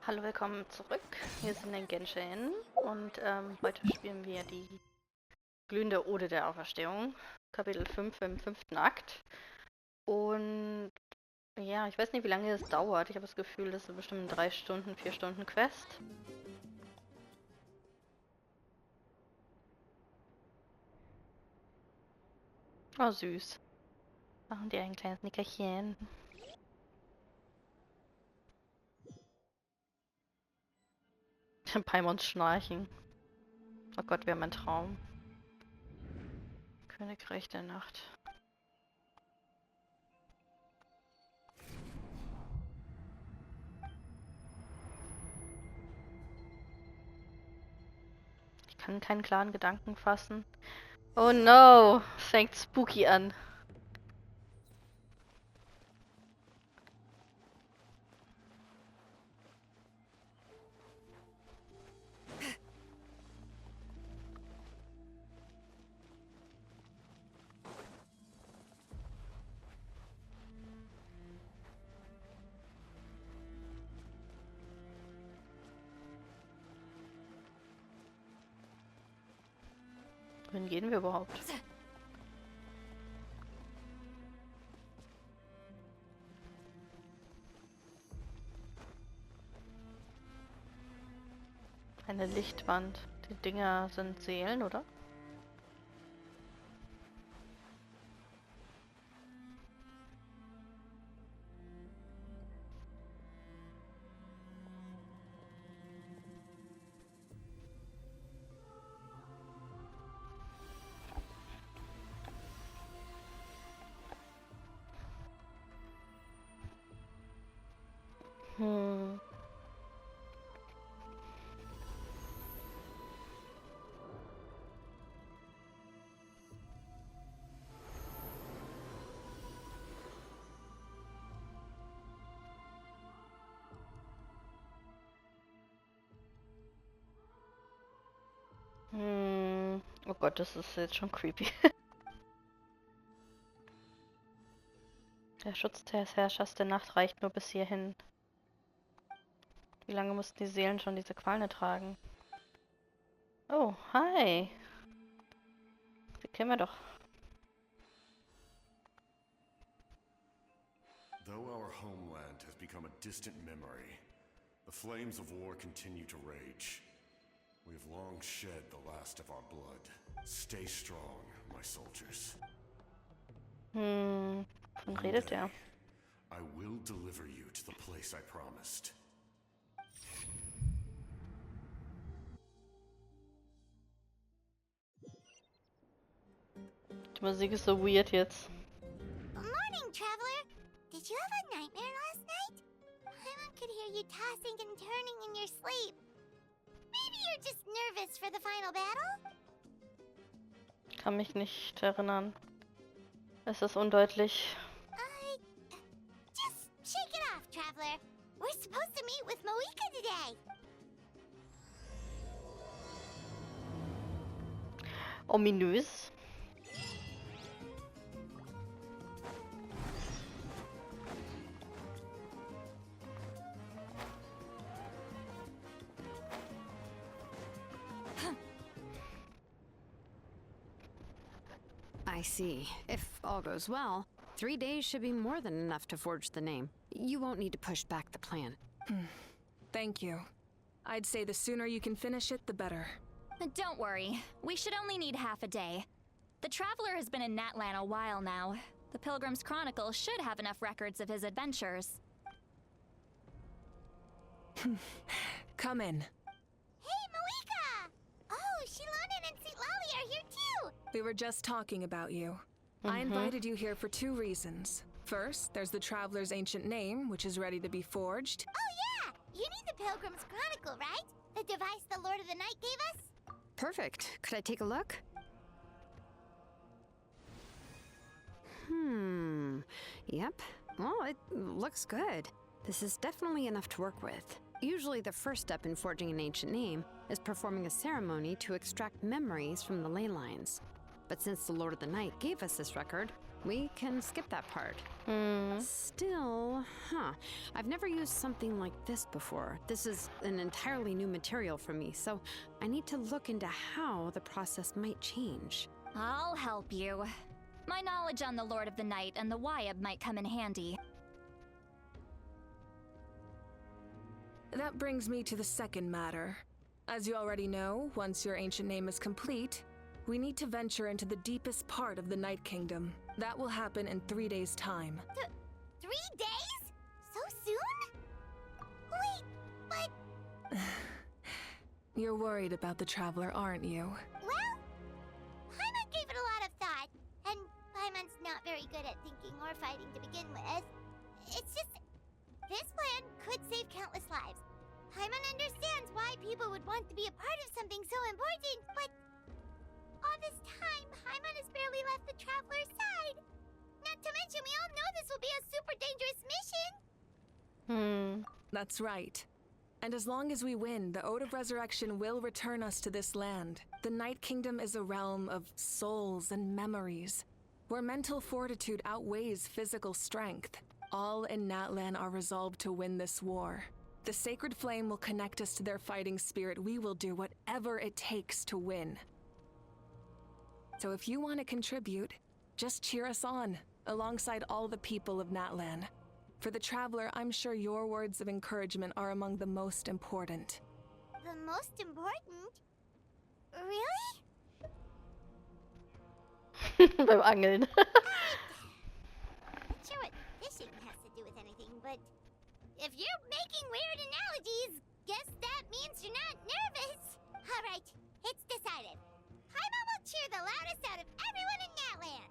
Hallo, willkommen zurück. Wir sind in Genshin und heute spielen wir die glühende Ode der Auferstehung, Kapitel 5 im 5. Akt. Und ja, ich weiß nicht, wie lange es dauert. Ich habe das Gefühl, das ist bestimmt ein 3 Stunden, 4 Stunden Quest. Oh, süß. Machen die ein kleines Nickerchen. Paimons schnarchen. Oh Gott, wir haben einen Traum. Königreich der Nacht. Ich kann keinen klaren Gedanken fassen. Oh no, fängt spooky an. Wohin gehen wir überhaupt? Eine Lichtwand. Die Dinger sind Seelen, oder? Hm. Oh Gott, das ist jetzt schon creepy. Der Schutz des Herrschers der Nacht reicht nur bis hierhin. Wie lange mussten die Seelen schon diese Qualen ertragen? Oh, hi. Die kennen wir doch. Though our homeland has become a distant memory, the flames of war continue to rage. We have long shed the last of our blood. Stay strong, my soldiers. Wovon redet er? I will deliver you to the place I promised. Die Musik ist so weird jetzt. Good morning, traveler. Did you have a nightmare last night? Paimon could hear you tossing and turning in your sleep. Maybe you're just nervous for the final battle? Ich kann mich nicht erinnern. Es ist undeutlich. Just shake it off, traveler. We're supposed to meet with Moika today. Ominös. I see. If all goes well, 3 days should be more than enough to forge the name. You won't need to push back the plan. Thank you. I'd say the sooner you can finish it, the better. Don't worry. We should only need half a day. The Traveler has been in Natlan a while now. The Pilgrim's Chronicle should have enough records of his adventures. Come in. Hey, Moika! Oh, Shilonen and St. Lally are here too! We were just talking about you. I invited you here for 2 reasons. First, there's the Traveler's ancient name, which is ready to be forged. Oh yeah! You need the Pilgrim's Chronicle, right? The device the Lord of the Night gave us? Perfect. Could I take a look? Yep. Well, it looks good. This is definitely enough to work with. Usually the first step in forging an ancient name is performing a ceremony to extract memories from the ley lines. But since the Lord of the Night gave us this record, We can skip that part. Hm. Still, I've never used something like this before. This is an entirely new material for me, so I need to look into how the process might change. I'll help you. My knowledge on the Lord of the Night and the Wyab might come in handy. That brings me to the second matter. As you already know, once your ancient name is complete, we need to venture into the deepest part of the Night Kingdom. That will happen in 3 days' time. 3 days? So soon? Wait, but... You're worried about the Traveler, aren't you? Well, Paimon gave it a lot of thought, and Paimon's not very good at thinking or fighting to begin with. It's just, this plan could save countless lives. Paimon understands why people would want to be a part of something so important, but all this time, Paimon has barely left the Traveler's side. Not to mention, we all know this will be a super dangerous mission. That's right. And as long as we win, the Ode of Resurrection will return us to this land. The Night Kingdom is a realm of souls and memories, where mental fortitude outweighs physical strength. All in Natlan are resolved to win this war. The sacred flame will connect us to their fighting spirit. We will do whatever it takes to win. So if you want to contribute, just cheer us on, alongside all the people of Natlan. For the Traveler, I'm sure your words of encouragement are among the most important. The most important? Really? Beim Angeln. Not sure what fishing has to do with anything, but if you're making weird analogies, guess that means you're not nervous. All right, it's decided. Paimon will cheer the loudest out of everyone in Natlan.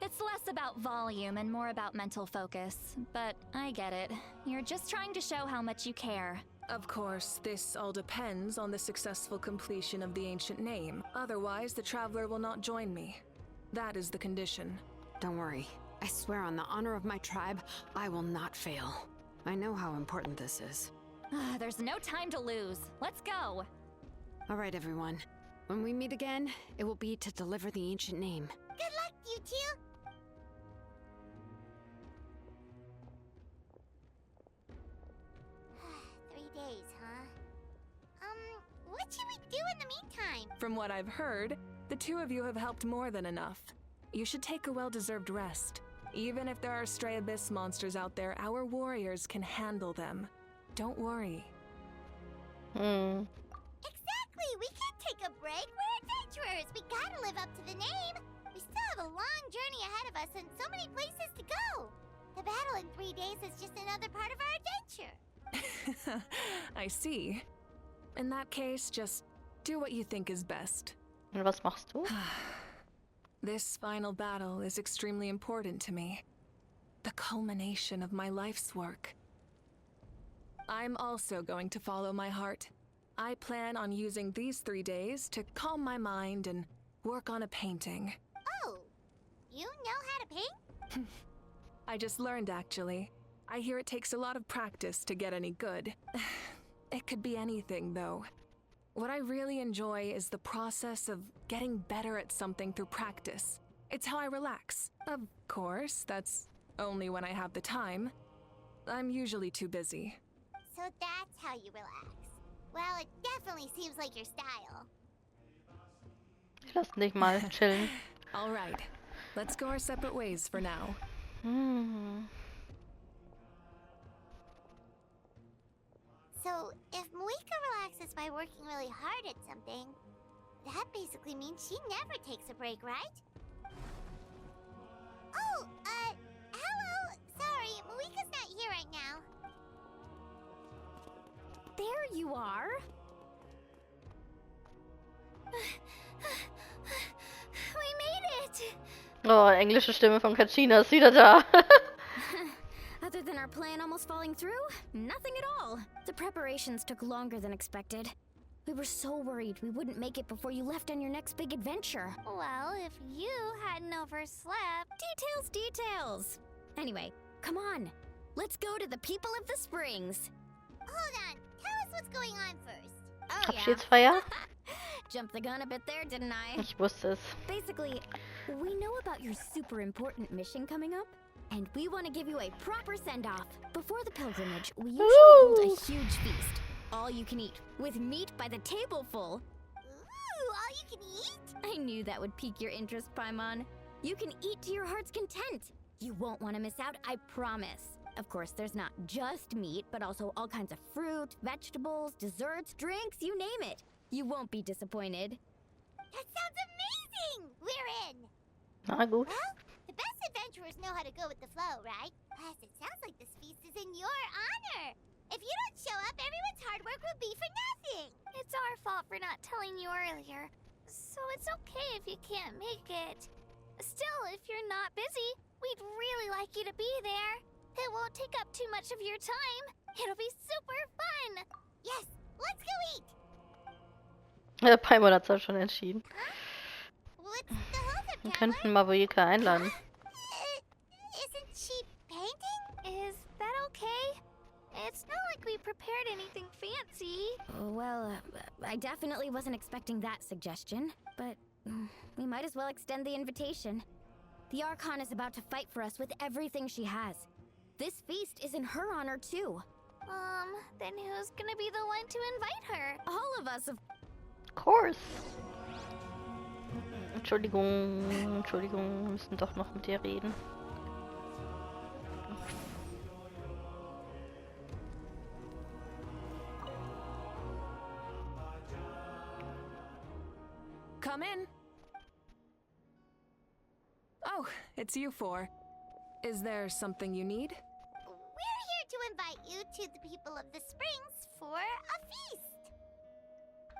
It's less about volume and more about mental focus, but I get it. You're just trying to show how much you care. Of course, this all depends on the successful completion of the ancient name. Otherwise, the Traveler will not join me. That is the condition. Don't worry. I swear on the honor of my tribe, I will not fail. I know how important this is. There's no time to lose. Let's go. All right, everyone. When we meet again, it will be to deliver the ancient name. Good luck, you two. Days, huh? What should we do in the meantime? From what I've heard, the two of you have helped more than enough. You should take a well-deserved rest. Even if there are stray abyss monsters out there, our warriors can handle them. Don't worry. Exactly! We can't take a break. We're adventurers. We gotta live up to the name. We still have a long journey ahead of us and so many places to go. The battle in 3 days is just another part of our adventure. I see. In that case, just do what you think is best. Und was machst du? This final battle is extremely important to me. The culmination of my life's work. I'm also going to follow my heart. I plan on using these 3 days to calm my mind and work on a painting. Oh, you know how to paint? I just learned, actually. I hear it takes a lot of practice to get any good. It could be anything, though. What I really enjoy is the process of getting better at something through practice. It's how I relax. Of course, that's only when I have the time. I'm usually too busy. So that's how you relax. Well, it definitely seems like your style. Lass dich mal chillen. All right, let's go our separate ways for now. So, if Moika relaxes by working really hard at something, that basically means she never takes a break, right? Oh, hello! Sorry, Moika's not here right now. There you are. We made it! Oh, englische Stimme von Katrina ist wieder da. Other than our plan almost falling through, nothing at all. The preparations took longer than expected. We were so worried we wouldn't make it before you left on your next big adventure. Well, if you hadn't overslept... Details! Anyway, come on. Let's go to the people of the springs. Hold on, tell us what's going on first. Oh, Abschiedsfeier? jumped the gun a bit there, didn't I? Ich wusste es. Basically, we know about your super important mission coming up, and we want to give you a proper send-off. Before the pilgrimage, we usually hold a huge feast. All you can eat, with meat by the tableful. Ooh, all you can eat? I knew that would pique your interest, Paimon. You can eat to your heart's content. You won't want to miss out, I promise. Of course, there's not just meat, but also all kinds of fruit, vegetables, desserts, drinks, you name it. You won't be disappointed. That sounds amazing! We're in! Na gut. Well, the best adventurers know how to go with the flow, right? Plus, it sounds like this feast is in your honor. If you don't show up, everyone's hard work will be for nothing. It's our fault for not telling you earlier, so it's okay if you can't make it. Still, if you're not busy, we'd really like you to be there. It won't take up too much of your time. It'll be super fun. Yes, let's go eat! Paimon hat es ja schon entschieden. What's the holdup, Wir Traveler? könnten Mabuika einladen. Isn't she painting? Is that okay? It's not like we prepared anything fancy. Well, I definitely wasn't expecting that suggestion, but we might as well extend the invitation. The Archon is about to fight for us with everything she has. This feast is in her honor, too. Then who's gonna be the one to invite her? All of us, of Of course. Entschuldigung, wir müssen doch noch mit dir reden. Come in. Oh, it's you four. Is there something you need? We're here to invite you to the people of the Springs for a feast.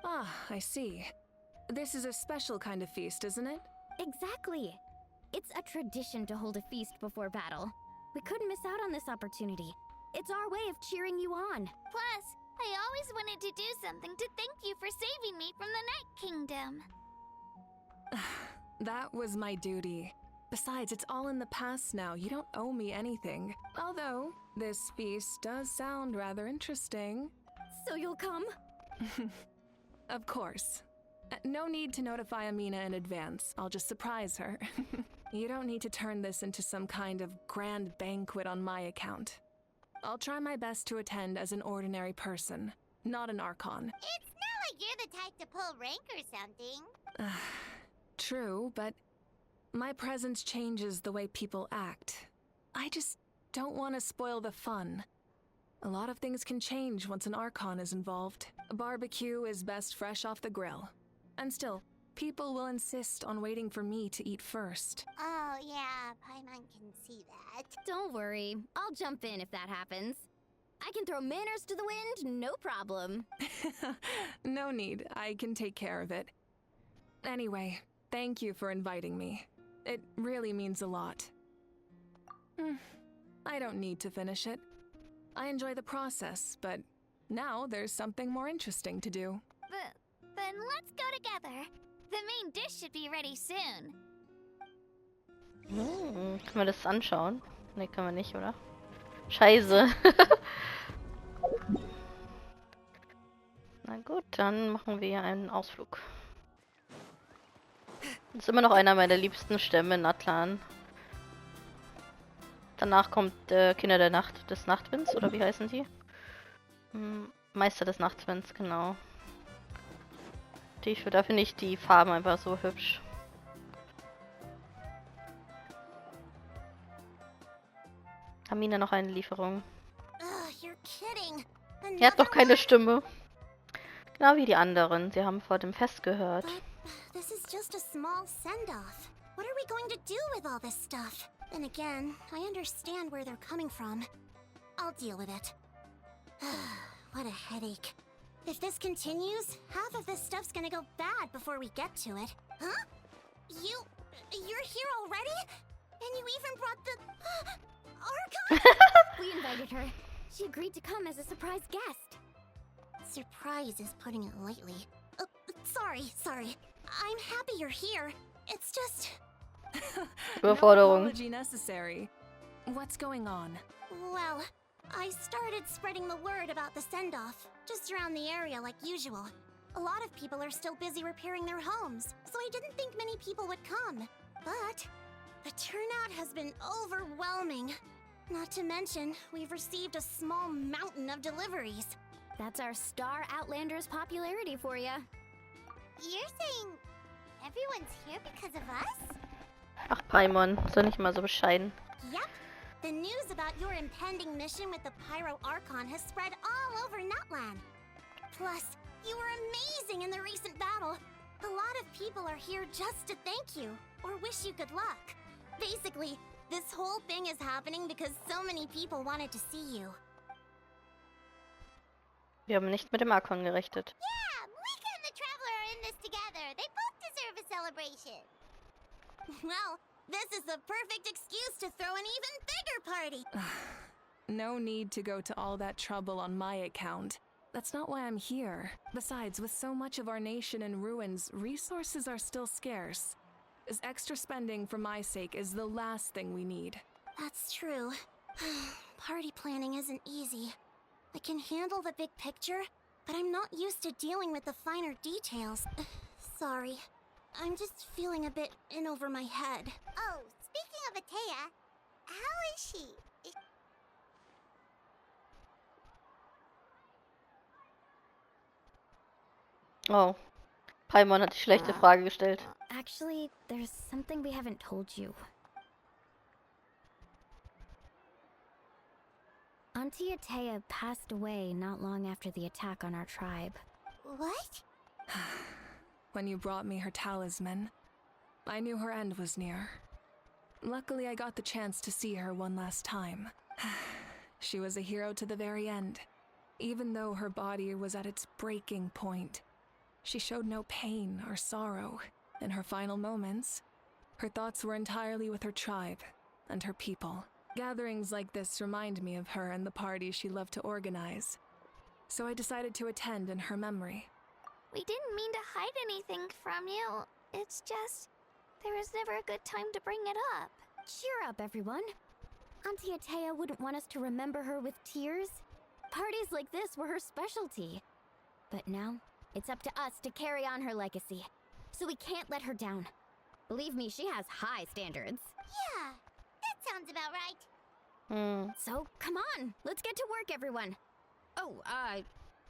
Ah, I see. This is a special kind of feast, isn't it? Exactly. It's a tradition to hold a feast before battle. We couldn't miss out on this opportunity. It's our way of cheering you on. Plus, I always wanted to do something to thank you for saving me from the Night Kingdom. That was my duty. Besides, it's all in the past now. You don't owe me anything. Although, this feast does sound rather interesting. So you'll come? Of course. No need to notify Amina in advance. I'll just surprise her. You don't need to turn this into some kind of grand banquet on my account. I'll try my best to attend as an ordinary person, not an Archon. It's not like you're the type to pull rank or something. True, but my presence changes the way people act. I just don't want to spoil the fun. A lot of things can change once an Archon is involved. A barbecue is best fresh off the grill. And still, people will insist on waiting for me to eat first. Oh, yeah, Paimon can see that. Don't worry. I'll jump in if that happens. I can throw manners to the wind, no problem. No need. I can take care of it. Anyway, thank you for inviting me. It really means a lot. I don't need to finish it. I enjoy the process, but now there's something more interesting to do. Then let's go together. The main dish should be ready soon. Können wir das anschauen? Ne, können wir nicht, oder? Scheiße. Na gut, dann machen wir einen Ausflug. Das ist immer noch einer meiner liebsten Stämme, Natlan. Danach kommt Kinder der Nacht des Nachtwinds, oder wie heißen die? Meister des Nachtwinds, genau. Da finde ich die Farben einfach so hübsch. Amina noch eine Lieferung. Ugh, you're kidding. Er hat noch Another keine one? Stimme. Genau wie die anderen. Sie haben vor dem Fest gehört. But this is just a small send-off. What are we going to do with all this stuff? And again, I understand where they're coming from. I'll deal with it. What a headache. If this continues, half of this stuff's gonna go bad before we get to it. Huh? You're here already? And you even brought the... Archon? We invited her. She agreed to come as a surprise guest. Surprise is putting it lightly. Sorry. I'm happy you're here. It's just... No Überforderung. apology necessary. What's going on? Well, I started spreading the word about the send-off, just around the area like usual. A lot of people are still busy repairing their homes, so I didn't think many people would come. But the turnout has been overwhelming. Not to mention, we've received a small mountain of deliveries. That's our star Outlander's popularity for ya. You're saying everyone's here because of us? Ach, Paimon, ist doch nicht mal so bescheiden. Yep. The news about your impending mission with the Pyro Archon has spread all over Natlan. Plus, you were amazing in the recent battle. A lot of people are here just to thank you, or wish you good luck. Basically, this whole thing is happening because so many people wanted to see you. Wir haben nicht mit dem Archon gerechnet. Yeah, Malika and the Traveler are in this together. They both deserve a celebration. Well, this is the perfect excuse to throw an even bigger party. No need to go to all that trouble on my account. That's not why I'm here. Besides, with so much of our nation in ruins, resources are still scarce. This extra spending for my sake is the last thing we need. That's true. Party planning isn't easy. I can handle the big picture, but I'm not used to dealing with the finer details. Sorry. I'm just feeling a bit in over my head. Oh, speaking of Atea, how is she? Oh, Paimon hat die schlechte Frage gestellt. Actually, there's something we haven't told you. Auntie Atea passed away not long after the attack on our tribe. What? When you brought me her talisman, I knew her end was near. Luckily, I got the chance to see her one last time. She was a hero to the very end. Even though her body was at its breaking point, she showed no pain or sorrow. In her final moments, her thoughts were entirely with her tribe and her people. Gatherings like this remind me of her and the parties she loved to organize. So I decided to attend in her memory. We didn't mean to hide anything from you. It's just, there was never a good time to bring it up. Cheer up, everyone. Auntie Atea wouldn't want us to remember her with tears. Parties like this were her specialty. But now, it's up to us to carry on her legacy. So we can't let her down. Believe me, she has high standards. Yeah, that sounds about right. So, come on, let's get to work, everyone. Oh,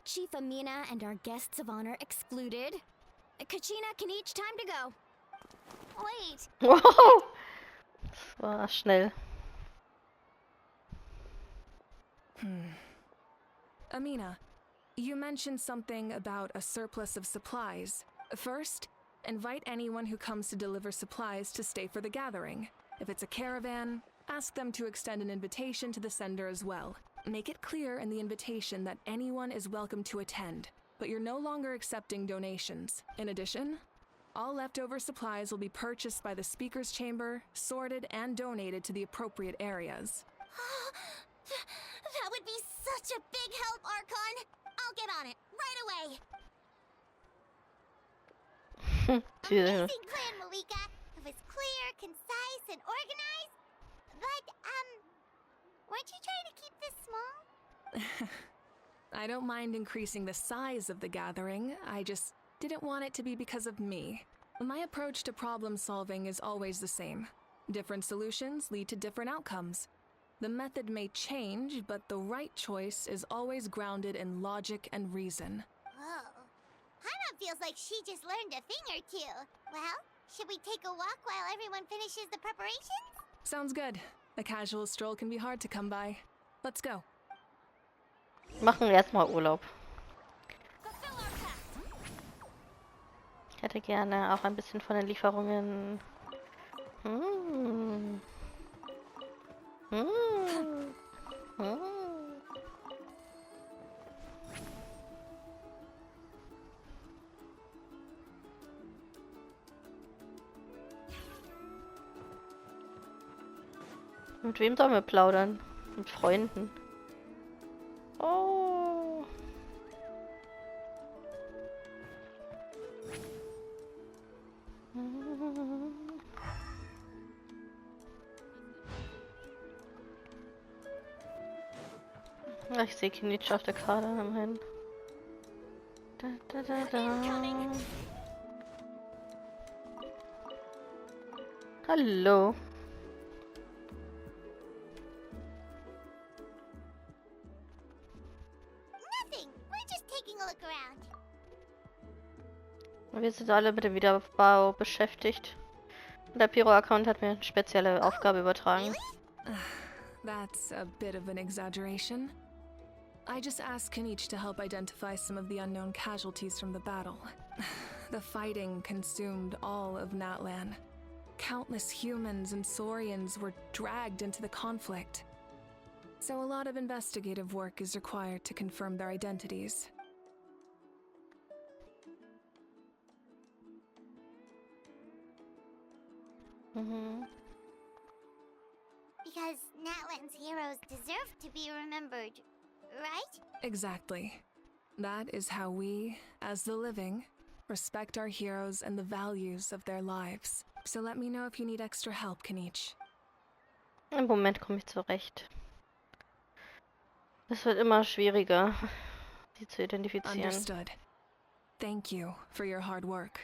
Chief Amina and our guests of honor excluded. Kachina can each time to go. Wait, Wow, das war schnell. Amina, you mentioned something about a surplus of supplies. First, invite anyone who comes to deliver supplies to stay for the gathering. If it's a caravan, ask them to extend an invitation to the sender as well. Make it clear in the invitation that anyone is welcome to attend, but you're no longer accepting donations. In addition, all leftover supplies will be purchased by the speaker's chamber, sorted, and donated to the appropriate areas. That would be such a big help, Archon. I'll get on it right away. Amazing plan, Malika. It was clear, concise, and organized. But, weren't you trying to keep this small? I don't mind increasing the size of the gathering, I just didn't want it to be because of me. My approach to problem solving is always the same. Different solutions lead to different outcomes. The method may change, but the right choice is always grounded in logic and reason. Whoa. Haima feels like she just learned a thing or two. Well, should we take a walk while everyone finishes the preparations? Sounds good. A casual stroll can be hard to come by. Let's go. Machen wir erstmal Urlaub. Ich hätte gerne auch ein bisschen von den Lieferungen. Mit wem sollen wir plaudern? Mit Freunden. Oh. Ja, ich sehe Kinitsch auf der Karte immerhin. Da, da, da, da. Hallo. Nothing. We're just taking a look around. Wir sind alle mit dem Wiederaufbau beschäftigt. Und der Pyro-Account hat mir eine spezielle Aufgabe übertragen. That's a bit of an exaggeration. I just asked Kenichi to help identify some of the unknown casualties from the battle. The fighting consumed all of Natlan. Countless humans and Saurians were dragged into the conflict. So a lot of investigative work is required to confirm their identities. Because Natlan's heroes deserve to be remembered, right? Exactly. That is how we, as the living, respect our heroes and the values of their lives. So let me know if you need extra help, Kenichi. Im Moment komme ich zurecht. Es wird immer schwieriger, sie zu identifizieren. Understood. Thank you for your hard work.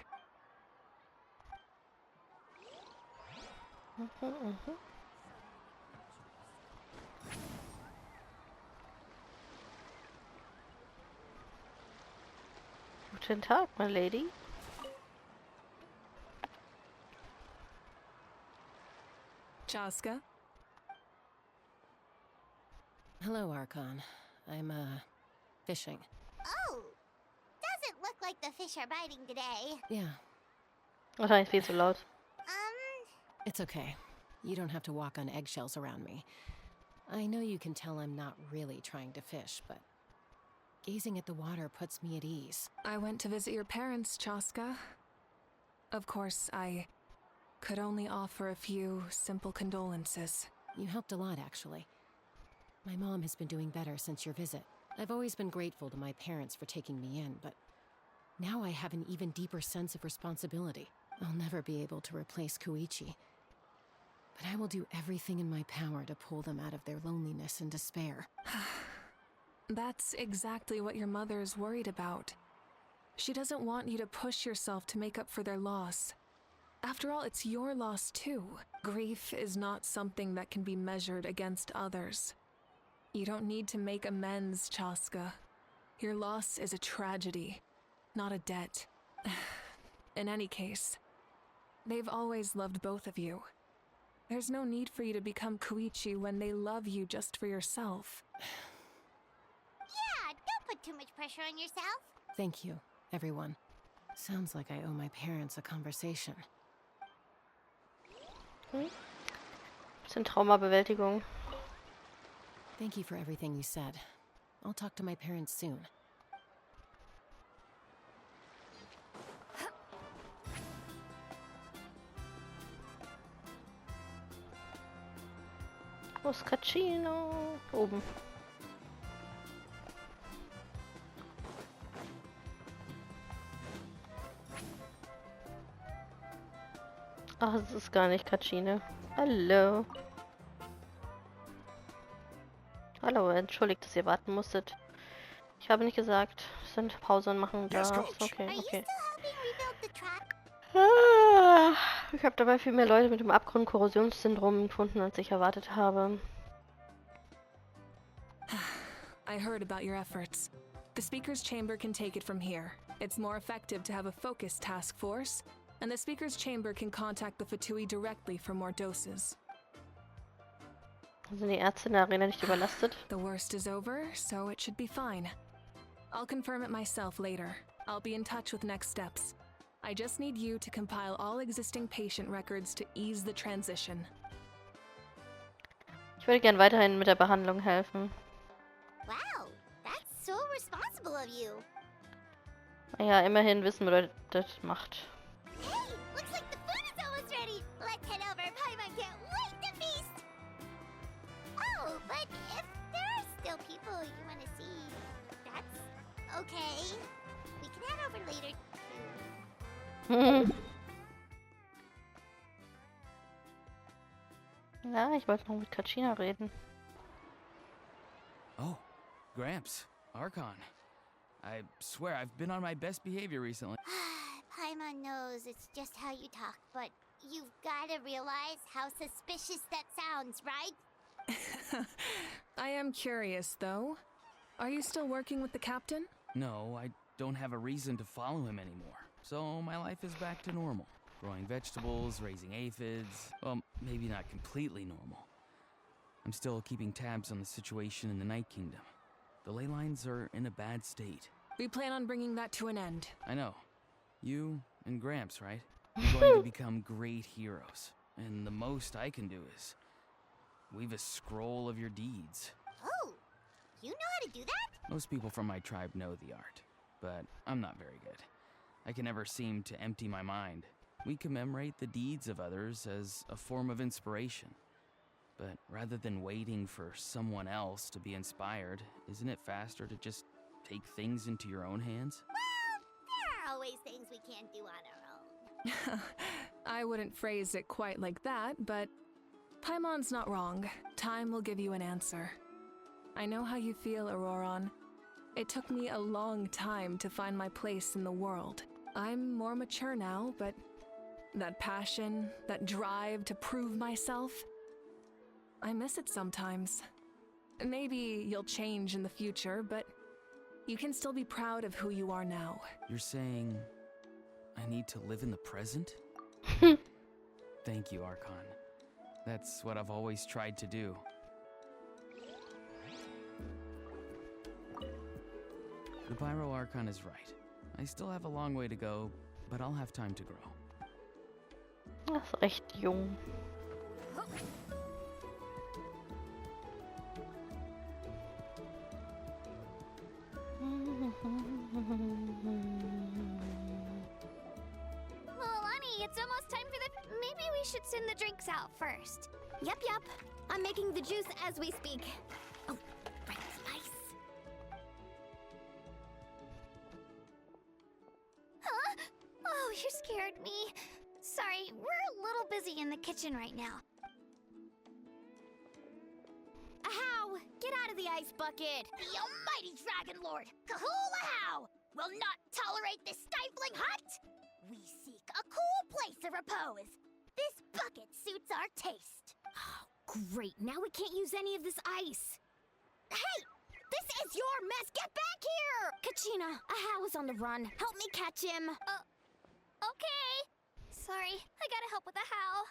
Guten Tag, my lady. Chaska? Hello, Archon. I'm, fishing. Oh, doesn't look like the fish are biting today. Yeah, Wahrscheinlich viel zu laut. it's okay. You don't have to walk on eggshells around me. I know you can tell I'm not really trying to fish, but gazing at the water puts me at ease. I went to visit your parents, Chaska. Of course, I could only offer a few simple condolences. You helped a lot, actually. My mom has been doing better since your visit. I've always been grateful to my parents for taking me in, but now I have an even deeper sense of responsibility. I'll never be able to replace Koichi, but I will do everything in my power to pull them out of their loneliness and despair. That's exactly what your mother is worried about. She doesn't want you to push yourself to make up for their loss. After all, it's your loss too. Grief is not something that can be measured against others. You don't need to make amends, Chaska. Your loss is a tragedy, not a debt. In any case, they've always loved both of you. There's no need for you to become Koichi when they love you just for yourself. Yeah, don't put too much pressure on yourself. Thank you, everyone. Sounds like I owe my parents a conversation. Bisschen Traumabewältigung. Thank you for everything you said. I'll talk to my parents soon. Wo ist Capitano? Oben. Ach, es ist gar nicht Capitano. Hallo. Hallo, entschuldigt, dass ihr warten musstet. Ich habe nicht gesagt, dass wir eine Pause machen darf. Okay, Are you okay. still helping rebuild the track? Ah, ich habe dabei viel mehr Leute mit dem Abgrund-Korrosionssyndrom gefunden, als ich erwartet habe. I heard about your efforts. The Speaker's Chamber can take it from here. It's more effective to have a focused task force, and the Speaker's Chamber can contact the Fatui directly for more doses. Sind die Ärzte in der Arena nicht überlastet? The worst is over, so it should be fine. I'll confirm it myself later. I'll be in touch with next steps. I just need you to compile all existing patient records to ease the transition. Ich würde gern weiterhin mit der Behandlung helfen. Wow, that's so responsible of you. Naja, immerhin Wissen bedeutet Macht. Hey, looks like the food is almost ready. Let's head over. Paimon can't wait to feast. Oh, but if there are still people you want to see, that's okay. We can head over later too. Ja, ich wollte noch mit Kachina reden. Oh, Gramps, Archon. I swear I've been on my best behavior recently. Paimon knows it's just how you talk, but you've gotta realize how suspicious that sounds, right? I am curious, though. Are you still working with the captain? No, I don't have a reason to follow him anymore. So my life is back to normal. Growing vegetables, raising aphids. Well, maybe not completely normal. I'm still keeping tabs on the situation in the Night Kingdom. The ley lines are in a bad state. We plan on bringing that to an end. I know. You and Gramps, right? You're going to become great heroes. And the most I can do is weave a scroll of your deeds. Oh, you know how to do that? Most people from my tribe know the art, but I'm not very good. I can never seem to empty my mind. We commemorate the deeds of others as a form of inspiration. But rather than waiting for someone else to be inspired, isn't it faster to just take things into your own hands? Well, there are always things we can't do on our own. I wouldn't phrase it quite like that, but Paimon's not wrong. Time will give you an answer. I know how you feel, Auroron. It took me a long time to find my place in the world. I'm more mature now, but that passion, that drive to prove myself, I miss it sometimes. Maybe you'll change in the future, but you can still be proud of who you are now. You're saying I need to live in the present? Thank you, Archon. That's what I've always tried to do. The Pyro Archon is right. I still have a long way to go, but I'll have time to grow. Er ist recht jung. Milani, it's almost time for the... Maybe we should send the drinks out first. Yep. I'm making the juice as we speak. Oh, right spice. Huh? Oh, you scared me. Sorry, we're a little busy in the kitchen right now. Ahow! Get out of the ice bucket! The almighty Dragon Lord, Kahul will not tolerate this stifling hut! We seek a cool place of repose. This bucket suits our taste. Oh, great. Now we can't use any of this ice. Hey! This is your mess! Get back here! Kachina, Ahow is on the run. Help me catch him. Okay. Sorry, I gotta help with the how.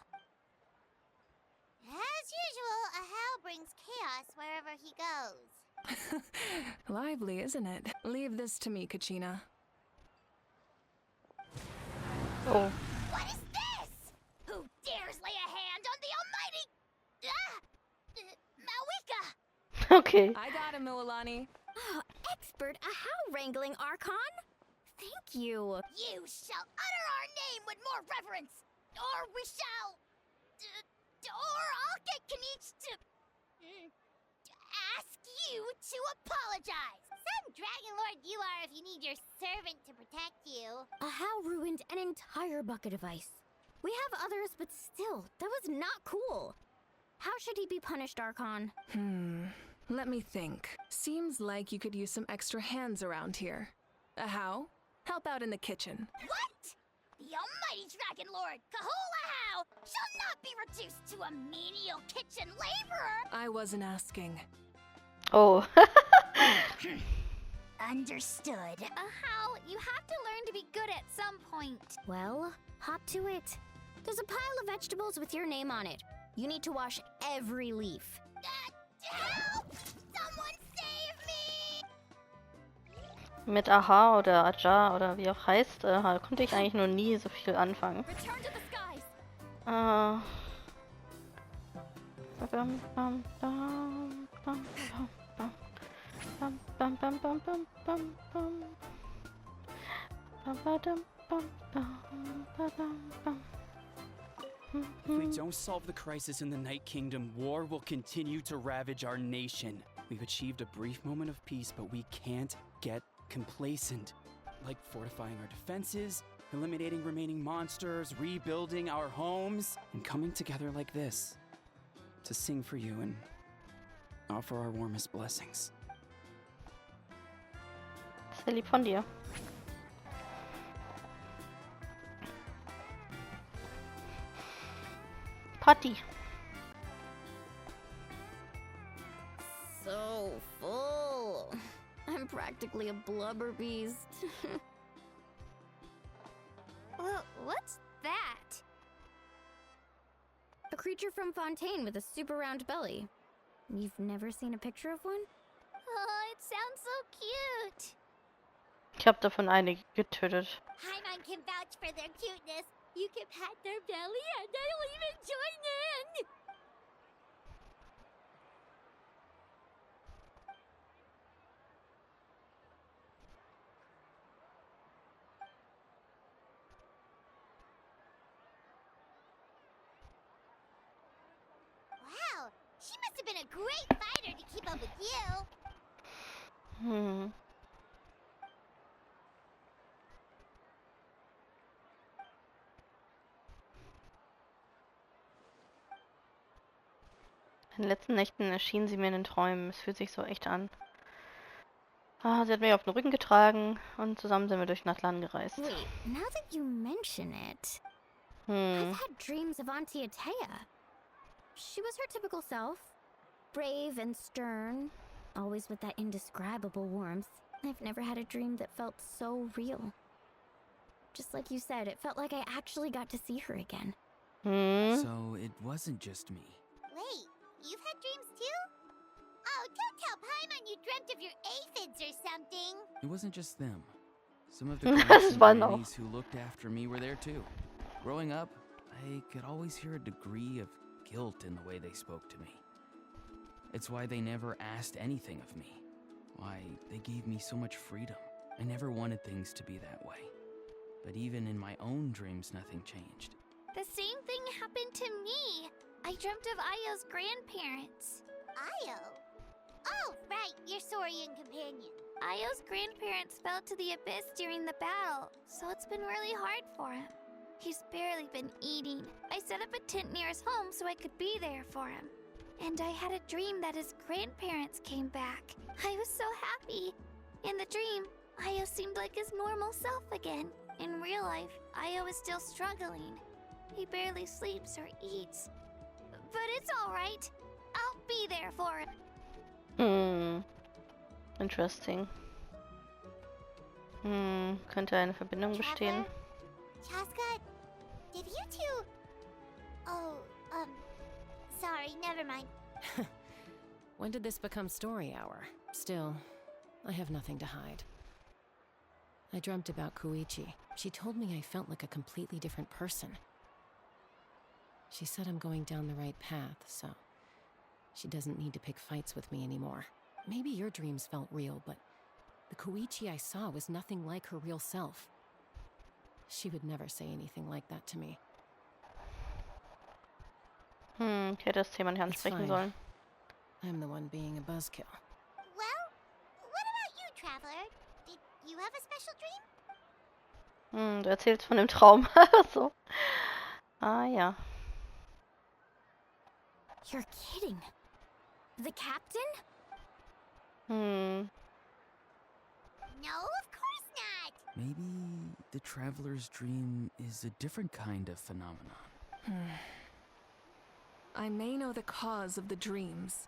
As usual, Ahau brings chaos wherever he goes. Lively, isn't it? Leave this to me, Kachina. Oh. What is this? Who dares lay a hand on the almighty... Malwika? Okay. I got him, Milani. Oh, expert Ahow wrangling, Archon. Thank you. You shall utter our name with more reverence, or we shall... or I'll get Kanich to... ask you to apologize. Some Dragon Lord you are if you need your servant to protect you. Ahow ruined an entire bucket of ice. We have others, but still, that was not cool. How should he be punished, Archon? Let me think. Seems like you could use some extra hands around here. Ahow, help out in the kitchen. What? The almighty Dragon Lord, Kahul shall not be reduced to a menial kitchen laborer! I wasn't asking. Oh. Understood. How? You have to learn to be good at some point. Well, hop to it. There's a pile of vegetables with your name on it. You need to wash every leaf. Help! Someone save me! Mit Aha oder Aja oder wie auch heißt, konnte ich eigentlich noch nie so viel anfangen. Return to the skies. Bam, bam, bam, bam, bam, bam, bam, bam, bam, bam, bam, bam. Ba-ba-dum, bam, bam, ba-bam, bam. If we don't solve the crisis in the Night Kingdom, war will continue to ravage our nation. We've achieved a brief moment of peace, but we can't get complacent. Like fortifying our defenses, eliminating remaining monsters, rebuilding our homes, and coming together like this to sing for you and offer our warmest blessings. Sehr lieb von dir. Party. So full. I'm practically a blubber beast. Well, what's that? A creature from Fontaine with a super round belly. You've never seen a picture of one? Oh, it sounds so cute. Ich habe davon einige getötet. Paimon can vouch for their cuteness. You can pat their belly and I'll even join in. Wow, she must have been a great fighter to keep up with you. Hm. In den letzten Nächten erschien sie mir in den Träumen. Es fühlt sich so echt an. Ah, sie hat mich auf den Rücken getragen und zusammen sind wir durch Natlan gereist. Wait, now that you mention it, Hm. I've had dreams of Auntie Atea. She was her typical self. Brave and stern, always with that indescribable warmth. I've never had a dream that felt so real. Just like you said, it felt like I actually got to see her again. Hm. So it wasn't just me. Wait, you've had dreams too? Oh, don't tell Paimon you dreamt of your aphids or something. It wasn't just them. Some of the Das grannies and war noch. grannies who looked after me were there too. Growing up, I could always hear a degree of guilt in the way they spoke to me. It's why they never asked anything of me. Why they gave me so much freedom. I never wanted things to be that way. But even in my own dreams, nothing changed. The same thing happened to me. I dreamt of Ayo's grandparents. Ayo? Oh, right, your Saurian companion. Ayo's grandparents fell to the abyss during the battle, so it's been really hard for him. He's barely been eating. I set up a tent near his home so I could be there for him. And I had a dream that his grandparents came back. I was so happy. In the dream, Ayo seemed like his normal self again. In real life, Ayo is still struggling. He barely sleeps or eats. But it's all right. I'll be there for him. Hm. Interesting. Hm. Könnte eine Verbindung bestehen. Chaska, did you two... Oh, sorry, never mind. When did this become story hour? Still, I have nothing to hide. I dreamt about Koichi. She told me I felt like a completely different person. She said I'm going down the right path, so she doesn't need to pick fights with me anymore. Maybe your dreams felt real, but the Koichi I saw was nothing like her real self. She would never say anything like that to me. Hm, ich hätte das Thema nicht It's ansprechen fine. sollen. I'm the one being a buzzkill. Well, what about you, Traveler? Did you have a special dream? Hm, du erzählst von dem Traum. So. Ah ja. You're kidding. The captain? Hm. No, of course not. Maybe the traveler's dream is a different kind of phenomenon. I may know the cause of the dreams.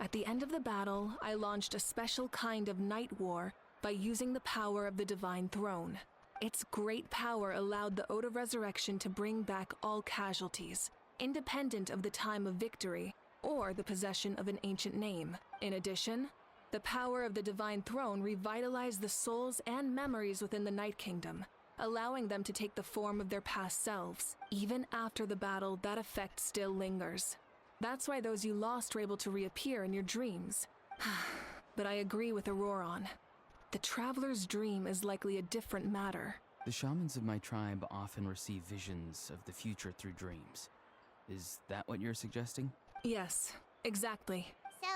At the end of the battle, I launched a special kind of night war by using the power of the Divine Throne. Its great power allowed the Ode of Resurrection to bring back all casualties, independent of the time of victory or the possession of an ancient name. In addition, the power of the Divine Throne revitalized the souls and memories within the Night Kingdom, allowing them to take the form of their past selves. Even after the battle, that effect still lingers. That's why those you lost were able to reappear in your dreams. But I agree with Auroron. The Traveler's dream is likely a different matter. The shamans of my tribe often receive visions of the future through dreams. Is that what you're suggesting? Yes, exactly. So,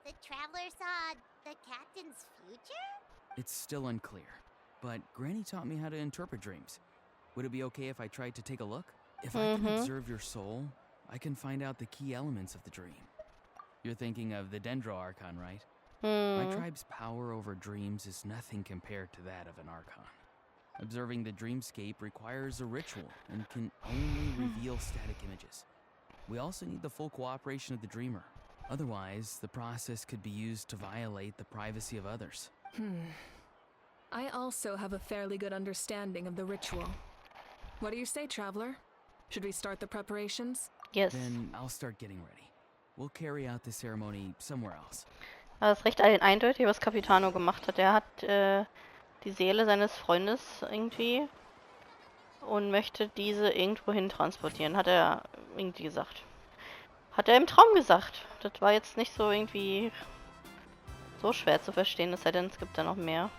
the Traveler saw the captain's future? It's still unclear, but Granny taught me how to interpret dreams. Would it be okay if I tried to take a look? If I can observe your soul, I can find out the key elements of the dream. You're thinking of the Dendro Archon, right? My tribe's power over dreams is nothing compared to that of an Archon. Observing the dreamscape requires a ritual and can only reveal static images. We also need the full cooperation of the dreamer. Otherwise, the process could be used to violate the privacy of others. I also have a fairly good understanding of the ritual. What do you say, Traveler? Should we start the preparations? Yes. Then I'll start getting ready. We'll carry out the ceremony somewhere else. Das ist recht eindeutig, was Capitano gemacht hat. Er hat die Seele seines Freundes irgendwie und möchte diese irgendwo hin transportieren, hat er irgendwie gesagt. Hat er im Traum gesagt. Das war jetzt nicht so irgendwie so schwer zu verstehen, es sei denn, es gibt da noch mehr.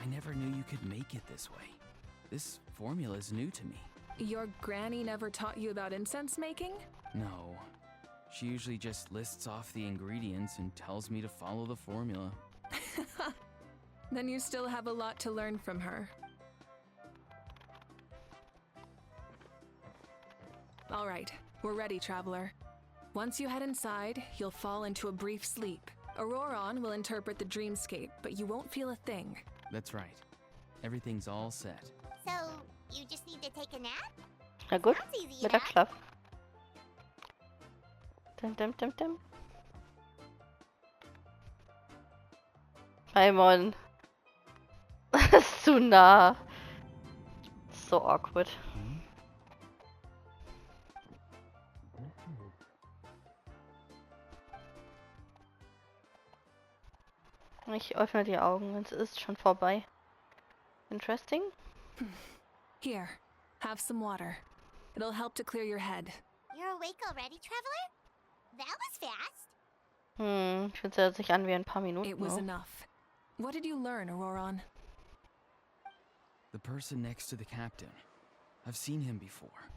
I never knew you could make it this way. This formula is new to me. Your granny never taught you about incense making? No. She usually just lists off the ingredients and tells me to follow the formula. Then you still have a lot to learn from her. All right, we're ready, Traveler. Once you head inside, you'll fall into a brief sleep. Auroron will interpret the dreamscape, but you won't feel a thing. That's right. Everything's all set. So, you just need to take a nap? Na gut, That's easy enough. Mittagsschlaf. Dim, dim, dim, dim. Simon. Das ist zu nah. So awkward. Ich öffne die Augen, es ist schon vorbei. Interesting. Here, have some water. It'll help to clear your head. You're awake already, Traveler? That was fast. Ich finde, es hört sich an wie ein paar Minuten. It was nur. enough. What did you learn, Auroron? The person next to the captain. I've seen him before.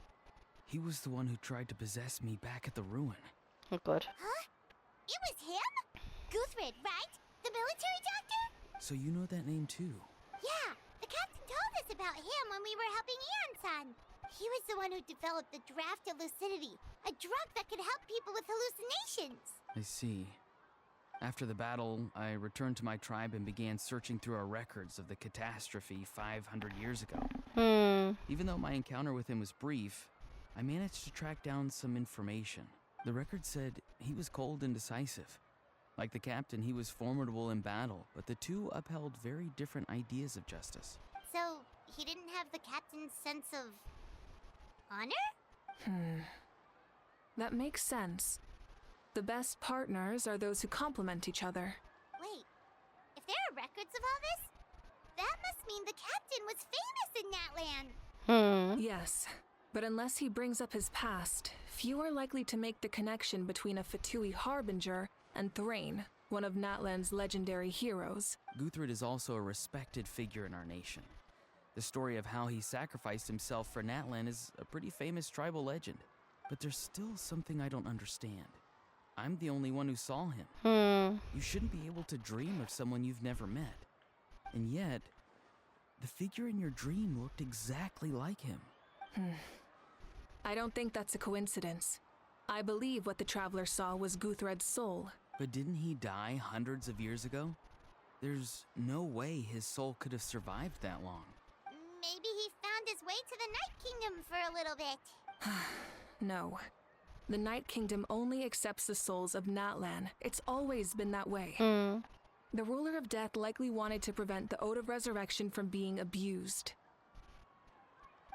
He was the one who tried to possess me back at the ruin. Oh Gott. Huh? It was him? Guthrid, right? The military doctor? So you know that name too? Yeah, the captain told us about him when we were helping Eon-san. He was the one who developed the draft of lucidity, a drug that could help people with hallucinations. I see. After the battle, I returned to my tribe and began searching through our records of the catastrophe 500 years ago. Even though my encounter with him was brief, I managed to track down some information. The record said he was cold and decisive. Like the captain, he was formidable in battle, but the two upheld very different ideas of justice. So, he didn't have the captain's sense of honor? That makes sense. The best partners are those who complement each other. Wait, if there are records of all this, that must mean the captain was famous in Natlan. Yes, but unless he brings up his past, few are likely to make the connection between a Fatui harbinger and Thrain, one of Natlan's legendary heroes. Guthrid is also a respected figure in our nation. The story of how he sacrificed himself for Natlan is a pretty famous tribal legend. But there's still something I don't understand. I'm the only one who saw him. You shouldn't be able to dream of someone you've never met. And yet, the figure in your dream looked exactly like him. I don't think that's a coincidence. I believe what the Traveler saw was Guthred's soul. But didn't he die hundreds of years ago? There's no way his soul could have survived that long. Maybe he found his way to the Night Kingdom for a little bit. No. The Night Kingdom only accepts the souls of Natlan. It's always been that way. The Ruler of Death likely wanted to prevent the Ode of Resurrection from being abused.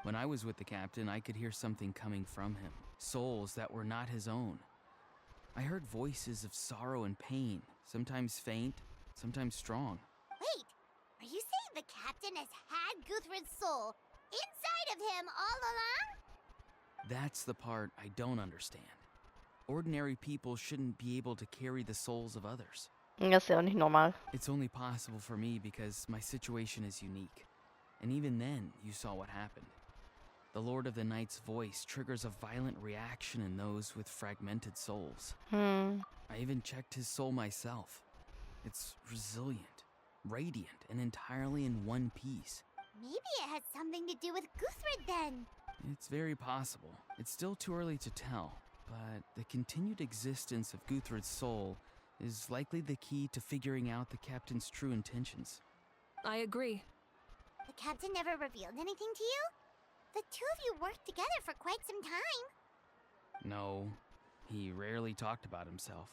When I was with the captain, I could hear something coming from him. Souls that were not his own. I heard voices of sorrow and pain, sometimes faint, sometimes strong. Wait, are you saying the captain has had Guthrid's soul inside of him all along? That's the part I don't understand. Ordinary people shouldn't be able to carry the souls of others. Das ist ja auch nicht normal. It's only possible for me because my situation is unique. And even then, you saw what happened. The Lord of the Night's voice triggers a violent reaction in those with fragmented souls. I even checked his soul myself. It's resilient, radiant, and entirely in one piece. Maybe it has something to do with Guthrid then. It's very possible. It's still too early to tell, but the continued existence of Guthrud's soul is likely the key to figuring out the captain's true intentions. I agree. The captain never revealed anything to you? The two of you worked together for quite some time. No, he rarely talked about himself.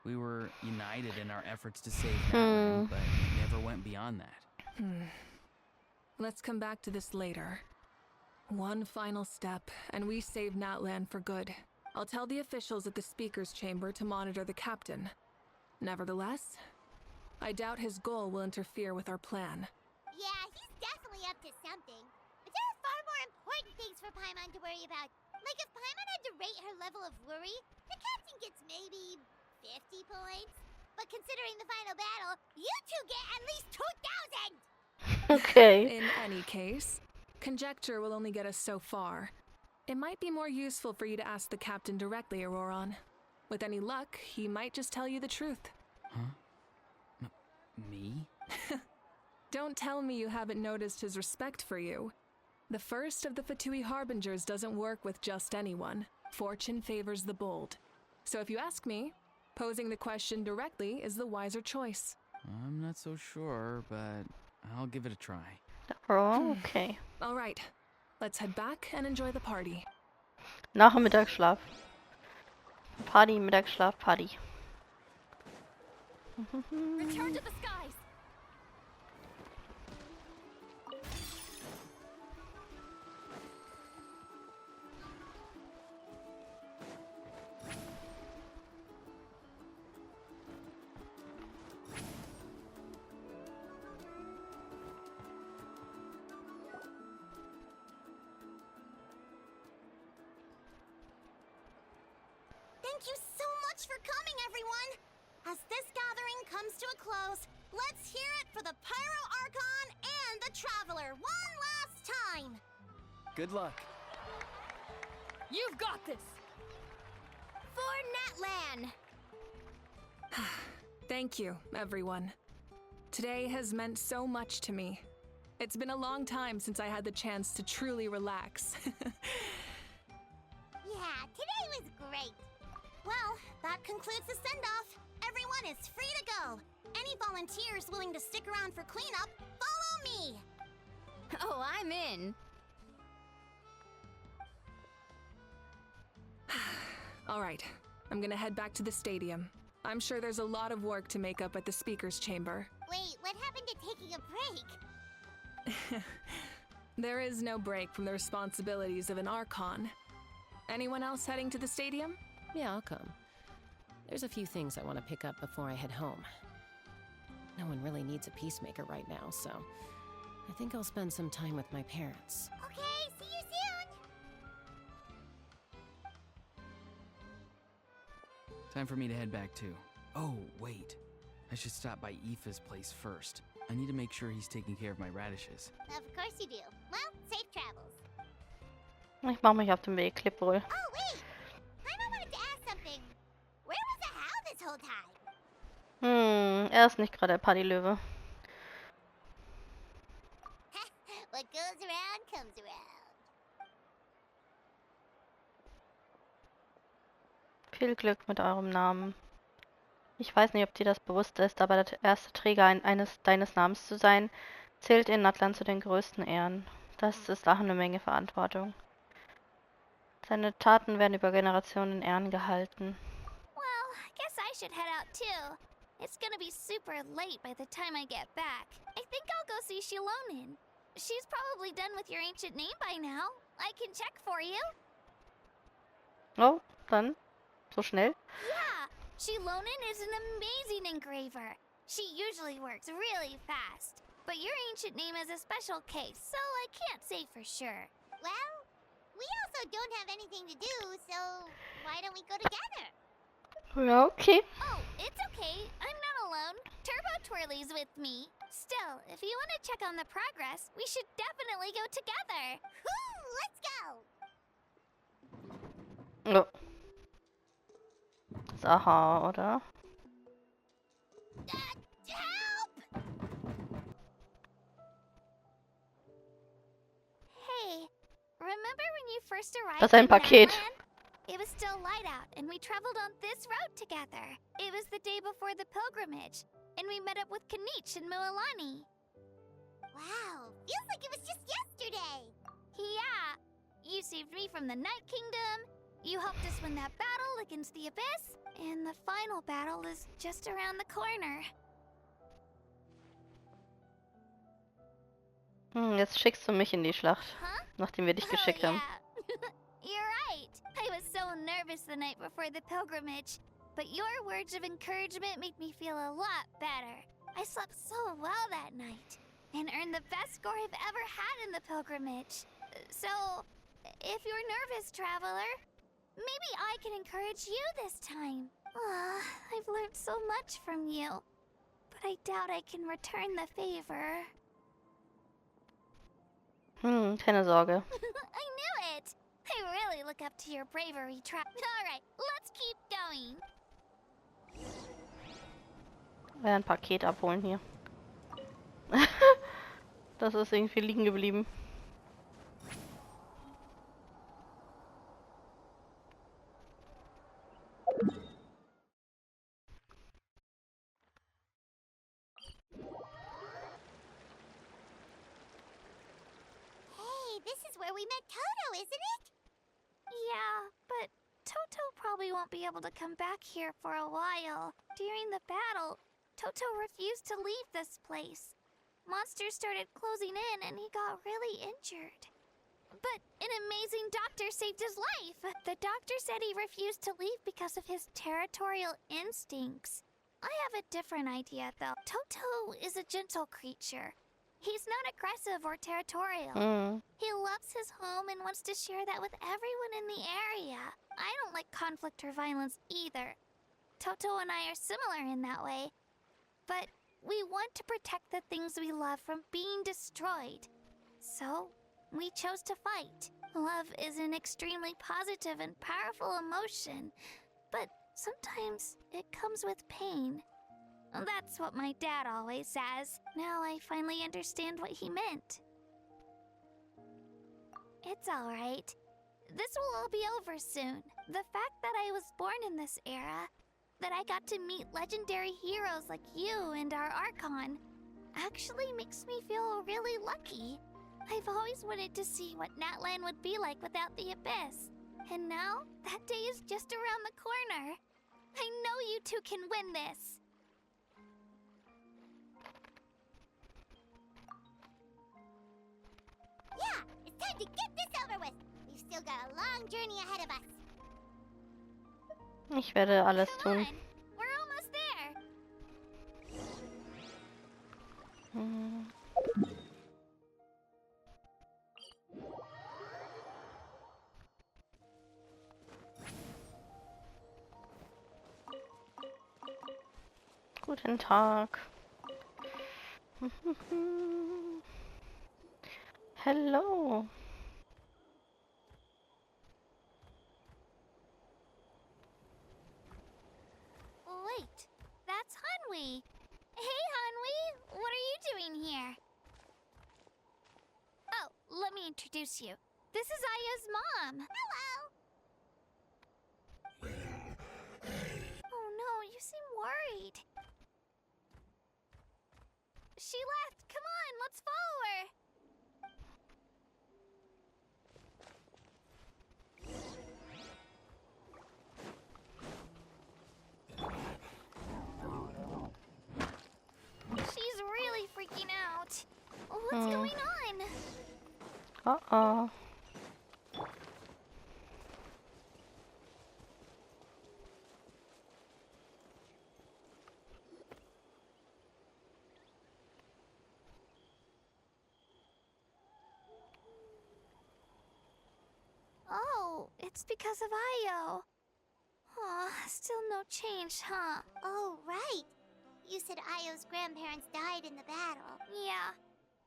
We were united in our efforts to save Natlan, but it never went beyond that. Let's come back to this later. One final step, and we save Natlan for good. I'll tell the officials at the speaker's chamber to monitor the captain. Nevertheless, I doubt his goal will interfere with our plan. Yeah, he's definitely up to something. But there are far more important things for Paimon to worry about. Like if Paimon had to rate her level of worry, the captain gets maybe 50 points. But considering the final battle, you two get at least 2,000! Okay. In any case, conjecture will only get us so far. It might be more useful for you to ask the captain directly, Auroron. With any luck, he might just tell you the truth. Huh? Me? Don't tell me you haven't noticed his respect for you. The first of the Fatui Harbingers doesn't work with just anyone. Fortune favors the bold. So if you ask me, posing the question directly is the wiser choice. I'm not so sure, but I'll give it a try. Oh, okay. All right, let's head back and enjoy the party. Nach dem Mittagsschlaf. Party, Mittagsschlaf, Party. Return to the skies! Thank you so much for coming, everyone! As this gathering comes to a close, let's hear it for the Pyro Archon and the Traveler one last time! Good luck. You've got this! For Natlan! Thank you, everyone. Today has meant so much to me. It's been a long time since I had the chance to truly relax. Yeah, today was great. Well, that concludes the send-off. Everyone is free to go. Any volunteers willing to stick around for cleanup, follow me! Oh, I'm in. All right, I'm gonna head back to the stadium. I'm sure there's a lot of work to make up at the speaker's chamber. Wait, what happened to taking a break? There is no break from the responsibilities of an Archon. Anyone else heading to the stadium? Yeah, I'll come. There's a few things I want to pick up before I head home. No one really needs a peacemaker right now, so I think I'll spend some time with my parents. Okay, see you soon! Time for me to head back too. Oh, wait. I should stop by Aoife's place first. I need to make sure he's taking care of my radishes. Of course you do. Well, safe travels. Ich mache mich auf den Weg, klipp wohl. Oh, wait! Paimon wanted to ask something. Where was the How this whole time? Er ist nicht gerade der Partylöwe. What goes around comes around. Viel Glück mit eurem Namen. Ich weiß nicht, ob dir das bewusst ist, aber der erste Träger deines Namens zu sein, zählt in Natlan zu den größten Ehren. Das ist auch eine Menge Verantwortung. Seine Taten werden über Generationen in Ehren gehalten. Well, I guess I should head out too. It's gonna be super late by the time I get back. I think I'll go see Shilonin. She's probably done with your ancient name by now. I can check for you. Oh, dann. So schnell? Yeah, Shilonin is an amazing engraver. She usually works really fast. But your ancient name is a special case, so I can't say for sure. Well, we also don't have anything to do, so why don't we go together? Ja, okay. Oh, it's okay. I'm not alone. Turbo Twirly's with me. Still, if you want to check on the progress, we should definitely go together. Woo, let's go! Ja. Saha, oder? Help! Hey, remember when you first arrived Das ist ein in Paket. Natlan? It was still light out, and we traveled on this road together. It was the day before the pilgrimage, and we met up with Kanich and Moalani. Wow, feels like it was just yesterday. Yeah, you saved me from the Night Kingdom, you helped us win that battle against the Abyss, and the final battle is just around the corner. Jetzt schickst du mich in die Schlacht, Huh? nachdem wir dich geschickt haben. You're right. I was so nervous the night before the pilgrimage, but your words of encouragement made me feel a lot better. I slept so well that night, and earned the best score I've ever had in the pilgrimage. So, if you're nervous, traveler, maybe I can encourage you this time. I've learned so much from you, but I doubt I can return the favor. Keine Sorge. I knew it! I really look up to your bravery, Alright, let's keep going. Ein Paket abholen hier. Das ist irgendwie liegen geblieben. Hey, this is where we met Toto, isn't it? Yeah, but Toto probably won't be able to come back here for a while. During the battle, Toto refused to leave this place. Monsters started closing in and he got really injured. But an amazing doctor saved his life. The doctor said he refused to leave because of his territorial instincts. I have a different idea, though. Toto is a gentle creature. He's not aggressive or territorial. He loves his home and wants to share that with everyone in the area. I don't like conflict or violence either. Toto and I are similar in that way. But we want to protect the things we love from being destroyed. So, we chose to fight. Love is an extremely positive and powerful emotion, but sometimes it comes with pain. That's what my dad always says. Now I finally understand what he meant. It's alright. This will all be over soon. The fact that I was born in this era, that I got to meet legendary heroes like you and our Archon, actually makes me feel really lucky. I've always wanted to see what Natlan would be like without the Abyss. And now, that day is just around the corner. I know you two can win this. Yeah, it's time to get this over with. We've still got a long journey ahead of us. Ich werde alles Come tun. on, we're almost there. Guten Tag. Hello. Wait, that's Hanwi. Hey, Hanwi, what are you doing here? Oh, let me introduce you. This is Aya's mom. Hello. Oh no, you seem worried. She left. Come on, let's follow her. She's really freaking out. What's going on? Uh-oh. Oh, it's because of Ayo. Aw, still no change, huh? Oh, right. You said Ayo's grandparents died in the battle. Yeah.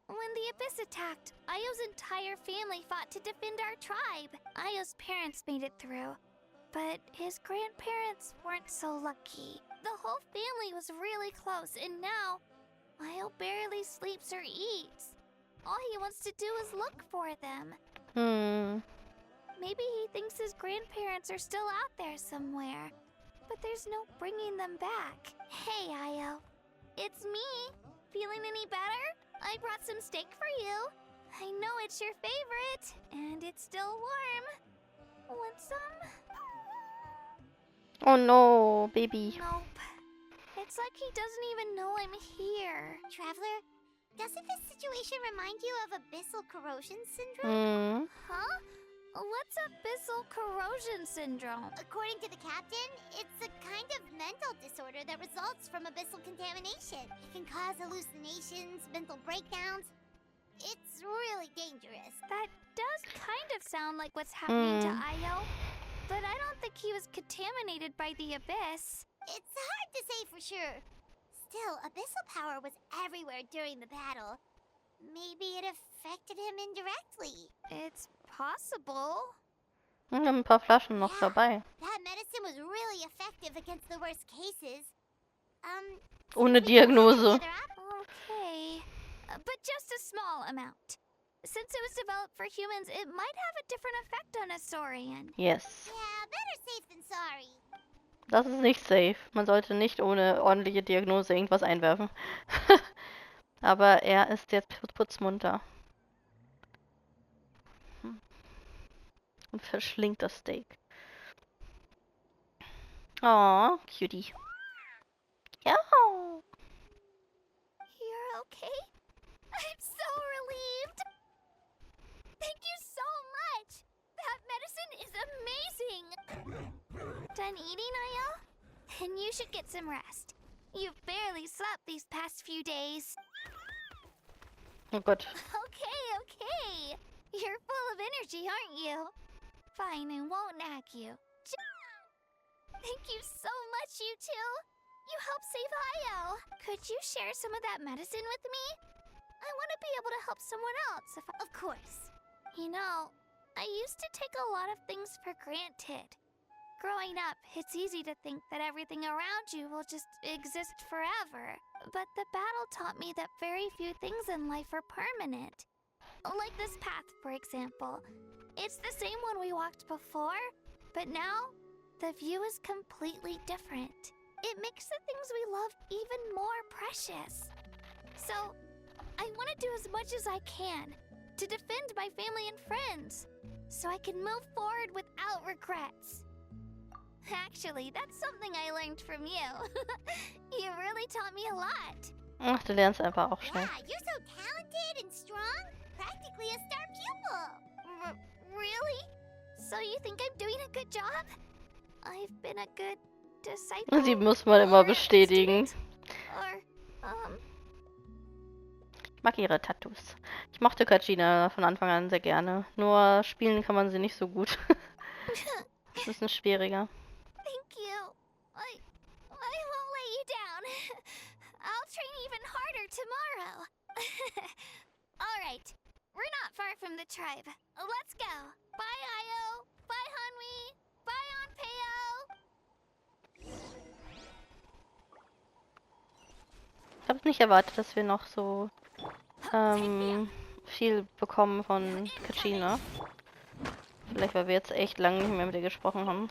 When the Abyss attacked, Ayo's entire family fought to defend our tribe. Ayo's parents made it through, but his grandparents weren't so lucky. The whole family was really close, and now Ayo barely sleeps or eats. All he wants to do is look for them. Maybe he thinks his grandparents are still out there somewhere, but there's no bringing them back. Hey, Io. It's me. Feeling any better? I brought some steak for you. I know it's your favorite, and it's still warm. Want some? Oh no, baby. Nope. It's like he doesn't even know I'm here. Traveler, doesn't this situation remind you of abyssal corrosion syndrome? Huh? What's abyssal corrosion syndrome? According to the captain, it's a kind of mental disorder that results from abyssal contamination. It can cause hallucinations, mental breakdowns. It's really dangerous. That does kind of sound like what's happening to Io, but I don't think he was contaminated by the abyss. It's hard to say for sure. Still, abyssal power was everywhere during the battle. Maybe it affected him indirectly. It's possible. Ich habe ein paar Flaschen noch dabei. That medicine was really effective against the worst cases. Ohne Diagnose. Okay. But just a small amount. Since it was developed for humans, it might have a different effect on a Saurian. Yes. Yeah, better safe than sorry. Das ist nicht safe. Man sollte nicht ohne ordentliche Diagnose irgendwas einwerfen. Aber er ist jetzt putzmunter. Und verschlingt das Steak. Oh, cutie. Ja. You're okay? I'm so relieved. Thank you so much. That medicine is amazing. Done eating, Io? Then you should get some rest. You've barely slept these past few days. Oh Gott. Okay. You're full of energy, aren't you? Fine, I won't nag you. Thank you so much, you two. You helped save Io. Could you share some of that medicine with me? I want to be able to help someone else if I... Of course. You know, I used to take a lot of things for granted. Growing up, it's easy to think that everything around you will just exist forever. But the battle taught me that very few things in life are permanent. Like this path, for example. It's the same one we walked before, but now the view is completely different. It makes the things we love even more precious. So, I want to do as much as I can to defend my family and friends, so I can move forward without regrets. Actually, that's something I learned from you. You really taught me a lot. Ach, du lernst einfach auch schnell. Yeah, you're so talented and strong. Practically a star pupil. Really? So you think I'm doing a good job? I've been a good disciple. Sie muss man immer bestätigen. Or, Ich mag ihre Tattoos. Ich mochte Kachina von Anfang an sehr gerne. Nur spielen kann man sie nicht so gut. Das ist ein bisschen schwieriger. Thank you. I won't let you down. I'll train even harder tomorrow. All right. We're not far from the tribe. Let's go. Bye, Io. Bye, Hanwi. Bye, Onpeo. Ich habe nicht erwartet, dass wir noch so viel bekommen von Kachina. Vielleicht, weil wir jetzt echt lange nicht mehr mit ihr gesprochen haben.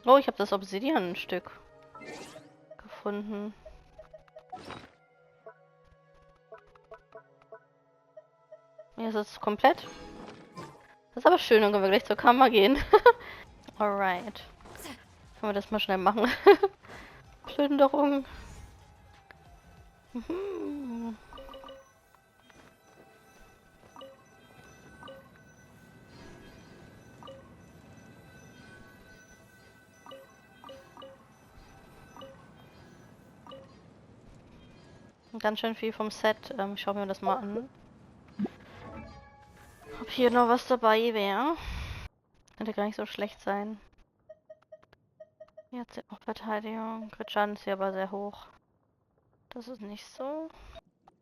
Oh, ich habe das Obsidian-Stück gefunden. Ja, ist es komplett. Das ist aber schön, dann können wir gleich zur Kammer gehen. Alright. Können wir das mal schnell machen. Plünderung. Mhm. Ganz schön viel vom Set. Schauen wir das mal an. Ob hier noch was dabei wäre. Könnte gar nicht so schlecht sein. Jetzt auch Verteidigung. Crit-Schaden ist hier aber sehr hoch. Das ist nicht so.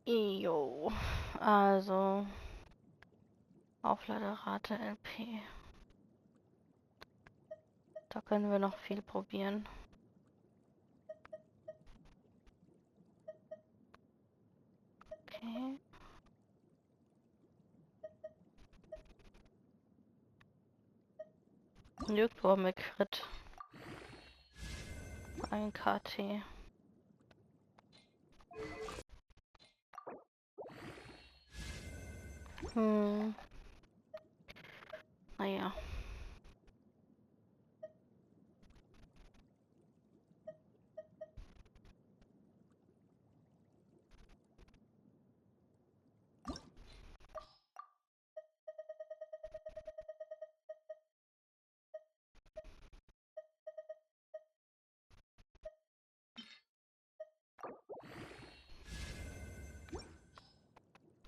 Jo. Also. Aufladerate LP. Da können wir noch viel probieren. Okay. Nirgendwo mit Crit. Ein KT. Naja.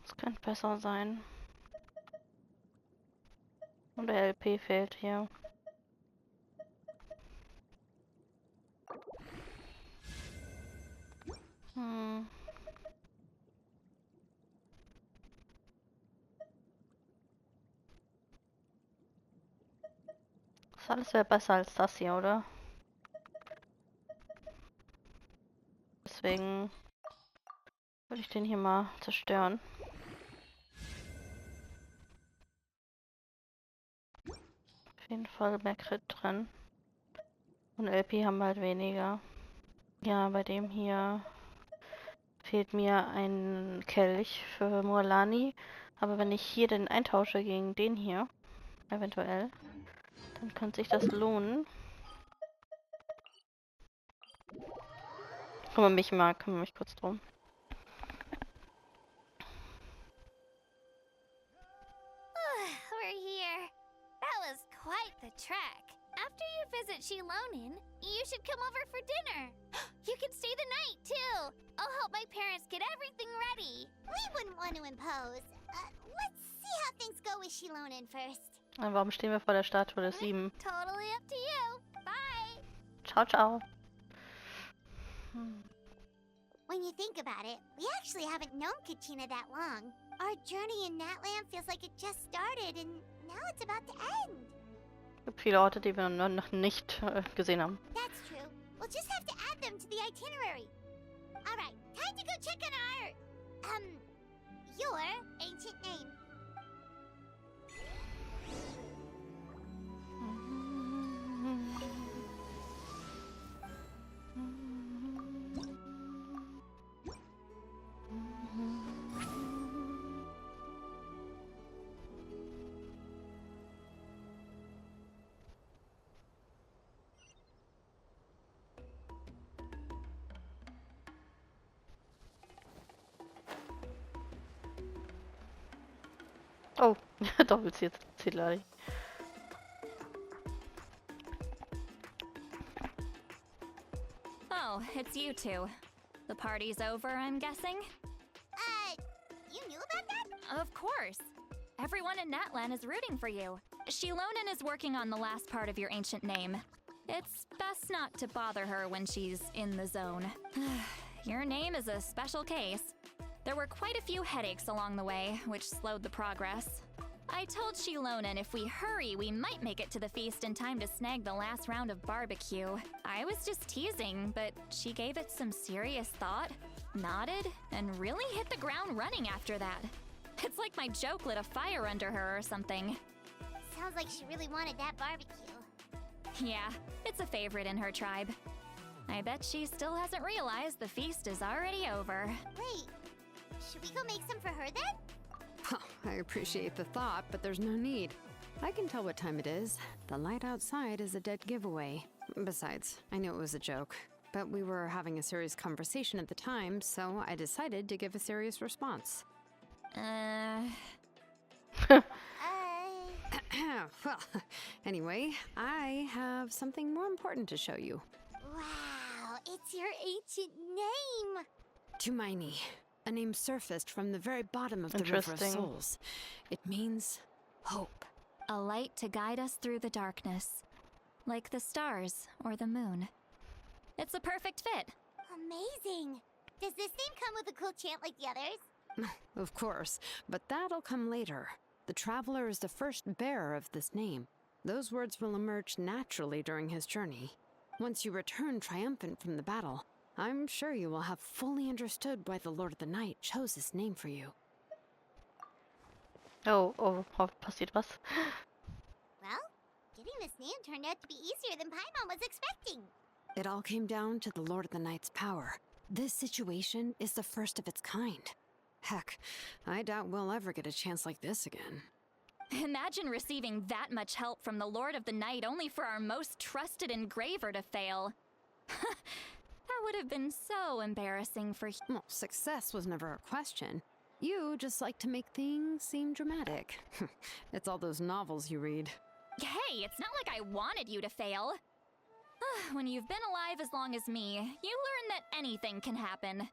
Das könnte besser sein. Und der LP fehlt hier. Das alles wäre besser als das hier, oder? Deswegen würde ich den hier mal zerstören. Auf jeden Fall mehr Crit drin. Und LP haben wir halt weniger. Ja, bei dem hier fehlt mir ein Kelch für Morlani. Aber wenn ich hier den eintausche gegen den hier, eventuell, dann könnte sich das lohnen. Kümmere mich kurz drum. We're here. That was quite the trek. After you visit Shilonin, you should come over for dinner. You can stay the night, too. I'll help my parents get everything ready. We wouldn't want to impose. Let's see how things go with Shilonin first. Warum stehen wir vor der Statue des 7? Totally up to you. Bye. Ciao, ciao. When you think about it, we actually haven't known Kachina that long. Our journey in Natlan feels like it just started and now it's about to end. Es gibt viele Orte, die wir noch nicht gesehen haben. That's true. We'll just have to add them to the itinerary. Alright, time to go check on our, your ancient name. Oh, Doppelzielari. Oh, it's you two. The party's over, I'm guessing? You knew about that? Of course. Everyone in Natlan is rooting for you. Shilonin is working on the last part of your ancient name. It's best not to bother her when she's in the zone. Your name is a special case. There were quite a few headaches along the way, which slowed the progress. I told Shilonin if we hurry, we might make it to the feast in time to snag the last round of barbecue. I was just teasing, but she gave it some serious thought, nodded, and really hit the ground running after that. It's like my joke lit a fire under her or something. Sounds like she really wanted that barbecue. Yeah, it's a favorite in her tribe. I bet she still hasn't realized the feast is already over. Wait, should we go make some for her then? Oh, I appreciate the thought, but there's no need. I can tell what time it is. The light outside is a dead giveaway. Besides, I knew it was a joke, but we were having a serious conversation at the time, so I decided to give a serious response. Well, anyway, I have something more important to show you. Wow, it's your ancient name. Tumaini, a name surfaced from the very bottom of the River of Interesting. Souls. It means hope. A light to guide us through the darkness, like the stars or the moon. It's a perfect fit. Amazing. Does this name come with a cool chant like the others? Of course, but that'll come later. The Traveler is the first bearer of this name. Those words will emerge naturally during his journey. Once you return triumphant from the battle, I'm sure you will have fully understood why the Lord of the Night chose this name for you. Oh, passiert was? Well, getting this name turned out to be easier than Paimon was expecting. It all came down to the Lord of the Night's power. This situation is the first of its kind. Heck, I doubt we'll ever get a chance like this again. Imagine receiving that much help from the Lord of the Night only for our most trusted engraver to fail. That would have been so embarrassing for... Well, success was never a question. You just like to make things seem dramatic. It's all those novels you read. Hey, it's not like I wanted you to fail. When you've been alive as long as me, you learn that anything can happen. Okay.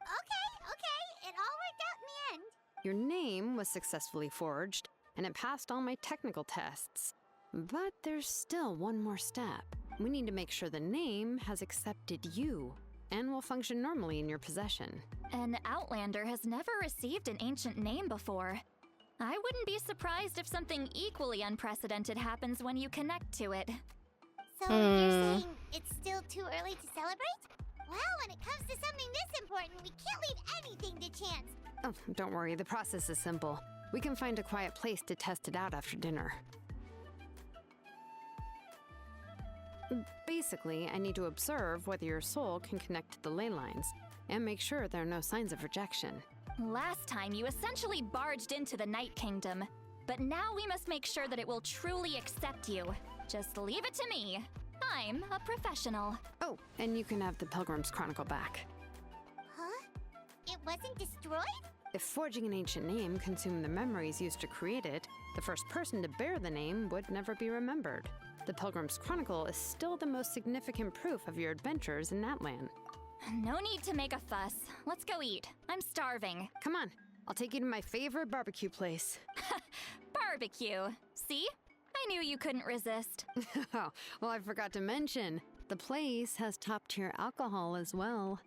It all worked out in the end. Your name was successfully forged, and it passed all my technical tests. But there's still one more step. We need to make sure the name has accepted you, and will function normally in your possession. An Outlander has never received an ancient name before. I wouldn't be surprised if something equally unprecedented happens when you connect to it. So you're saying it's still too early to celebrate? Well, when it comes to something this important, we can't leave anything to chance. Oh, don't worry, the process is simple. We can find a quiet place to test it out after dinner. Basically, I need to observe whether your soul can connect to the ley lines, and make sure there are no signs of rejection. Last time, you essentially barged into the Night Kingdom, but now we must make sure that it will truly accept you. Just leave it to me. I'm a professional. Oh, and you can have the Pilgrim's Chronicle back. Huh? It wasn't destroyed? If forging an ancient name consumed the memories used to create it, the first person to bear the name would never be remembered. The Pilgrim's Chronicle is still the most significant proof of your adventures in Natlan. No need to make a fuss. Let's go eat. I'm starving. Come on, I'll take you to my favorite barbecue place. Barbecue. See? I knew you couldn't resist. Oh, well, I forgot to mention, the place has top-tier alcohol as well.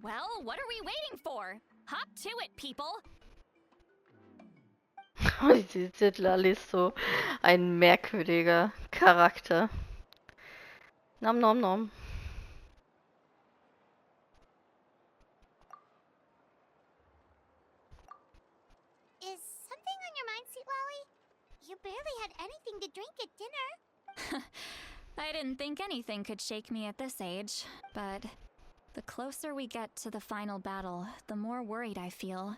Well, what are we waiting for? Hop to it, people! Die Siedlerli ist so ein merkwürdiger Charakter. Nom nom nom. Is something on your mind, Sweet Lolly? You barely had anything to drink at dinner. I didn't think anything could shake me at this age, but the closer we get to the final battle, the more worried I feel.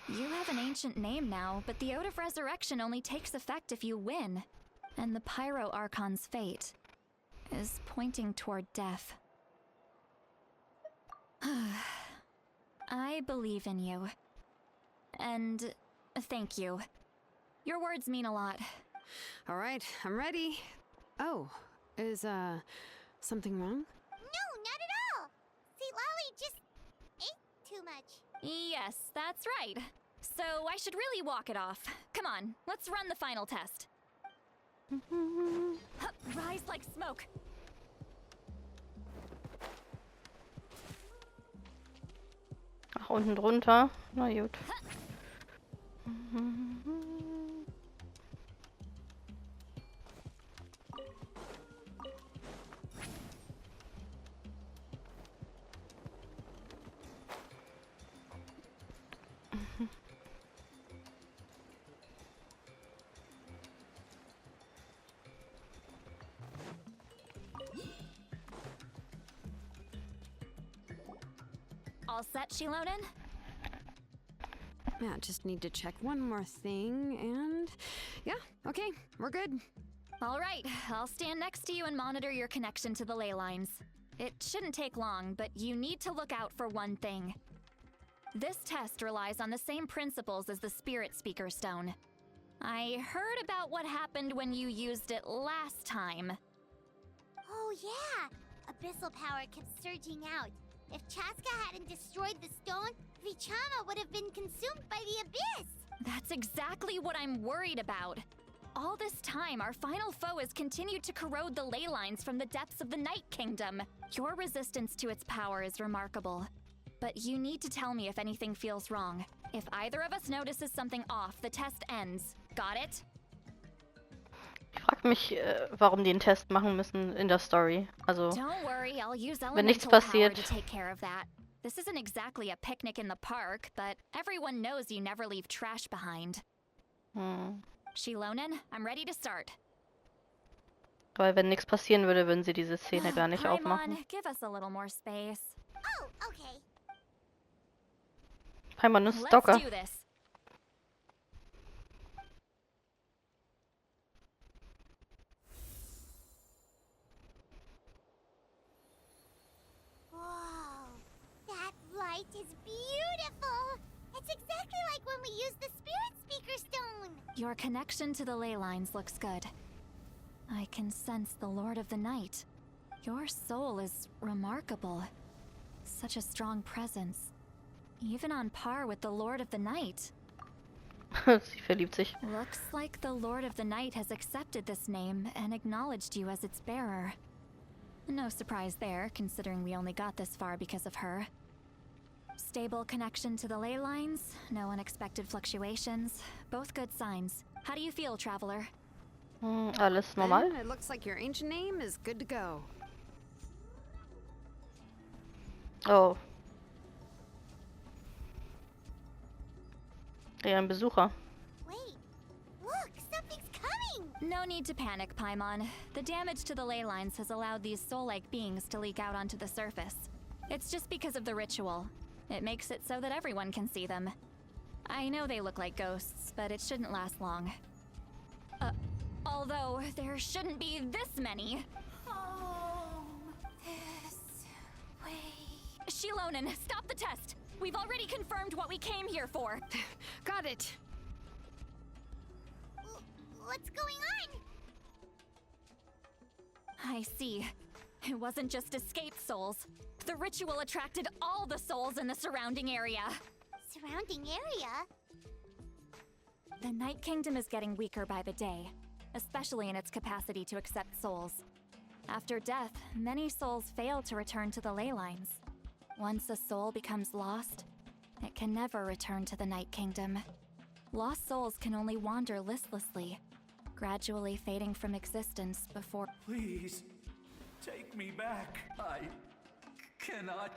You have an ancient name now, but the Ode of Resurrection only takes effect if you win. And the Pyro Archon's fate is pointing toward death. I believe in you. And thank you. Your words mean a lot. All right, I'm ready. Oh, is, something wrong? No, not at all. Sweet Lolly just ate too much. Yes, that's right. So I should really walk it off. Come on, let's run the final test. Rise like smoke. Ach, unten drunter. Na gut. All set, Shilonen? Yeah, just need to check one more thing, and yeah, okay, we're good. All right, I'll stand next to you and monitor your connection to the ley lines. It shouldn't take long, but you need to look out for one thing. This test relies on the same principles as the Spirit Speaker Stone. I heard about what happened when you used it last time. Oh yeah! Abyssal power kept surging out. If Chaska hadn't destroyed the stone, Vichama would have been consumed by the abyss. That's exactly what I'm worried about. All this time, our final foe has continued to corrode the ley lines from the depths of the Night Kingdom. Your resistance to its power is remarkable. But you need to tell me if anything feels wrong. If either of us notices something off, the test ends. Got it? Ich frage mich, warum die einen Test machen müssen in der Story. Also, Don't worry, I'll use wenn nichts elemental power passiert. to take care of that. This isn't exactly a picnic in the park, but everyone knows you never leave trash behind. Shilonen, I'm ready to start. Weil wenn nichts passieren würde, würden sie diese Szene gar nicht aufmachen. Paimon, give us a little more space. Oh, okay. Paimon ist Let's Stalker. do this. Whoa, that light is beautiful. It's exactly like when we used the Spirit Speaker Stone. Your connection to the ley lines looks good. I can sense the Lord of the Night. Your soul is remarkable. Such a strong presence. Even on par with the Lord of the Night. Sie verliebt sich. Looks like the Lord of the Night has accepted this name and acknowledged you as its bearer. No surprise there, considering we only got this far because of her. Stable connection to the ley lines, no unexpected fluctuations, both good signs. How do you feel, Traveler? Alles normal? Then it looks like your ancient name is good to go. Oh. Ja, ein Besucher. Wait, look, something's coming. No need to panic, Paimon. The damage to the ley lines has allowed these soul-like beings to leak out onto the surface. It's just because of the ritual. It makes it so that everyone can see them. I know they look like ghosts, but it shouldn't last long. Although there shouldn't be this many. This way. Shilonen, stop the test! We've already confirmed what we came here for. Got it. What's going on? I see. It wasn't just escaped souls. The ritual attracted all the souls in the surrounding area. Surrounding area? The Night Kingdom is getting weaker by the day, especially in its capacity to accept souls. After death, many souls fail to return to the ley lines. Once a soul becomes lost, it can never return to the Night Kingdom. Lost souls can only wander listlessly, gradually fading from existence before— Please, take me back. I cannot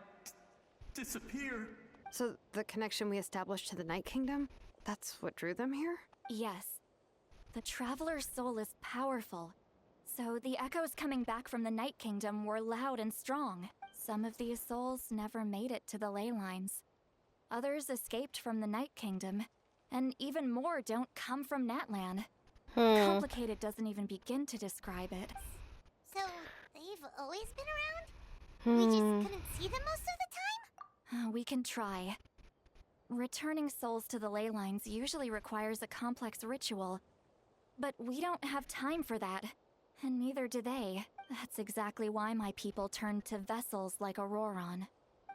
disappear. So the connection we established to the Night Kingdom, that's what drew them here? Yes. The Traveler's soul is powerful, so the echoes coming back from the Night Kingdom were loud and strong. Some of these souls never made it to the ley lines. Others escaped from the Night Kingdom, and even more don't come from Natlan. Complicated doesn't even begin to describe it. So, they've always been around? We just couldn't see them most of the time? We can try. Returning souls to the ley lines usually requires a complex ritual, but we don't have time for that, and neither do they. That's exactly why my people turned to vessels like Auroron.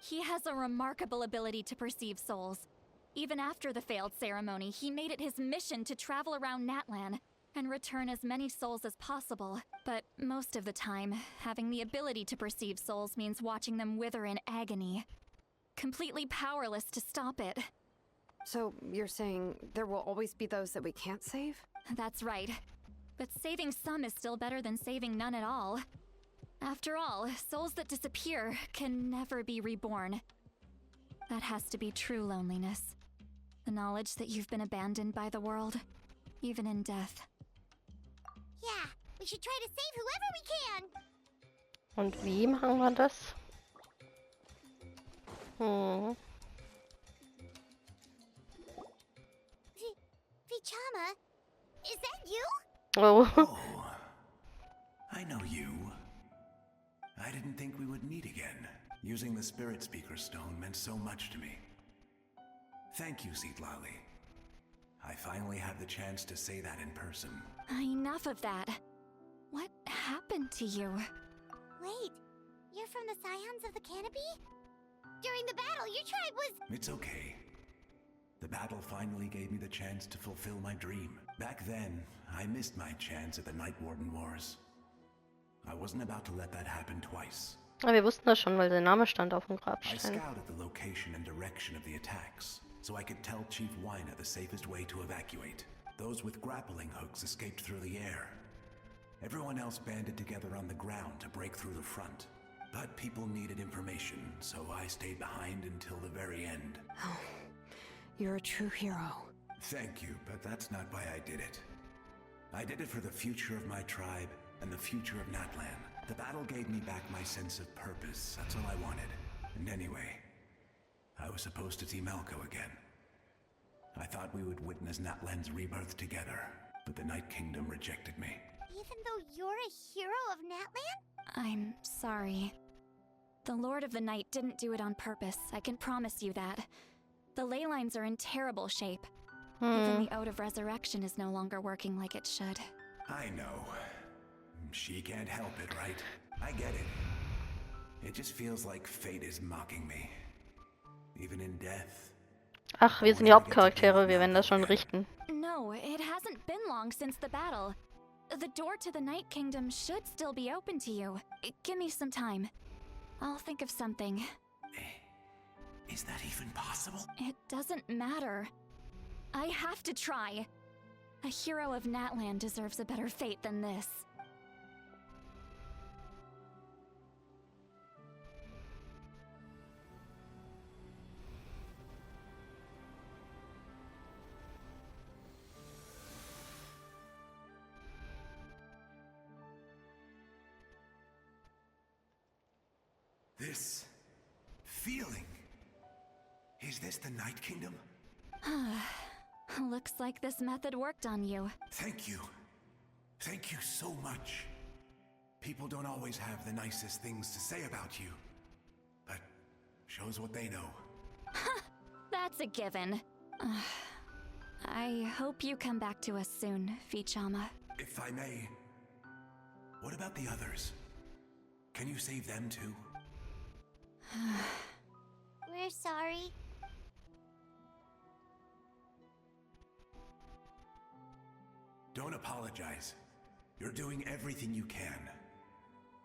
He has a remarkable ability to perceive souls. Even after the failed ceremony, he made it his mission to travel around Natlan and return as many souls as possible. But most of the time, having the ability to perceive souls means watching them wither in agony. Completely powerless to stop it. So you're saying there will always be those that we can't save? That's right. But saving some is still better than saving none at all. After all, souls that disappear can never be reborn. That has to be true loneliness. The knowledge that you've been abandoned by the world, even in death. Yeah, we should try to save whoever we can. Und wie machen wir das? Vichama, is that you? Oh. Oh, I know you. I didn't think we would meet again. Using the Spirit Speaker Stone meant so much to me. Thank you, Zitlali. I finally had the chance to say that in person. Enough of that. What happened to you? Wait, you're from the Scions of the Canopy? During the battle, your tribe was... It's okay. The battle finally gave me the chance to fulfill my dream. Back then, I missed my chance at the Night Warden Wars. I wasn't about to let that happen twice. Aber wir wussten das schon, weil sein Name stand auf dem I Grabstein. scouted the location and direction of the attacks, so I could tell Chief Weiner the safest way to evacuate. Those with grappling hooks escaped through the air. Everyone else banded together on the ground to break through the front. But people needed information, so I stayed behind until the very end. Oh, you're a true hero. Thank you, but that's not why I did it. I did it for the future of my tribe and the future of Natlan. The battle gave me back my sense of purpose. That's all I wanted. And anyway, I was supposed to see Malco again. I thought we would witness Natlan's rebirth together, but the Night Kingdom rejected me. Even though you're a hero of Natlan? I'm sorry. The Lord of the Night didn't do it on purpose, I can promise you that. The ley lines are in terrible shape. Even the Ode of Resurrection is no longer working like it should. I know. She can't help it, right? I get it. It just feels like fate is mocking me. Even in death. Ach, wir sind die Hauptcharaktere, wir werden das schon richten. No, it hasn't been long since the battle. The door to the Night Kingdom should still be open to you. Give me some time. I'll think of something. Is that even possible? It doesn't matter. I have to try. A hero of Natlan deserves a better fate than this. This feeling. Is this the Night Kingdom? Looks like this method worked on you. Thank you. Thank you so much. People don't always have the nicest things to say about you, but shows what they know. That's a given. I hope you come back to us soon, Vichama. If I may, what about the others? Can you save them too? We're sorry. Don't apologize. You're doing everything you can.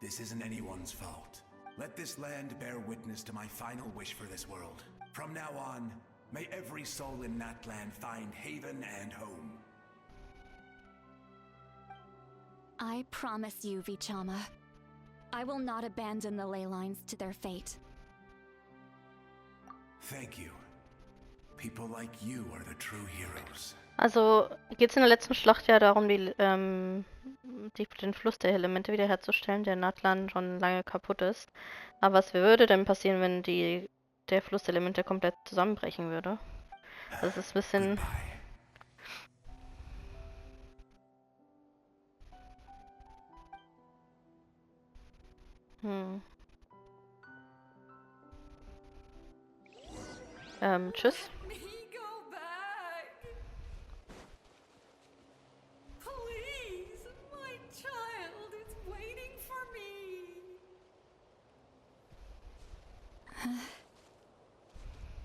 This isn't anyone's fault. Let this land bear witness to my final wish for this world. From now on, may every soul in Natlan find haven and home. I promise you, Vichama. I will not abandon the ley lines to their fate. Thank you. People like you are the true heroes. Also geht es in der letzten Schlacht ja darum, den Fluss der Elemente wiederherzustellen, der Natlan schon lange kaputt ist. Aber was würde denn passieren, wenn der Fluss der Elemente komplett zusammenbrechen würde? Das ist ein bisschen... Tschüss.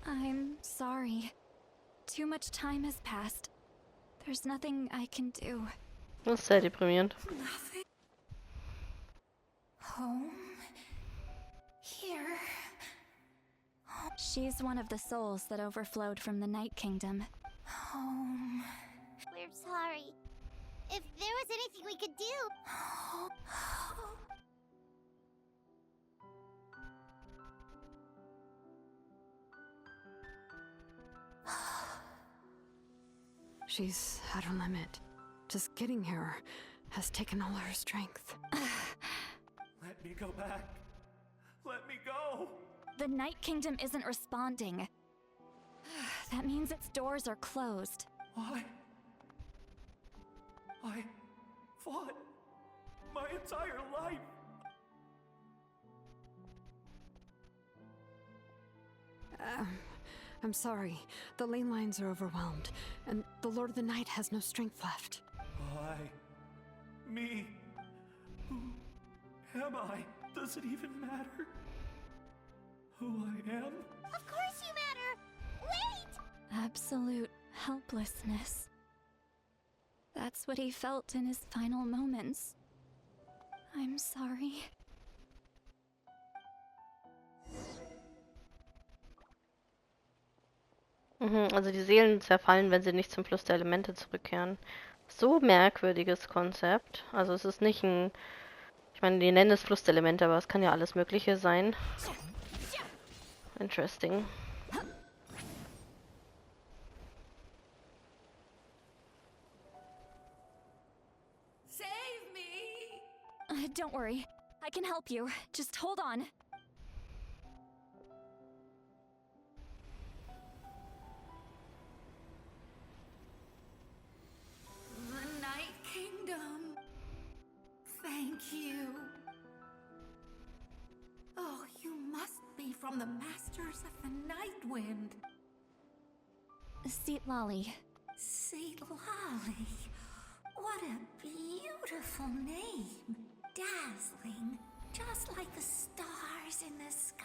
I'm sorry. Too much time has passed. There's nothing I can do. Das ist sehr deprimierend. Nothing. Home? Here? She's one of the souls that overflowed from the Night Kingdom. Home. We're sorry. If there was anything we could do... She's at her limit. Just getting here has taken all her strength. Let me go back. Let me go. The Night Kingdom isn't responding. That means its doors are closed. Why? I fought my entire life. I'm sorry. The ley lines are overwhelmed, and the Lord of the Night has no strength left. Why? Me? Who am I? Does it even matter? who I am? Of course you matter! Wait! Absolute helplessness. That's what he felt in his final moments. I'm sorry. Also die Seelen zerfallen, wenn sie nicht zum Fluss der Elemente zurückkehren. So merkwürdiges Konzept. Also es ist nicht ein... Ich meine, die nennen es Fluss der Elemente, aber es kann ja alles Mögliche sein. Interesting. Save me! Don't worry. I can help you. Just hold on. The Night Kingdom. Thank you. Oh, you must be from the Masters of the Night Wind. Seat Lolly. Seat Lolly. What a beautiful name. Dazzling. Just like the stars in the sky.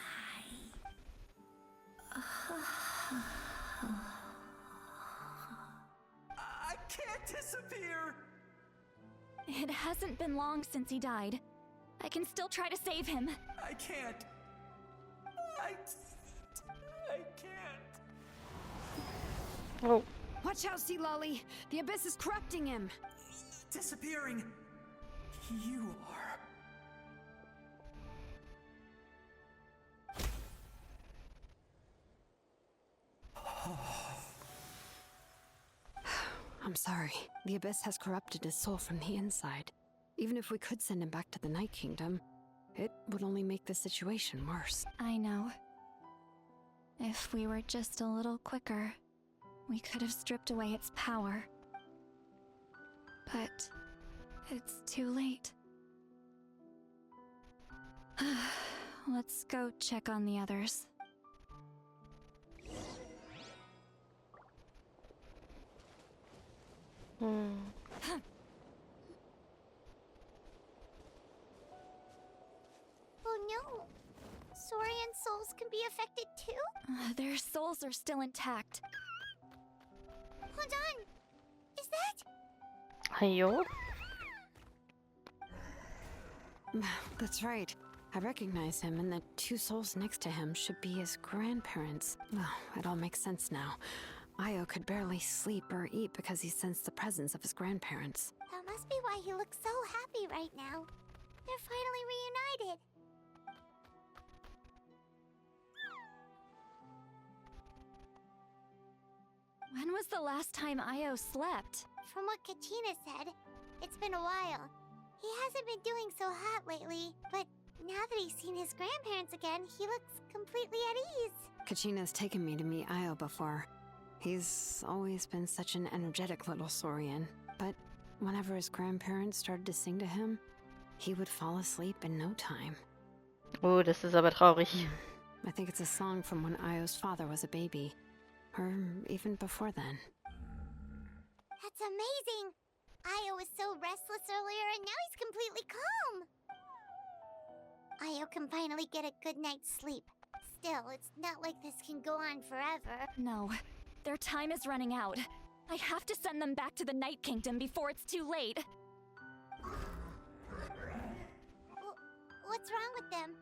I can't disappear! It hasn't been long since he died. I can still try to save him. I can't. I can't. Oh. Watch out, Sea Lolly! The abyss is corrupting him! Disappearing. You are. I'm sorry. The abyss has corrupted his soul from the inside. Even if we could send him back to the Night Kingdom, it would only make the situation worse. I know. If we were just a little quicker, we could have stripped away its power. But it's too late. Let's go check on the others. Oh no! Saurian souls can be affected too? Their souls are still intact. Hold on! Is that... Heyo? That's right. I recognize him, and the two souls next to him should be his grandparents. Well, it all makes sense now. Io could barely sleep or eat because he sensed the presence of his grandparents. That must be why he looks so happy right now. They're finally reunited. When was the last time Io slept? From what Katina said, it's been a while. He hasn't been doing so hot lately, but now that he's seen his grandparents again, he looks completely at ease. Kachina's taken me to meet Io before. He's always been such an energetic little Saurian, but whenever his grandparents started to sing to him, he would fall asleep in no time. Oh, das ist aber traurig. I think it's a song from when Io's father was a baby, or even before then. That's amazing! Io was so restless earlier and now he's completely calm! Io can finally get a good night's sleep. Still, it's not like this can go on forever. No, their time is running out. I have to send them back to the Night Kingdom before it's too late. What's wrong with them?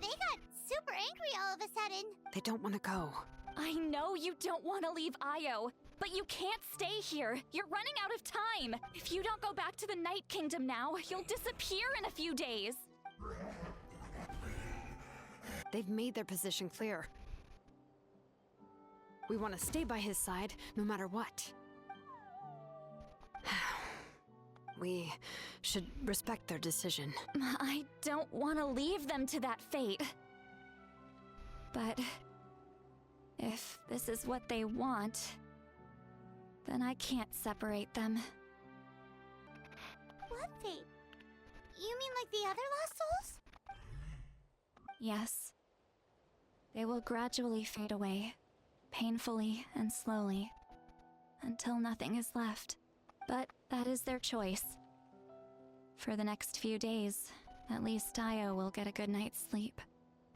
They got super angry all of a sudden. They don't want to go. I know you don't want to leave Io, but you can't stay here. You're running out of time. If you don't go back to the Night Kingdom now, you'll disappear in a few days. They've made their position clear. We want to stay by his side, no matter what. We should respect their decision. I don't want to leave them to that fate. But if this is what they want, then I can't separate them. What fate? You mean like the other lost souls? Yes. They will gradually fade away, painfully and slowly, until nothing is left. But that is their choice. For the next few days, at least Io will get a good night's sleep.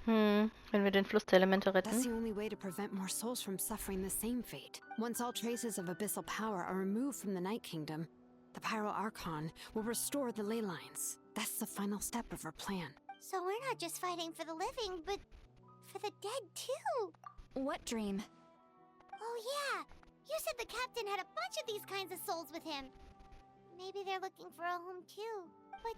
Wenn wir den Fluss der Elemente That's retten. the only way to prevent more souls from suffering the same fate. Once all traces of abyssal power are removed from the Night Kingdom, the Pyro Archon will restore the ley lines. That's the final step of our plan. So we're not just fighting for the living, but for the dead too. What dream? Oh yeah, you said the captain had a bunch of these kinds of souls with him. Maybe they're looking for a home too. But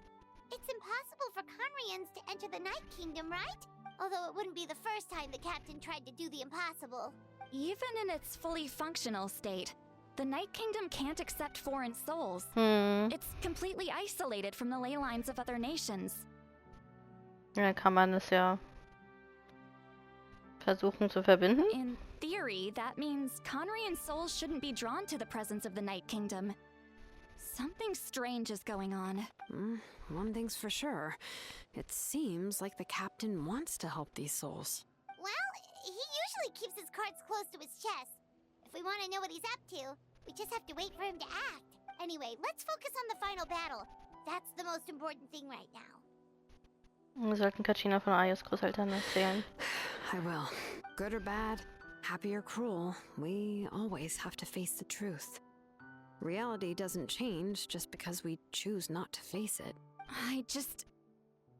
it's impossible for Conrians to enter the Night Kingdom, right? Although it wouldn't be the first time the captain tried to do the impossible. Even in its fully functional state, the Night Kingdom can't accept foreign souls. It's completely isolated from the ley lines of other nations. Ja, kann man es ja versuchen zu verbinden. In theory, that means Conrian souls shouldn't be drawn to the presence of the Night Kingdom. Something strange is going on. One thing's for sure. It seems like the captain wants to help these souls. Well, he usually keeps his cards close to his chest. If we want to know what he's up to, we just have to wait for him to act. Anyway, let's focus on the final battle. That's the most important thing right now. Wir sollten Capitano von Ayos Großeltern erzählen. I will. Good or bad, happy or cruel, we always have to face the truth. Reality doesn't change just because we choose not to face it. I just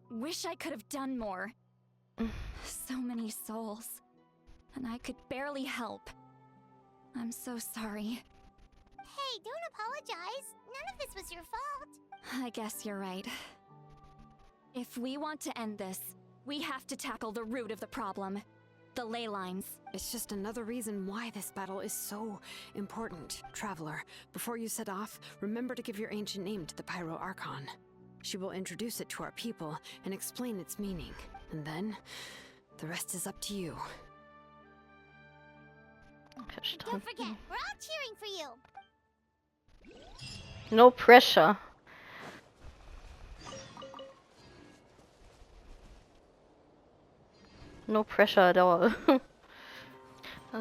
wish I could have done more. So many souls. And I could barely help. I'm so sorry. Hey, don't apologize. None of this was your fault. I guess you're right. If we want to end this, we have to tackle the root of the problem. The ley lines. It's just another reason why this battle is so important. Traveler, before you set off, remember to give your ancient name to the Pyro Archon. She will introduce it to our people and explain its meaning. And then, the rest is up to you. Don't forget, we're all cheering for you. No pressure. No pressure at all.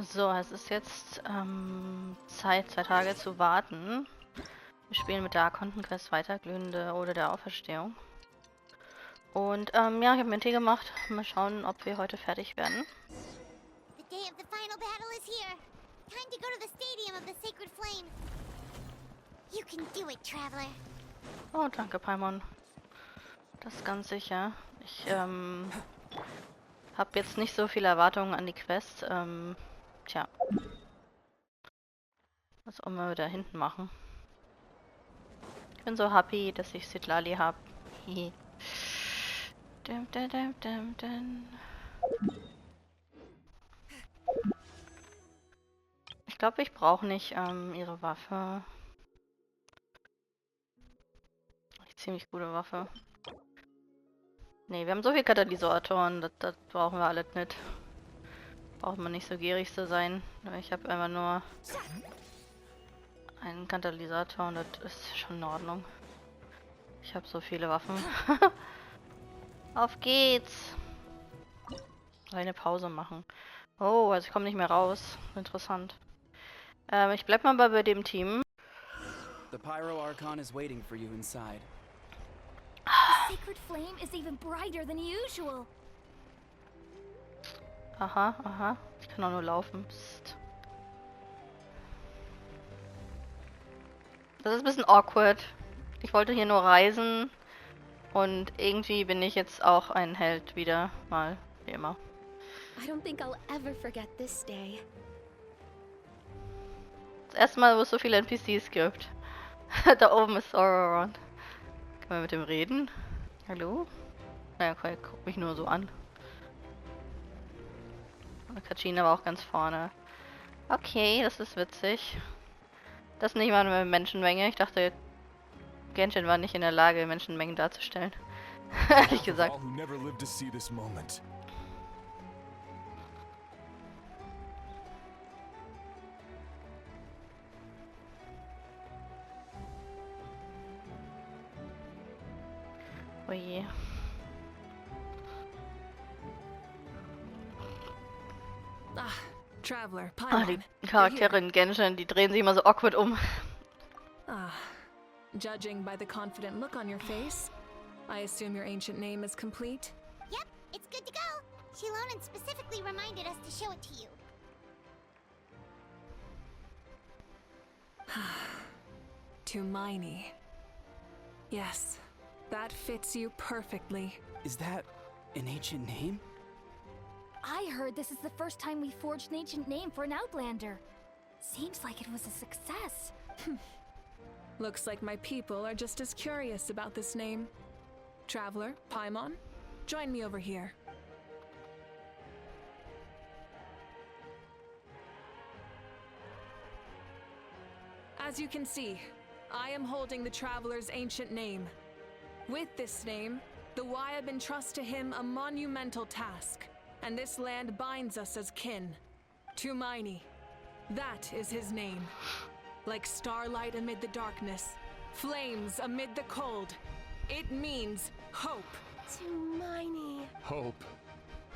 So, es ist jetzt Zeit, 2 Tage zu warten. Wir spielen mit der Archontenquest weiter, glühende Ode der Auferstehung. Und ja, ich habe mir einen Tee gemacht. Mal schauen, ob wir heute fertig werden. The day of the final battle is here. Time to go to the stadium of the sacred flame. You can do it, Traveler. Oh, danke, Paimon. Das ist ganz sicher. Ich habe jetzt nicht so viele Erwartungen an die Quest. Tja. Was auch immer wir da hinten machen. Ich bin so happy, dass ich Sitlali habe. Ich glaube, ich brauche nicht ihre Waffe. Eine ziemlich gute Waffe. Ne, wir haben so viele Katalysatoren, das brauchen wir alles nicht. Braucht man nicht so gierig zu sein. Ich habe einfach nur einen Katalysator und das ist schon in Ordnung. Ich habe so viele Waffen. Auf geht's! Eine Pause machen. Oh, also ich komme nicht mehr raus. Interessant. Ich bleib mal bei dem Team. The Pyro Archon is waiting for you inside. The sacred flame is even brighter than usual. Aha, aha. Ich kann auch nur laufen. Psst. Das ist ein bisschen awkward. Ich wollte hier nur reisen. Und irgendwie bin ich jetzt auch ein Held wieder. Mal, wie immer. I don't think I'll ever forget this day. Das erste Mal, wo es so viele NPCs gibt. Da oben ist Auroron. Kann man mit dem reden? Hallo? Naja, okay, guck mich nur so an. Und Kachina war auch ganz vorne. Okay, das ist witzig. Das nicht mal eine Menschenmenge. Ich dachte, Genshin war nicht in der Lage, Menschenmengen darzustellen. Ehrlich gesagt. Oh je. Traveler, Ah, Paimon. die Charaktere in Genshin, die drehen sich immer so awkward um. Judging by the confident look on your face, I assume your ancient name is complete? Yep, it's good to go. Shilonen specifically reminded us to show it to you. Tumaini. Yes, that fits you perfectly. Is that an ancient name? I heard this is the first time we forged an ancient name for an Outlander. Seems like it was a success. Looks like my people are just as curious about this name. Traveler, Paimon, join me over here. As you can see, I am holding the Traveler's ancient name. With this name, the Wyab entrust to him a monumental task, and this land binds us as kin. Tumaini. That is his name. Like starlight amid the darkness, flames amid the cold. It means hope. Tumaini. Hope.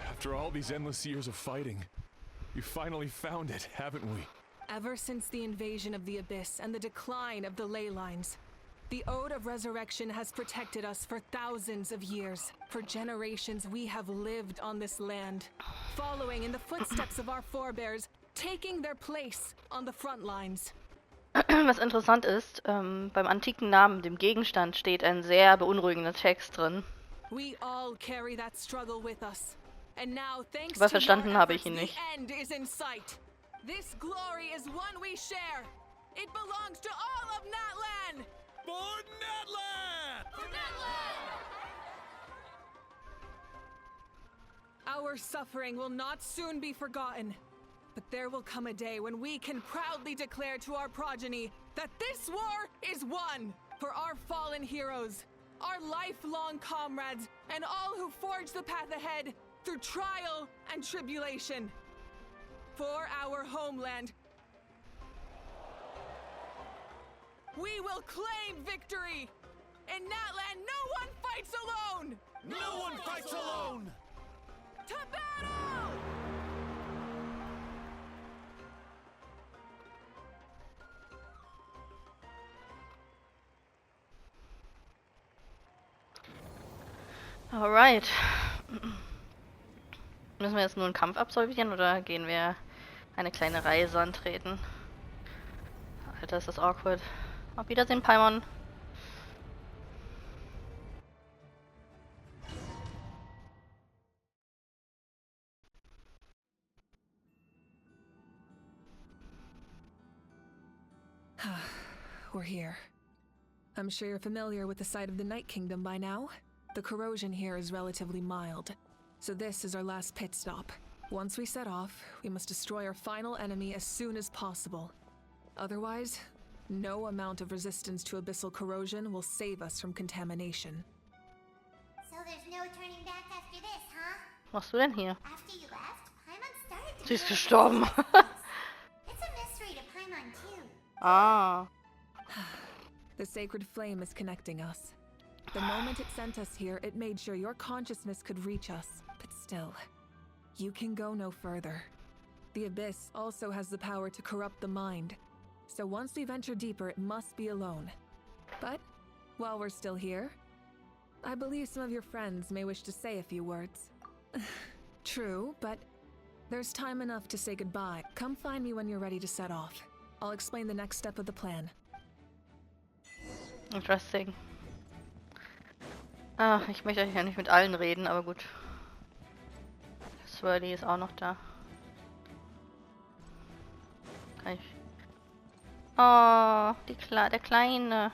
After all these endless years of fighting, we finally found it, haven't we? Ever since the invasion of the Abyss and the decline of the ley lines, the Ode of Resurrection has protected us for thousands of years. For generations we have lived on this land, following in the footsteps of our forebears, taking their place on the front lines. Was interessant ist, beim antiken Namen, dem Gegenstand, steht ein sehr beunruhigender Text drin. We all carry that struggle with us. And now, thanks Aber to verstanden your habe ich efforts, ihn nicht. the end is in sight. This glory is one we share. It belongs to all of Natlan. For Natlan! For Natlan! Our suffering will not soon be forgotten. But there will come a day when we can proudly declare to our progeny that this war is won for our fallen heroes, our lifelong comrades, and all who forge the path ahead through trial and tribulation. For our homeland, we will claim victory! In Natlan, no one fights alone! No one fights alone! To battle! Alright. Müssen wir jetzt nur einen Kampf absolvieren oder gehen wir eine kleine Reise antreten? Alter, ist das awkward. Auf Wiedersehen, Paimon. We're here. I'm sure you're familiar with the site of the Night Kingdom by now. The corrosion here is relatively mild, so this is our last pit stop. Once we set off, we must destroy our final enemy as soon as possible. Otherwise, no amount of resistance to abyssal corrosion will save us from contamination. So there's no turning back after this, huh? Was machst du denn hier? After you left, Paimon started to Sie ist feel gestorben. It's a mystery to Paimon too. Ah. The sacred flame is connecting us. The moment it sent us here, it made sure your consciousness could reach us. But still, you can go no further. The Abyss also has the power to corrupt the mind. So once we venture deeper, it must be alone. But, while we're still here, I believe some of your friends may wish to say a few words. True, but there's time enough to say goodbye. Come find me when you're ready to set off. I'll explain the next step of the plan. Interesting. Ah, ich möchte ja nicht mit allen reden, aber gut. Swirly ist auch noch da. Kann ich... Oh, der Kleine.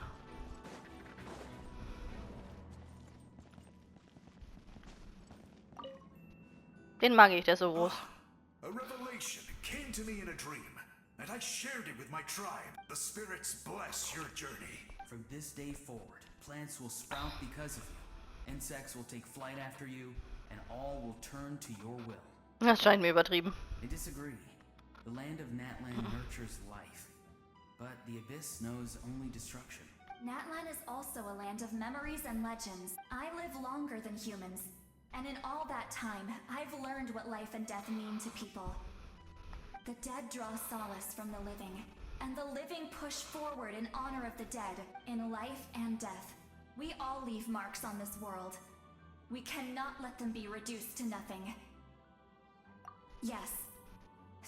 Den mag ich, der ist so groß. A revelation came to me in a dream, and I shared it with my tribe. The spirits bless your journey. From this day forward, plants will sprout because of you. Insects will take flight after you, and all will turn to your will. Das scheint mir übertrieben. I disagree. The land of Natlan nurtures life, but the Abyss knows only destruction. Natlan is also a land of memories and legends. I live longer than humans, and in all that time, I've learned what life and death mean to people. The dead draw solace from the living, and the living push forward in honor of the dead, in life and death. We all leave marks on this world. We cannot let them be reduced to nothing. Yes.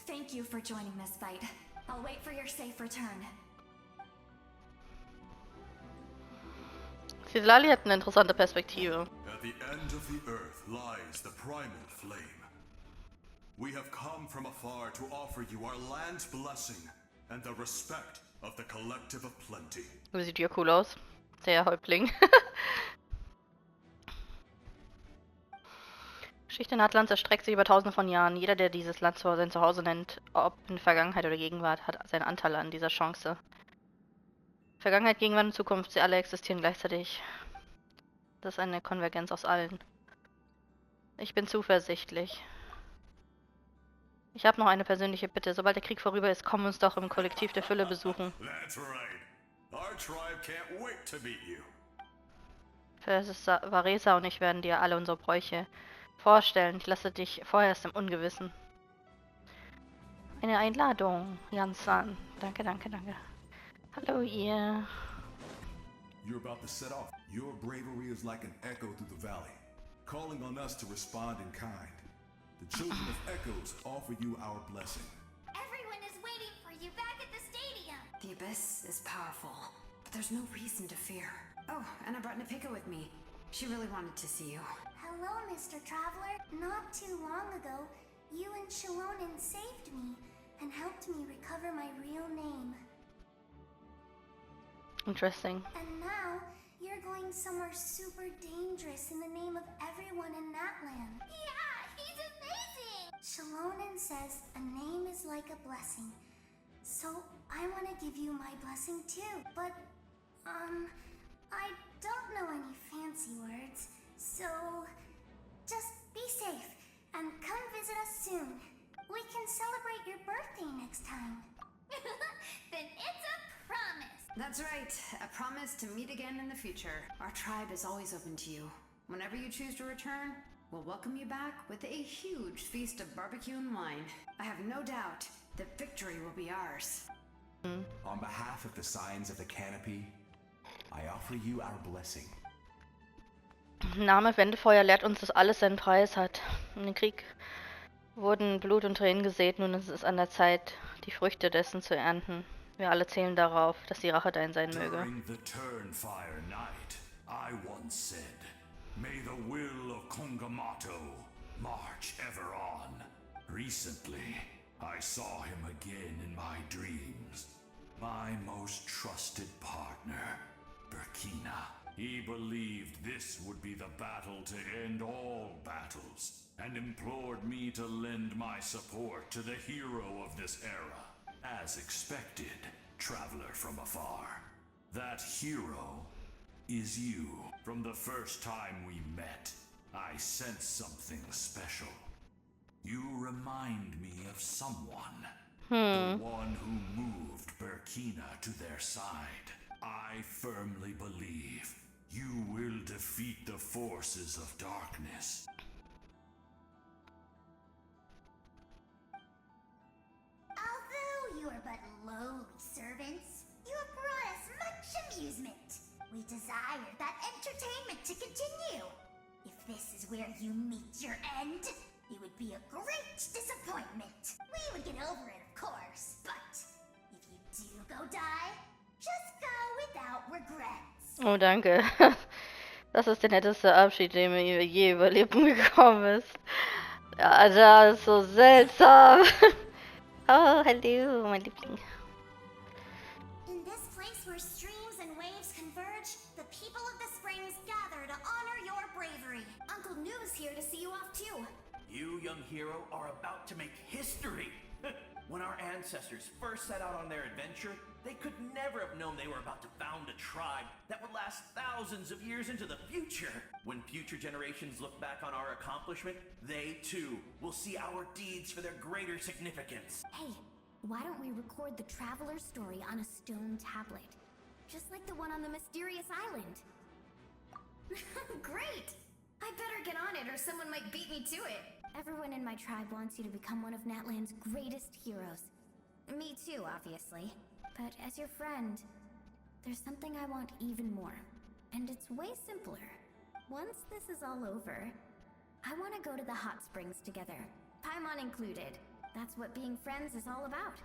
Thank you for joining this fight. I'll wait for your safe return. Lali hat eine interessante Perspektive. At the end of the earth lies the primal flame. We have come from afar to offer you our land's blessing and the respect of the collective of plenty. Du sieht ja cool aus. Der Häuptling. Geschichte Natlans erstreckt sich über tausende von Jahren. Jeder, der dieses Land sein Zuhause nennt, ob in Vergangenheit oder Gegenwart, hat seinen Anteil an dieser Chance. Vergangenheit, Gegenwart und Zukunft, sie alle existieren gleichzeitig. Das ist eine Konvergenz aus allen. Ich bin zuversichtlich. Ich habe noch eine persönliche Bitte. Sobald der Krieg vorüber ist, kommen uns doch im Kollektiv der Fülle besuchen. That's right. Our tribe can't wait to meet you. Varesa und ich werden dir alle unsere Bräuche vorstellen. Ich lasse dich vorerst im Ungewissen. Eine Einladung, Jansan. Danke, danke, danke. Hallo, ihr. You're about to set off. Your bravery is like an echo through the valley, calling on us to respond in kind. The children of Echoes offer you our blessing. Everyone is waiting for you back at the stadium. The Abyss is powerful, but there's no reason to fear. Oh, and I brought Napika with me. She really wanted to see you. Hello, Mr. Traveler. Not too long ago, you and Shalonen saved me and helped me recover my real name. Interesting. And now, you're going somewhere super dangerous in the name of everyone in Natlan. Yeah, he's amazing! Shalonen says a name is like a blessing. So, I want to give you my blessing too. But, I don't know any fancy words. So, just be safe and come visit us soon. We can celebrate your birthday next time. Then it's a promise. That's right. A promise to meet again in the future. Our tribe is always open to you. Whenever you choose to return, we'll welcome you back with a huge feast of barbecue and wine. I have no doubt that victory will be ours. On behalf of the Signs of the Canopy, I offer you our blessing. Name Wendefeuer lehrt uns, dass alles seinen Preis hat. In den Krieg wurden Blut und Tränen gesät, nun ist es an der Zeit, die Früchte dessen zu ernten. Wir alle zählen darauf, dass die Rache dein sein möge. During the Turnfire night, I once said, may the will of Kongamato march ever on. Recently, I saw him again in my dreams. My most trusted partner, Burkina. He believed this would be the battle to end all battles, and implored me to lend my support to the hero of this era. As expected, traveler from afar. That hero is you. From the first time we met, I sensed something special. You remind me of someone. The one who moved Burkina to their side. I firmly believe you will defeat the forces of darkness. Although you are but lowly servants, you have brought us much amusement. We desire that entertainment to continue. If this is where you meet your end, it would be a great disappointment. We would get over it, of course, but if you do go die, just go without regrets. Oh, danke. Das ist der netteste Abschied, den mir je über Lippen gekommen ist. Ja, das ist so seltsam. Oh, hallo, mein Liebling. In this place where streams and waves converge, the people of the springs gather to honor your bravery. Uncle Noo's here to see you off too. You, young hero, are about to make history. When our ancestors first set out on their adventure, they could never have known they were about to found a tribe that would last thousands of years into the future. When future generations look back on our accomplishment, they too will see our deeds for their greater significance. Hey, why don't we record the traveler's story on a stone tablet? Just like the one on the mysterious island. Great! I better get on it or someone might beat me to it. Everyone in my tribe wants you to become one of Natlan's greatest heroes. Me too, obviously. But as your friend, there's something I want even more. And it's way simpler. Once this is all over, I want to go to the hot springs together. Paimon included. That's what being friends is all about.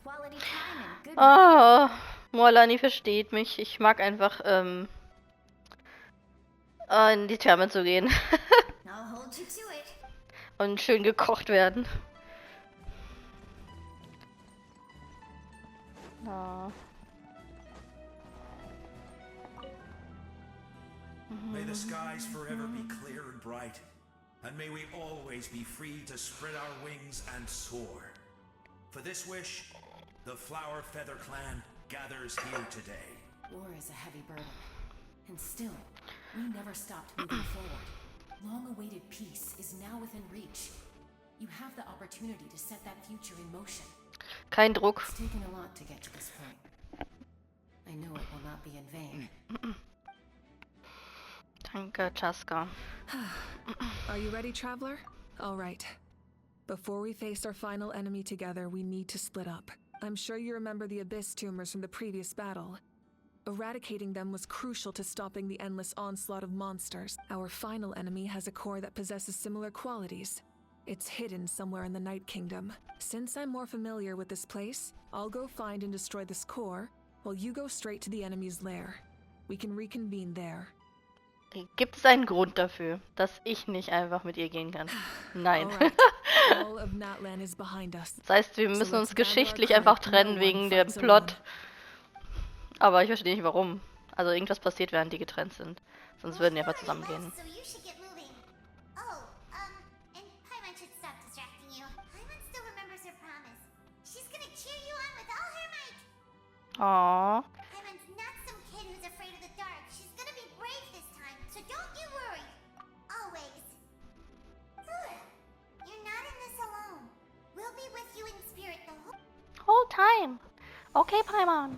Quality time and good Oh, Morlani versteht mich. Ich mag einfach, in die Therme zu gehen. I'll hold you to it. Und schön gekocht werden. Oh. May the skies forever be clear and bright, and may we always be free to spread our wings and soar. For this wish, the Flower Feather Clan gathers here today. War is a heavy burden. And still, we never stopped moving forward. Long-awaited peace is now within reach. You have the opportunity to set that future in motion. Kein Druck. It's taken a lot to get to this point. I know it will not be in vain. Danke, Chaska. Are you ready, traveler? All right. Before we face our final enemy together, we need to split up. I'm sure you remember the Abyss tumors from the previous battle. Eradicating them was crucial to stopping the endless onslaught of monsters. Our final enemy has a core that possesses similar qualities. It's hidden somewhere in the Night Kingdom. Since I'm more familiar with this place, I'll go find and destroy this core, while you go straight to the enemy's lair. We can reconvene there. Gibt es einen Grund dafür, dass ich nicht einfach mit ihr gehen kann? Nein. All of Natlan is behind us. Das heißt, wir müssen uns geschichtlich einfach trennen wegen dem Plot. Aber ich verstehe nicht warum. Also irgendwas passiert, während die getrennt sind. Sonst würden die einfach zusammengehen. So you should get moving. Oh, and Paimon should stop distracting you. Paimon still remembers her promise. She's gonna cheer you on with all her might. Aww. Paimon's not some kid who's afraid of the dark. She's gonna be brave this time, so don't you worry. Always. You're not in this alone. We'll be with you in spirit the whole time. Okay, Paimon.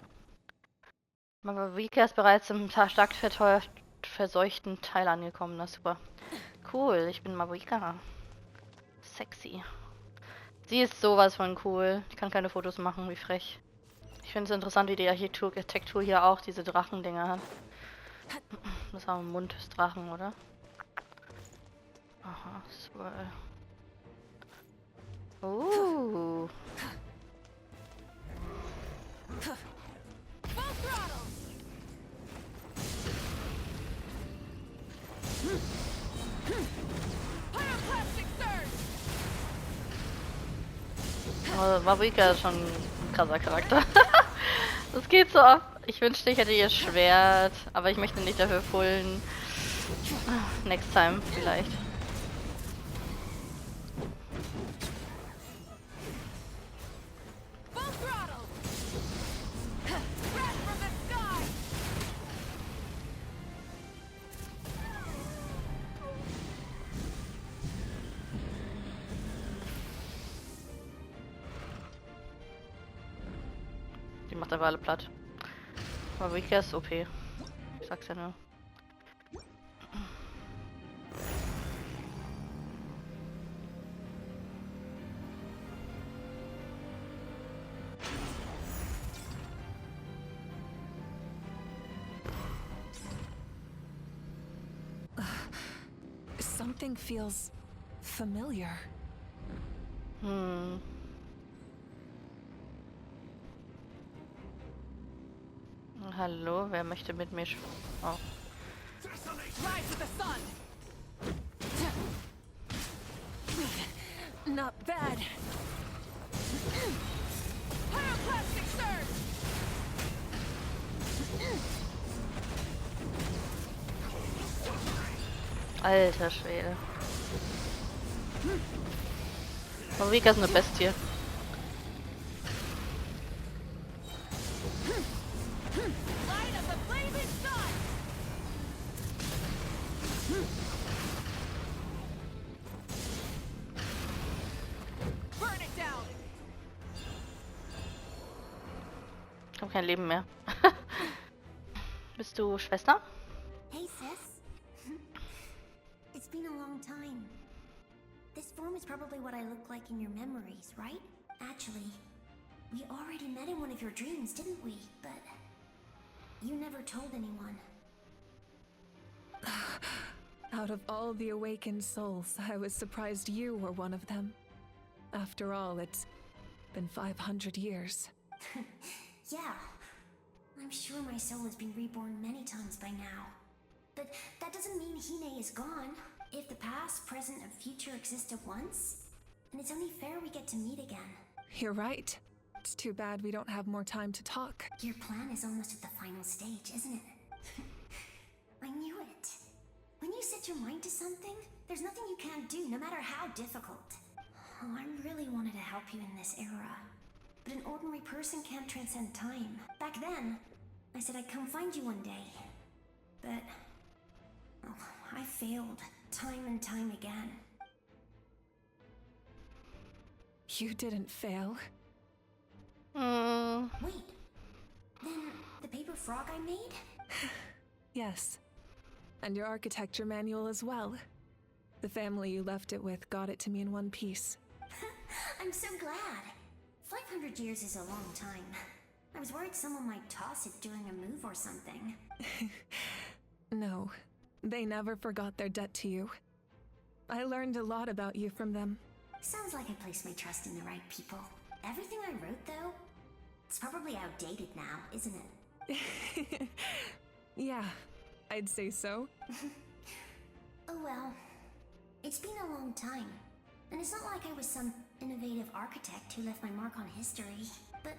Mavika ist bereits im stark verseuchten Teil angekommen. Das ist super. Cool, ich bin Mavika. Sexy. Sie ist sowas von cool. Ich kann keine Fotos machen, wie frech. Ich finde es interessant, wie die Architektur hier auch diese Drachendinger hat. Das war ein Mund des Drachen, oder? Aha, swirl. Mavika ist schon ein krasser Charakter. Das geht so ab. Ich wünschte, ich hätte ihr Schwert, aber ich möchte nicht dafür pullen. Next time vielleicht. Die macht aber alle platt. Aber Wika ist OP. Ich sag's ja nur. Something feels familiar. Hallo, wer möchte mit mir Oh. Not bad. Alter Schwede. Vika ist eine Bestie. Ich habe kein Leben mehr. Bist du Schwester? Hey, sis. It's been a long time. This form is probably what I look like in your memories, right? Actually, we already met in one of your dreams, didn't we? But you never told anyone. Out of all the awakened souls, I was surprised you were one of them. After all, it's been 500 years. Yeah. I'm sure my soul has been reborn many times by now. But that doesn't mean Hine is gone. If the past, present, and future exist at once, then it's only fair we get to meet again. You're right. It's too bad we don't have more time to talk. Your plan is almost at the final stage, isn't it? I knew it. When you set your mind to something, there's nothing you can't do, no matter how difficult. Oh, I really wanted to help you in this era. But an ordinary person can't transcend time. Back then, I said I'd come find you one day. But... oh, I failed. Time and time again. You didn't fail. Wait. Then the paper frog I made? Yes. And your architecture manual as well. The family you left it with got it to me in one piece. I'm so glad. 500 years is a long time. I was worried someone might toss it during a move or something. No, they never forgot their debt to you. I learned a lot about you from them. Sounds like I placed my trust in the right people. Everything I wrote, though, it's probably outdated now, isn't it? Yeah, I'd say so. Oh well. It's been a long time. And it's not like I was some innovative architect who left my mark on history. But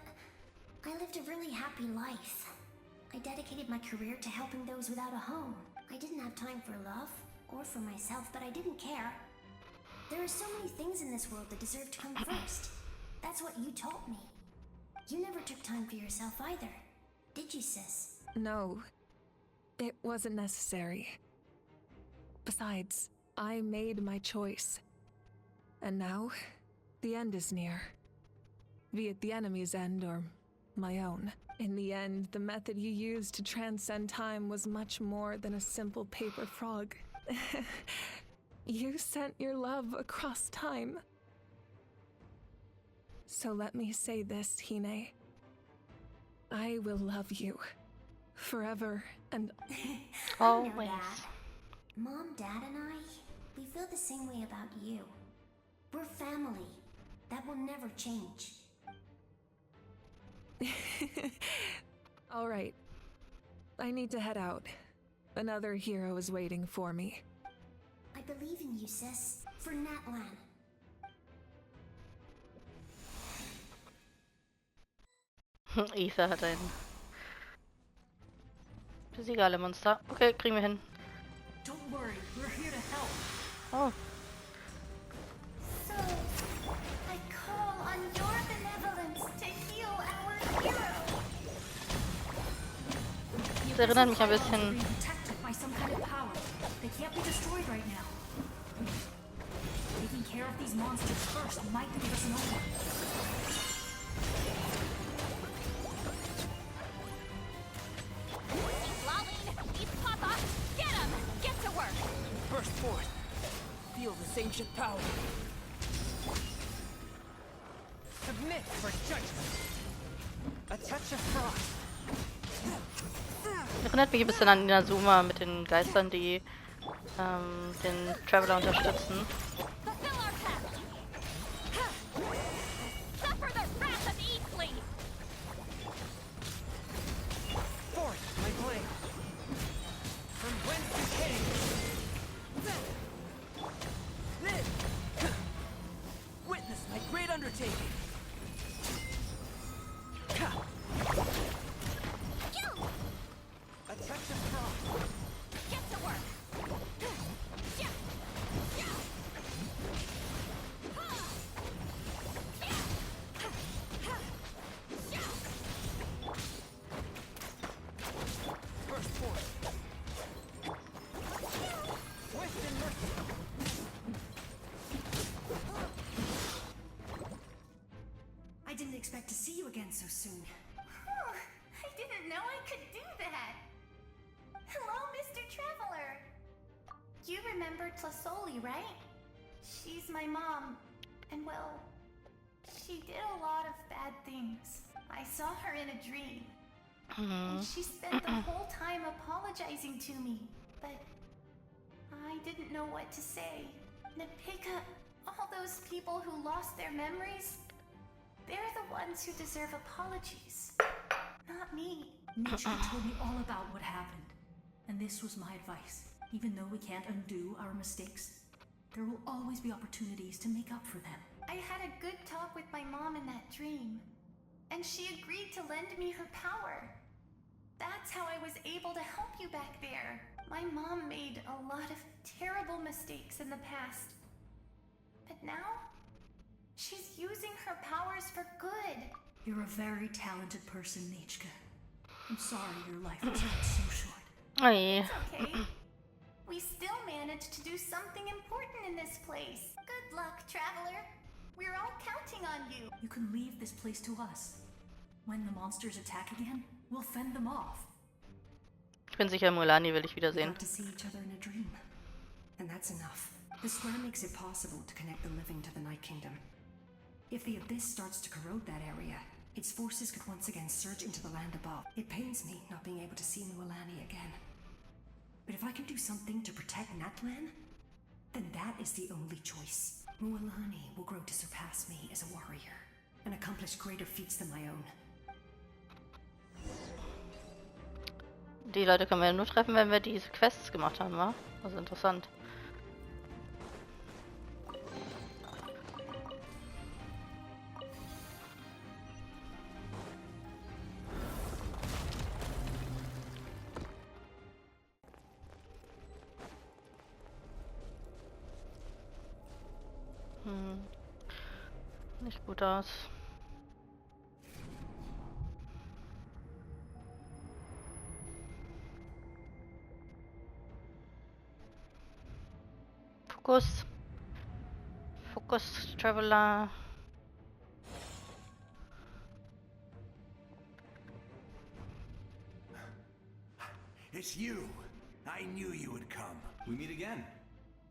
I lived a really happy life. I dedicated my career to helping those without a home. I didn't have time for love, or for myself, but I didn't care. There are so many things in this world that deserve to come first. That's what you taught me. You never took time for yourself either, did you, sis? No, it wasn't necessary. Besides, I made my choice. And now, the end is near. Be it the enemy's end or my own. In the end, the method you used to transcend time was much more than a simple paper frog. You sent your love across time. So let me say this, Hine. I will love you. Forever and always. Mom, Dad, and I, we feel the same way about you. We're family. That will never change. All right. I need to head out. Another hero is waiting for me. I believe in you, sis. For Natlan. Ether hat einen. Besiege alle Monster. Okay, kriegen wir hin. Don't worry, we're here to help. Oh. So, I call on your benevolence to heal our hero. Das erinnert mich ein bisschen. Protected by some kind of power. They can't be destroyed right now. Taking care of these monsters first might give us an opening. Papa, get him! Get to work! Burst forth. Feel this ancient power. Submit for judgment. A touch of frost. Erinnert mich ein bisschen an Inazuma mit den Geistern, die den Traveler unterstützen. Witness my great undertaking. A touch of frost. Get to work! Burst forth. Swift and merciful. I didn't expect to see you again so soon. I didn't know I could do that. Hello, Mr. Traveler. You remember Tlasoli, right? She's my mom. And well, she did a lot of bad things. I saw her in a dream. And she spent the whole time apologizing to me. But I didn't know what to say. Napika, All those people who lost their memories, they're the ones who deserve apologies. Not me. Mitchell told me all about what happened, and this was my advice. Even though we can't undo our mistakes, there will always be opportunities to make up for them. I had a good talk with my mom in that dream, and she agreed to lend me her power. That's how I was able to help you back there. My mom made a lot of terrible mistakes in the past. But now, she's using her powers for good. You're a very talented person, Nichka. I'm sorry your life was cut so short. It's okay. We still managed to do something important in this place. Good luck, traveler. We're all counting on you. You can leave this place to us. When the monsters attack again, we'll fend them off. Ich bin sicher, Mulani will ich We wiedersehen. got to see each other in a dream. And that's enough. The square makes it possible to connect the living to the Night Kingdom. If the Abyss starts to corrode that area, its forces could once again surge into the land above. It pains me not being able to see Mualani again. But if I can do something to protect Natlan, then that is the only choice. Mualani will grow to surpass me as a warrior and accomplish greater feats than my own. Die Leute können wir nur treffen, wenn wir diese Quests gemacht haben, wa? Also interessant. Nicht gut aus. Fokus. Fokus, Traveler. It's you. I knew you would come. We meet again.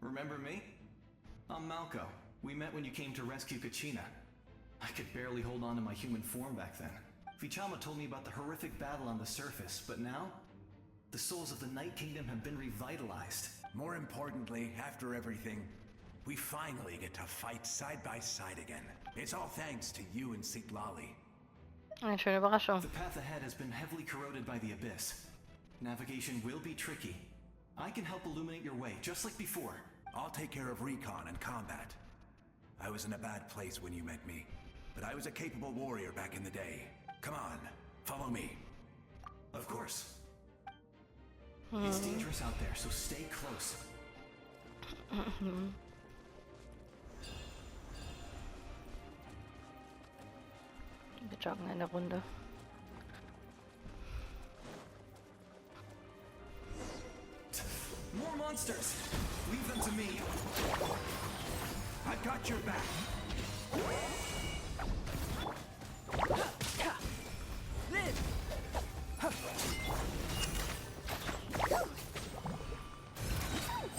Remember me? I'm Malco. We met when you came to rescue Kachina. I could barely hold on to my human form back then. Vichama told me about the horrific battle on the surface, but now, the souls of the Night Kingdom have been revitalized. More importantly, after everything, we finally get to fight side by side again. It's all thanks to you and Sitlali. Eine schöne Überraschung. The path ahead has been heavily corroded by the Abyss. Navigation will be tricky. I can help illuminate your way, just like before. I'll take care of recon and combat. I was in a bad place when you met me, but I was a capable warrior back in the day. Come on, follow me. Of course. It's dangerous out there, so stay close. Wir joggen eine Runde. More monsters! Leave them to me. I've got your back.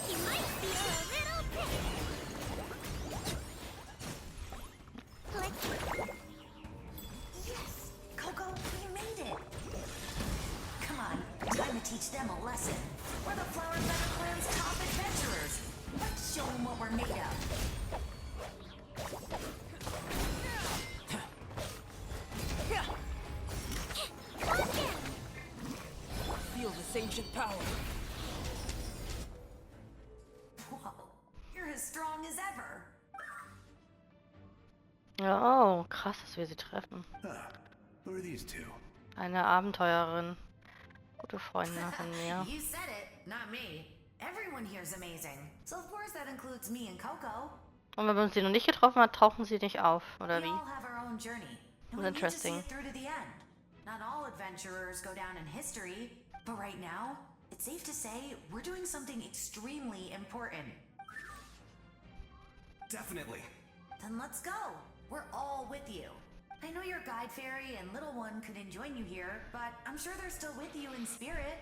He might feel a little pain. Yes! Coco, you made it! Come on, time to teach them a lesson. We're the Flower Feather Clan's top adventurers. Let's show them what we're made of. Feel this ancient power. Whoa, you're as strong as ever. Oh, krass, dass wir sie treffen. Who are these two? Eine Abenteurerin. Gute Freundin von mir. You said it, not me. Everyone here's amazing. So of course that includes me and Coco. Und wenn man sie noch nicht getroffen hat, tauchen sie nicht auf, oder We wie? all have our own journey. And we need to see it through to the end. Not all adventurers go down in history, but right now, it's safe to say we're doing something extremely important. Definitely. Then let's go. We're all with you. I know your guide fairy and little one couldn't join you here, but I'm sure they're still with you in spirit.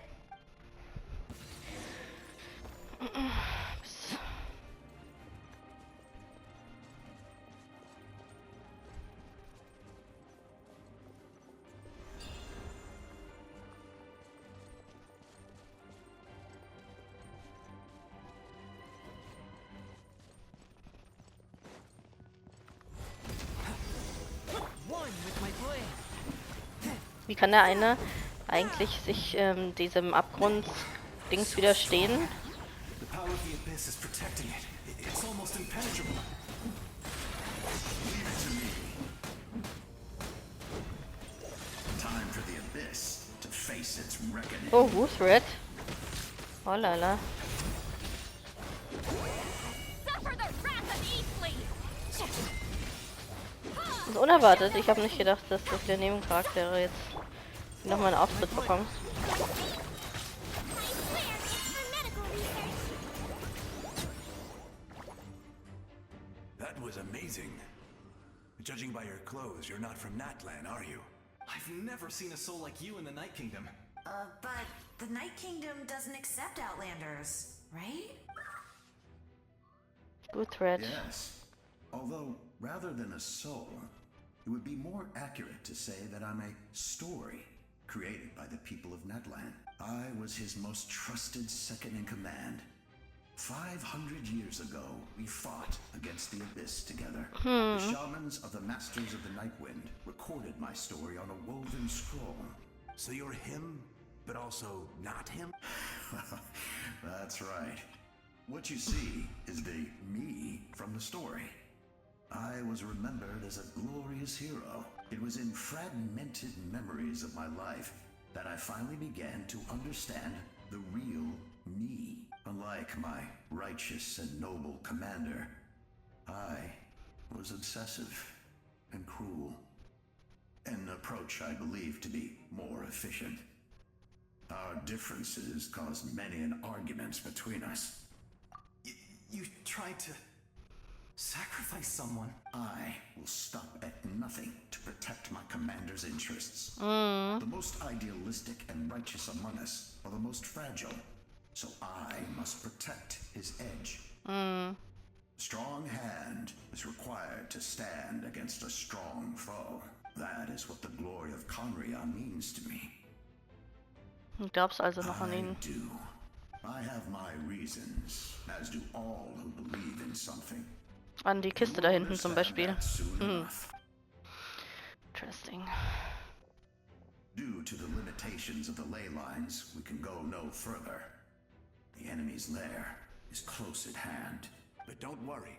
Wie kann der eine eigentlich sich diesem Abgrund-Dings widerstehen? The power of the abyss is protecting it. It's almost impenetrable. Leave it to me. Time for the abyss to face its reckoning. Oh, Wuthred. Oh lala. Das ist unerwartet. Ich habe nicht gedacht, dass der Nebencharaktere jetzt nochmal einen Auftritt bekommen. That was amazing. Judging by your clothes, you're not from Natlan, are you? I've never seen a soul like you in the Night Kingdom. But the Night Kingdom doesn't accept Outlanders, right? Wuthred. Yes. Although, rather than a soul, it would be more accurate to say that I'm a story created by the people of Natlan. I was his most trusted second-in-command. 500 years ago, we fought against the Abyss together. The shamans of the Masters of the Nightwind recorded my story on a woven scroll. So you're him, but also not him? That's right. What you see is the me from the story. I was remembered as a glorious hero. It was in fragmented memories of my life that I finally began to understand the real me. Unlike my righteous and noble commander, I was obsessive and cruel. An approach I believe to be more efficient. Our differences caused many an arguments between us. You tried to sacrifice someone. I will stop at nothing to protect my commander's interests. The most idealistic and righteous among us are the most fragile. So I must protect his edge. Strong hand is required to stand against a strong foe. That is what the glory of Conria means to me. Du glaubst also noch an ihn. I do. I have my reasons, as do all who believe in something. An die Kiste da hinten zum Beispiel. Interesting. Due to the limitations of the ley lines, we can go no further. The enemy's lair is close at hand. But don't worry.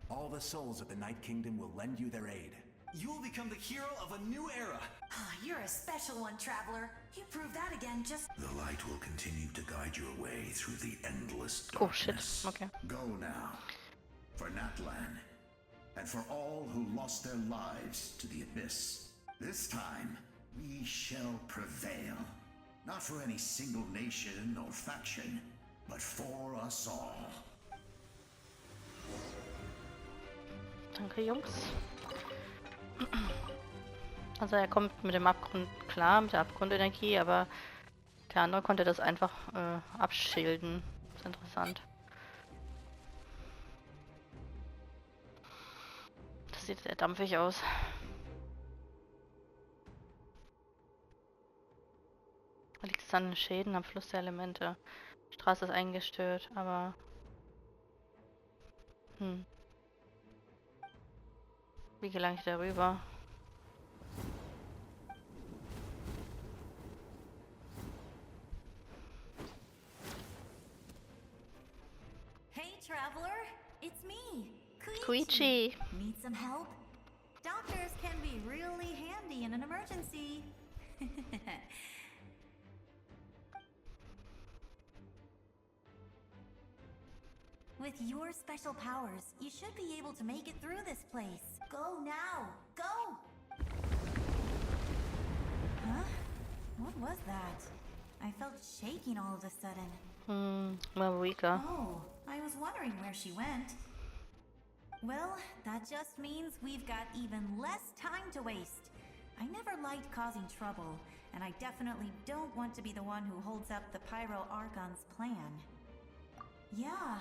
All the souls of the Night Kingdom will lend you their aid. You will become the hero of a new era. You're a special one, Traveler. You proved that again just... The light will continue to guide your way through the endless Oh shit, darkness. okay. Go now. For Natlan. And for all who lost their lives to the Abyss. This time, we shall prevail. Not for any single nation or faction, but for us all. Danke, Jungs. Also er kommt mit dem Abgrund klar, mit der Abgrundenergie, aber der andere konnte das einfach abschilden. Das ist interessant. Das sieht sehr dampfig aus. Da liegt es an den Schäden am Fluss der Elemente. Die Straße ist eingestört, aber... Wie gelange ich darüber? Hey, Traveler, it's me, Koichi. Need some help? Doctors can be really handy in an emergency. With your special powers, you should be able to make it through this place. Go now! Go! Huh? What was that? I felt shaking all of a sudden. Marika. Oh, I was wondering where she went. Well, that just means we've got even less time to waste. I never liked causing trouble, and I definitely don't want to be the one who holds up the Pyro Archon's plan. Yeah,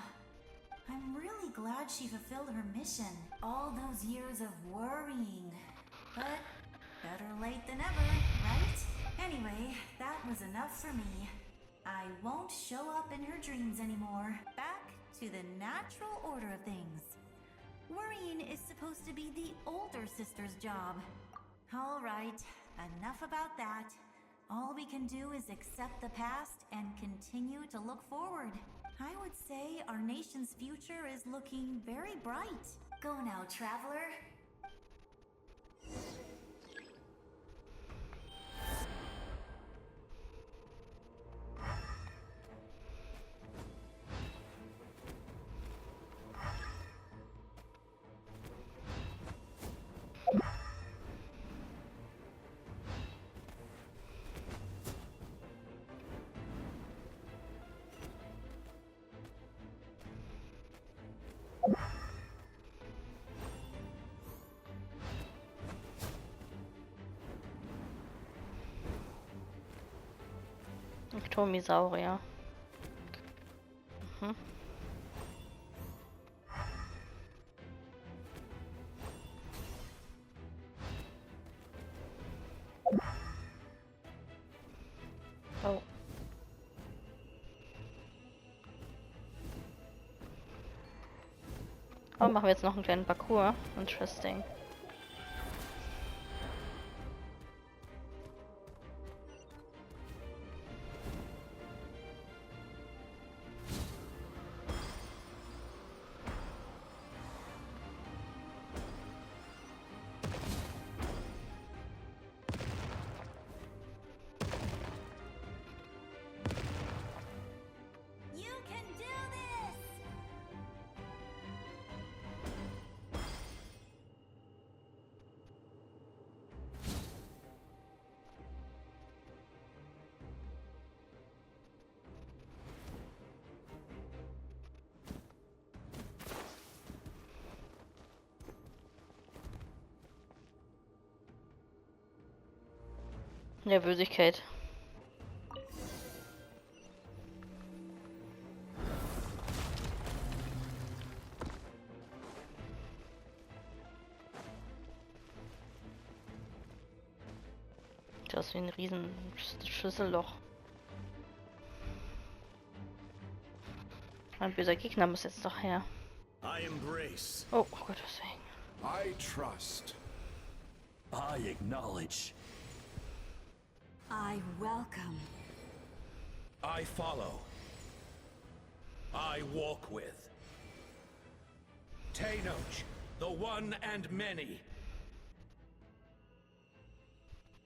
I'm really glad she fulfilled her mission. All those years of worrying. But better late than never, right? Anyway, that was enough for me. I won't show up in her dreams anymore. Back to the natural order of things. Worrying is supposed to be the older sister's job. All right, enough about that. All we can do is accept the past and continue to look forward. I would say our nation's future is looking very bright. Go now, traveler. Atomisaurier. Mhm. Oh. Oh, machen wir jetzt noch einen kleinen Parcours. Interesting. Nervösigkeit. Das ist wie ein riesen Schüsselloch. Ein böser Gegner muss jetzt doch her. I embrace. Oh Gott, deswegen. I trust. I acknowledge. I welcome. I follow. I walk with. Tenoch, the one and many.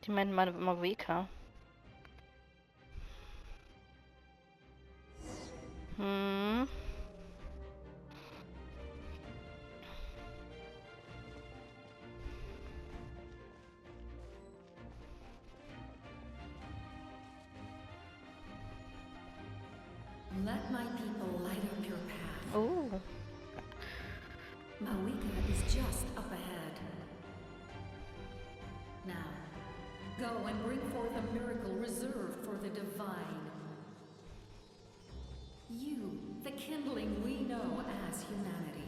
Die meinen mal immer Weka. Let my people light up your path. Oh. Mawika is just up ahead. Now, go and bring forth a miracle reserved for the divine. You, the kindling we know as humanity.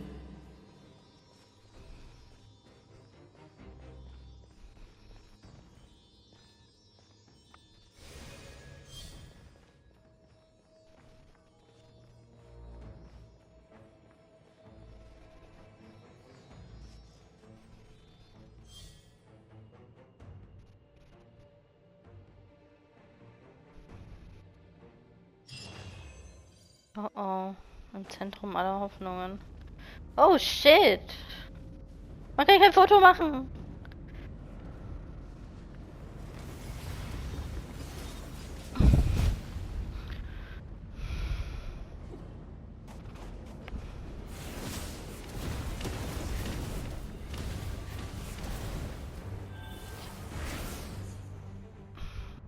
Oh oh, im Zentrum aller Hoffnungen. Oh shit! Man kann kein Foto machen!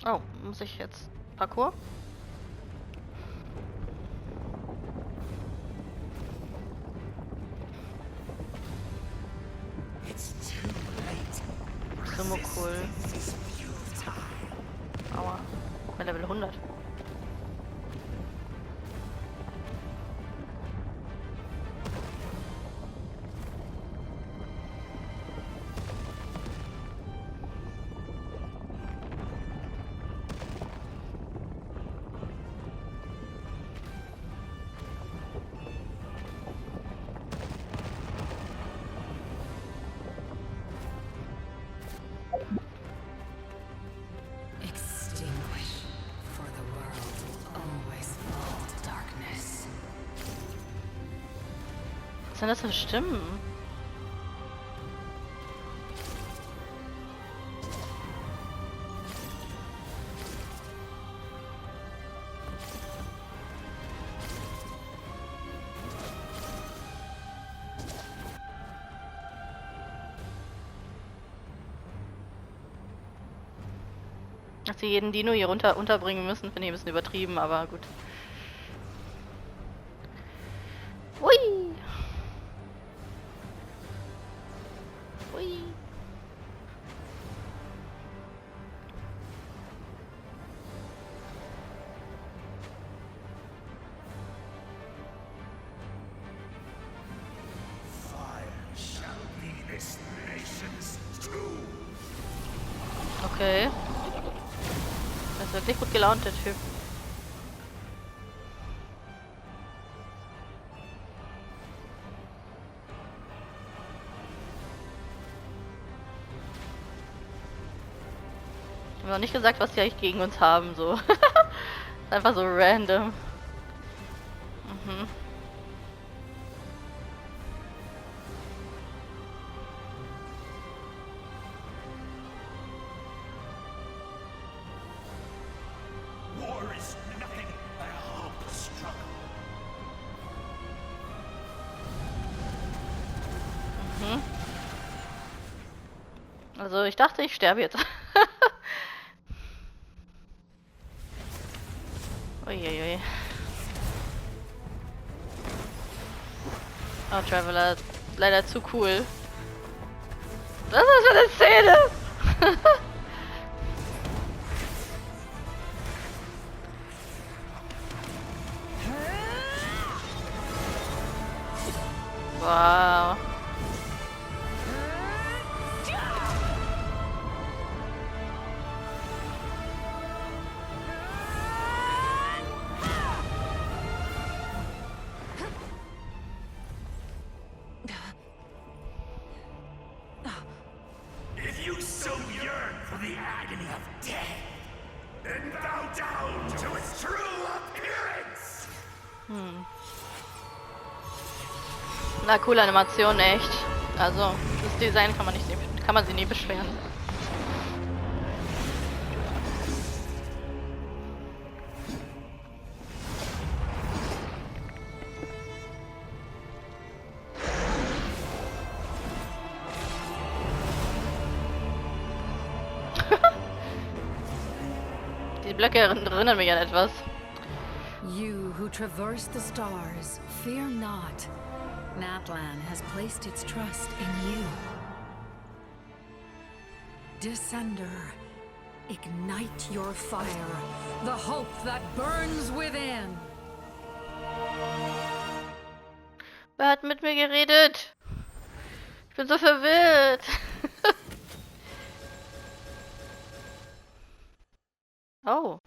Oh, muss ich jetzt Parcours? So cool. Aua. Bei Level 100. sind das für Stimmen? Dass sie jeden Dino hier unterbringen müssen, finde ich ein bisschen übertrieben, aber gut. Ui! Ui! Okay. Das ist wirklich gut gelaunt, der Typ. Ich habe noch nicht gesagt, was die eigentlich gegen uns haben, so. Einfach so random. Mhm. Also ich dachte, ich sterbe jetzt. Uiuiui. Oh, Traveler, leider zu cool. Was ist das für eine Szene? Wow. If you so yearn for the agony of death, then bow down to its true appearance. Na, coole Animation, echt. Also, das Design kann man sie nie beschweren. Die Blöcke erinnern mich an etwas. You who traverse the stars, fear not. Natlan has placed its trust in you. Descender, ignite your fire, the hope that burns within. Wer hat mit mir geredet? Ich bin so verwirrt. Oh.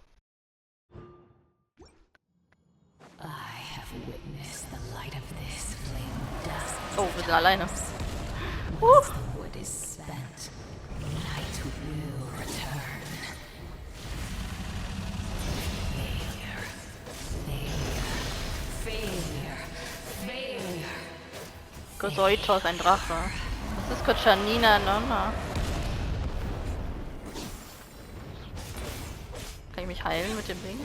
I have witnessed the light of this flame dust. Oh, wir sind alleine. Once the wood is spent, light will return. Failure. Gosoitos, ein Drache. Das ist Kotschanina, Nonna. Kann ich mich heilen mit dem Ding?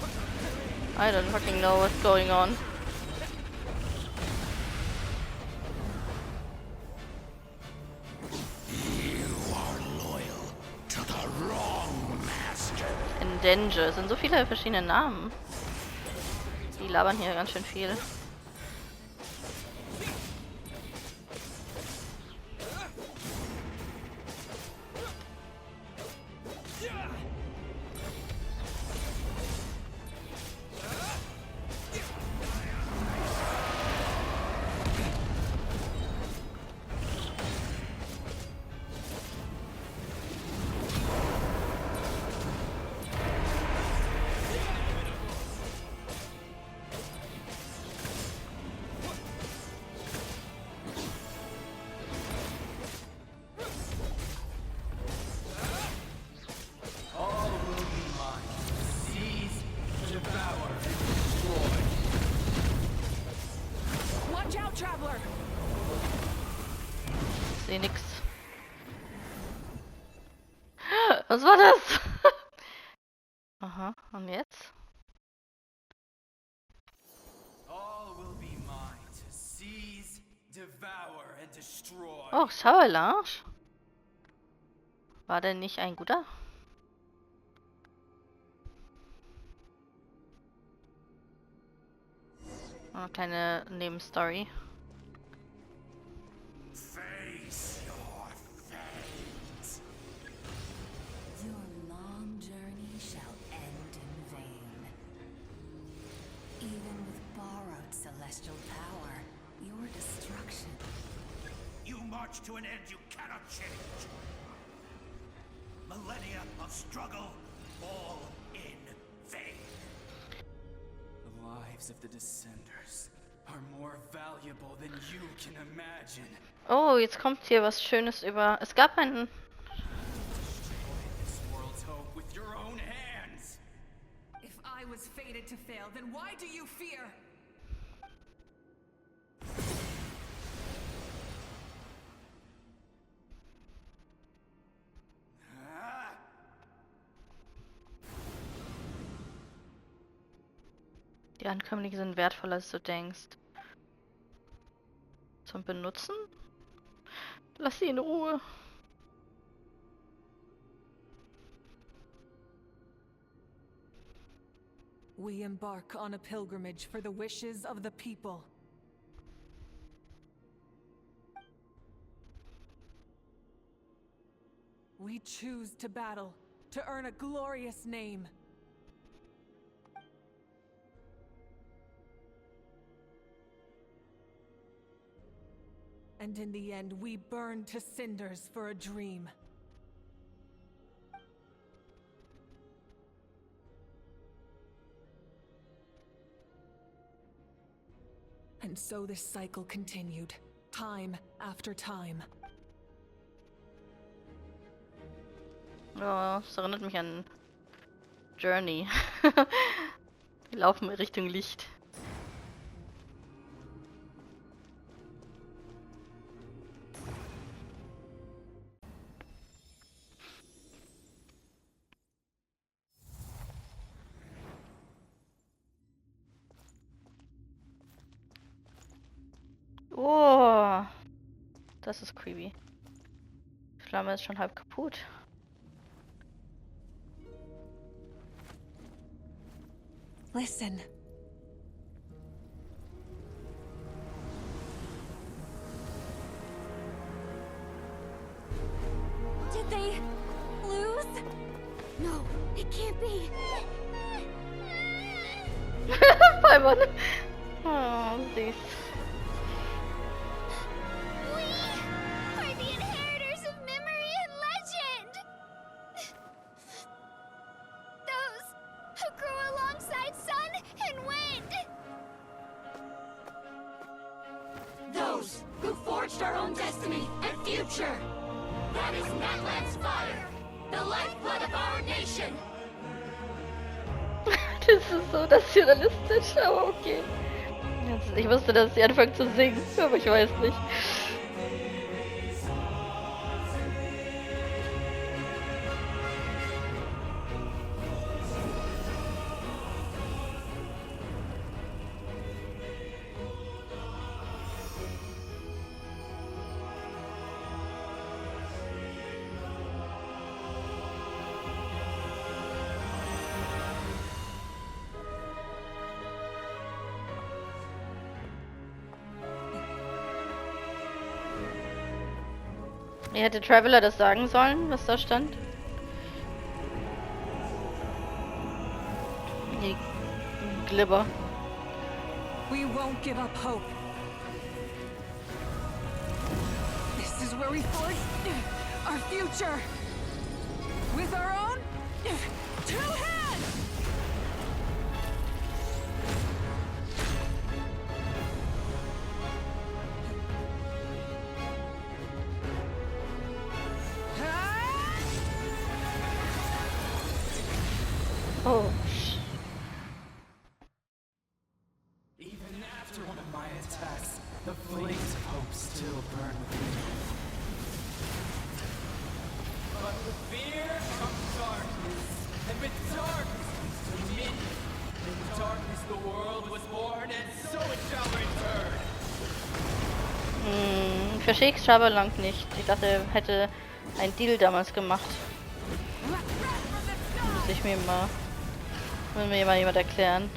I don't fucking know what's going on. Danger. Es sind so viele verschiedene Namen. Die labern hier ganz schön viel. Seh nix. Was war das? Aha, und jetzt? All will be mine to seize, devour and destroy. Oh, Sauerlarsch. War der nicht ein guter? Oh, kleine Nebenstory. Face your fate. Your long journey shall end in vain. Even with borrowed celestial power, your destruction. You march to an end you cannot change. Millennia of struggle, all in vain. The lives of the Descenders are more valuable than you can imagine. Oh, jetzt kommt hier was Schönes über. Es gab einen. Destroy this world's hope with your own hands. If I was fated to fail, then why do you fear? Die Ankömmlinge sind wertvoller, als du denkst. Zum Benutzen? Lass sie in Ruhe. We embark on a pilgrimage for the wishes of the people. We choose to battle, to earn a glorious name. And in the end, we burn to cinders for a dream. And so this cycle continued, time after time. Ja, das erinnert mich an Journey. Wir laufen in Richtung Licht. Oh, das ist creepy. Die Flamme ist schon halb kaputt. Listen. Did they lose? No, it can't be. Paimon. Oh, süß. We are the inheritors of memory and legend. Those who grew alongside sun and wind. Those who forged our own destiny and future. That is Natlan's fire, the lifeblood of our nation. Das ist so nationalistisch, aber okay. Ich wusste, dass sie anfangen zu singen, aber ich weiß nicht. Hätte Traveler das sagen sollen, was da stand? Nee, Glibber. We won't give up hope. This is where we forge our future. With our own two hands! Oh. Even after one of my attacks, the flames of hope still burn within me. But with fear comes darkness, and with darkness dominion. In darkness the world was born, and so it shall return. Ich verstehe Xaber lang nicht. Ich dachte, er hätte einen Deal damals gemacht. Muss ich mir mal... Will mir mal jemand erklären.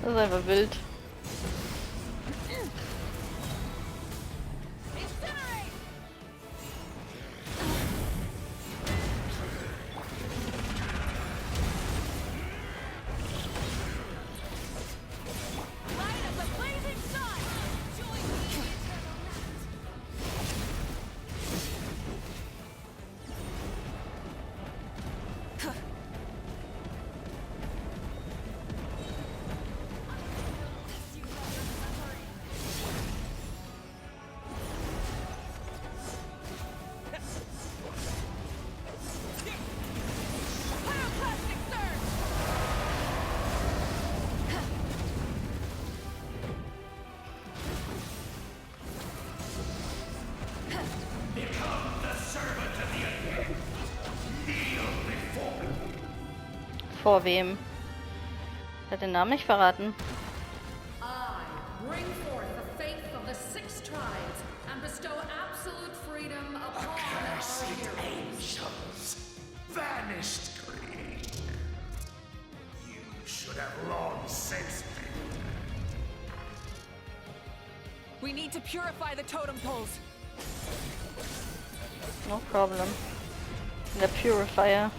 Das ist einfach wild. Vor wem? Er hat den Namen nicht verraten. I bring forth the faith of the 6 tribes and bestow absolute freedom upon Accursed our heroes. angels, vanished greed. You should have long since been. We need to purify the totem poles. No problem. Der Purifier.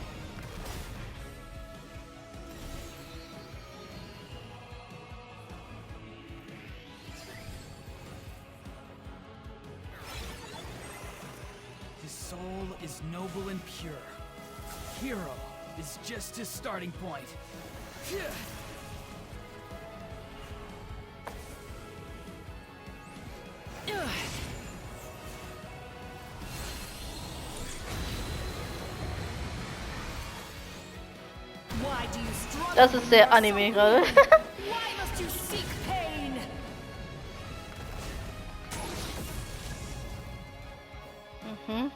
His soul is noble and pure. Hero is just his starting point. Why do you struggle? Das ist sehr Anime gerade. Why must you seek pain? Mhm.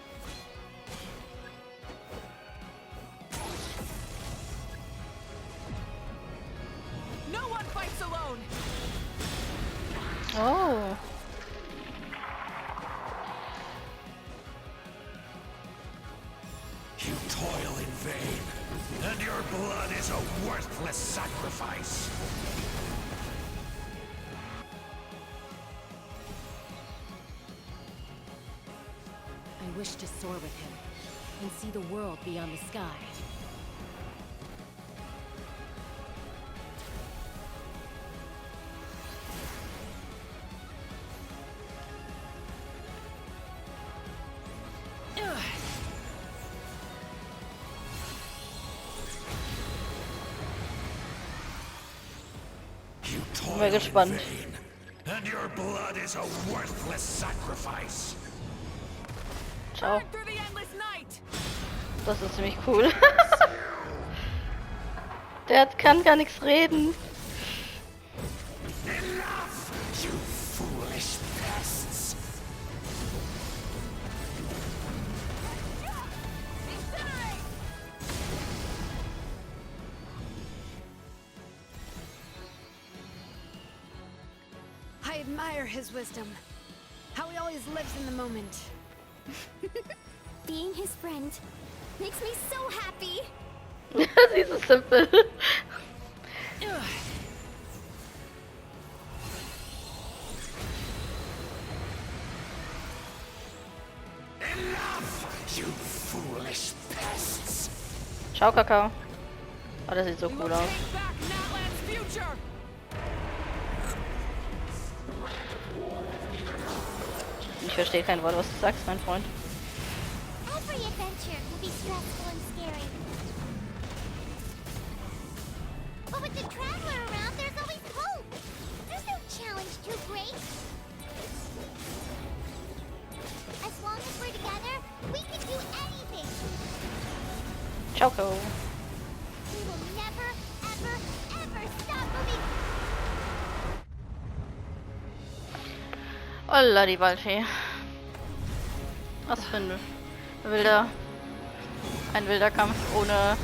No one fights alone. Oh. You toil in vain, and your blood is a worthless sacrifice. I wish to soar with him and see the world beyond the sky. You Bin toil mal in gespannt. vain, and your blood is a worthless sacrifice. Ciao. Through the endless night. Das ist ziemlich cool. Kann gar nichts reden. Enough, you foolish pests. I admire his wisdom. How he always lives in the moment. Being his friend makes me so happy. Sie ist so simpel. Enough, you foolish pests. Ciao, Kakao. Oh, das sieht so cool aus. Back Natlan's future. Ich verstehe kein Wort, was du sagst, mein Freund. Every adventure can be stressful and scary. But with the traveler around, there's always hope. There's no challenge Ciao, ciao. We will never, ever, ever stop moving. Holla die Waldfee. Was für ein wilder Kampf ohne...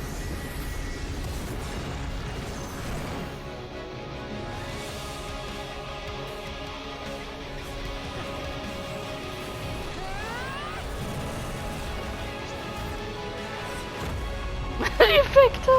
Die Effekte.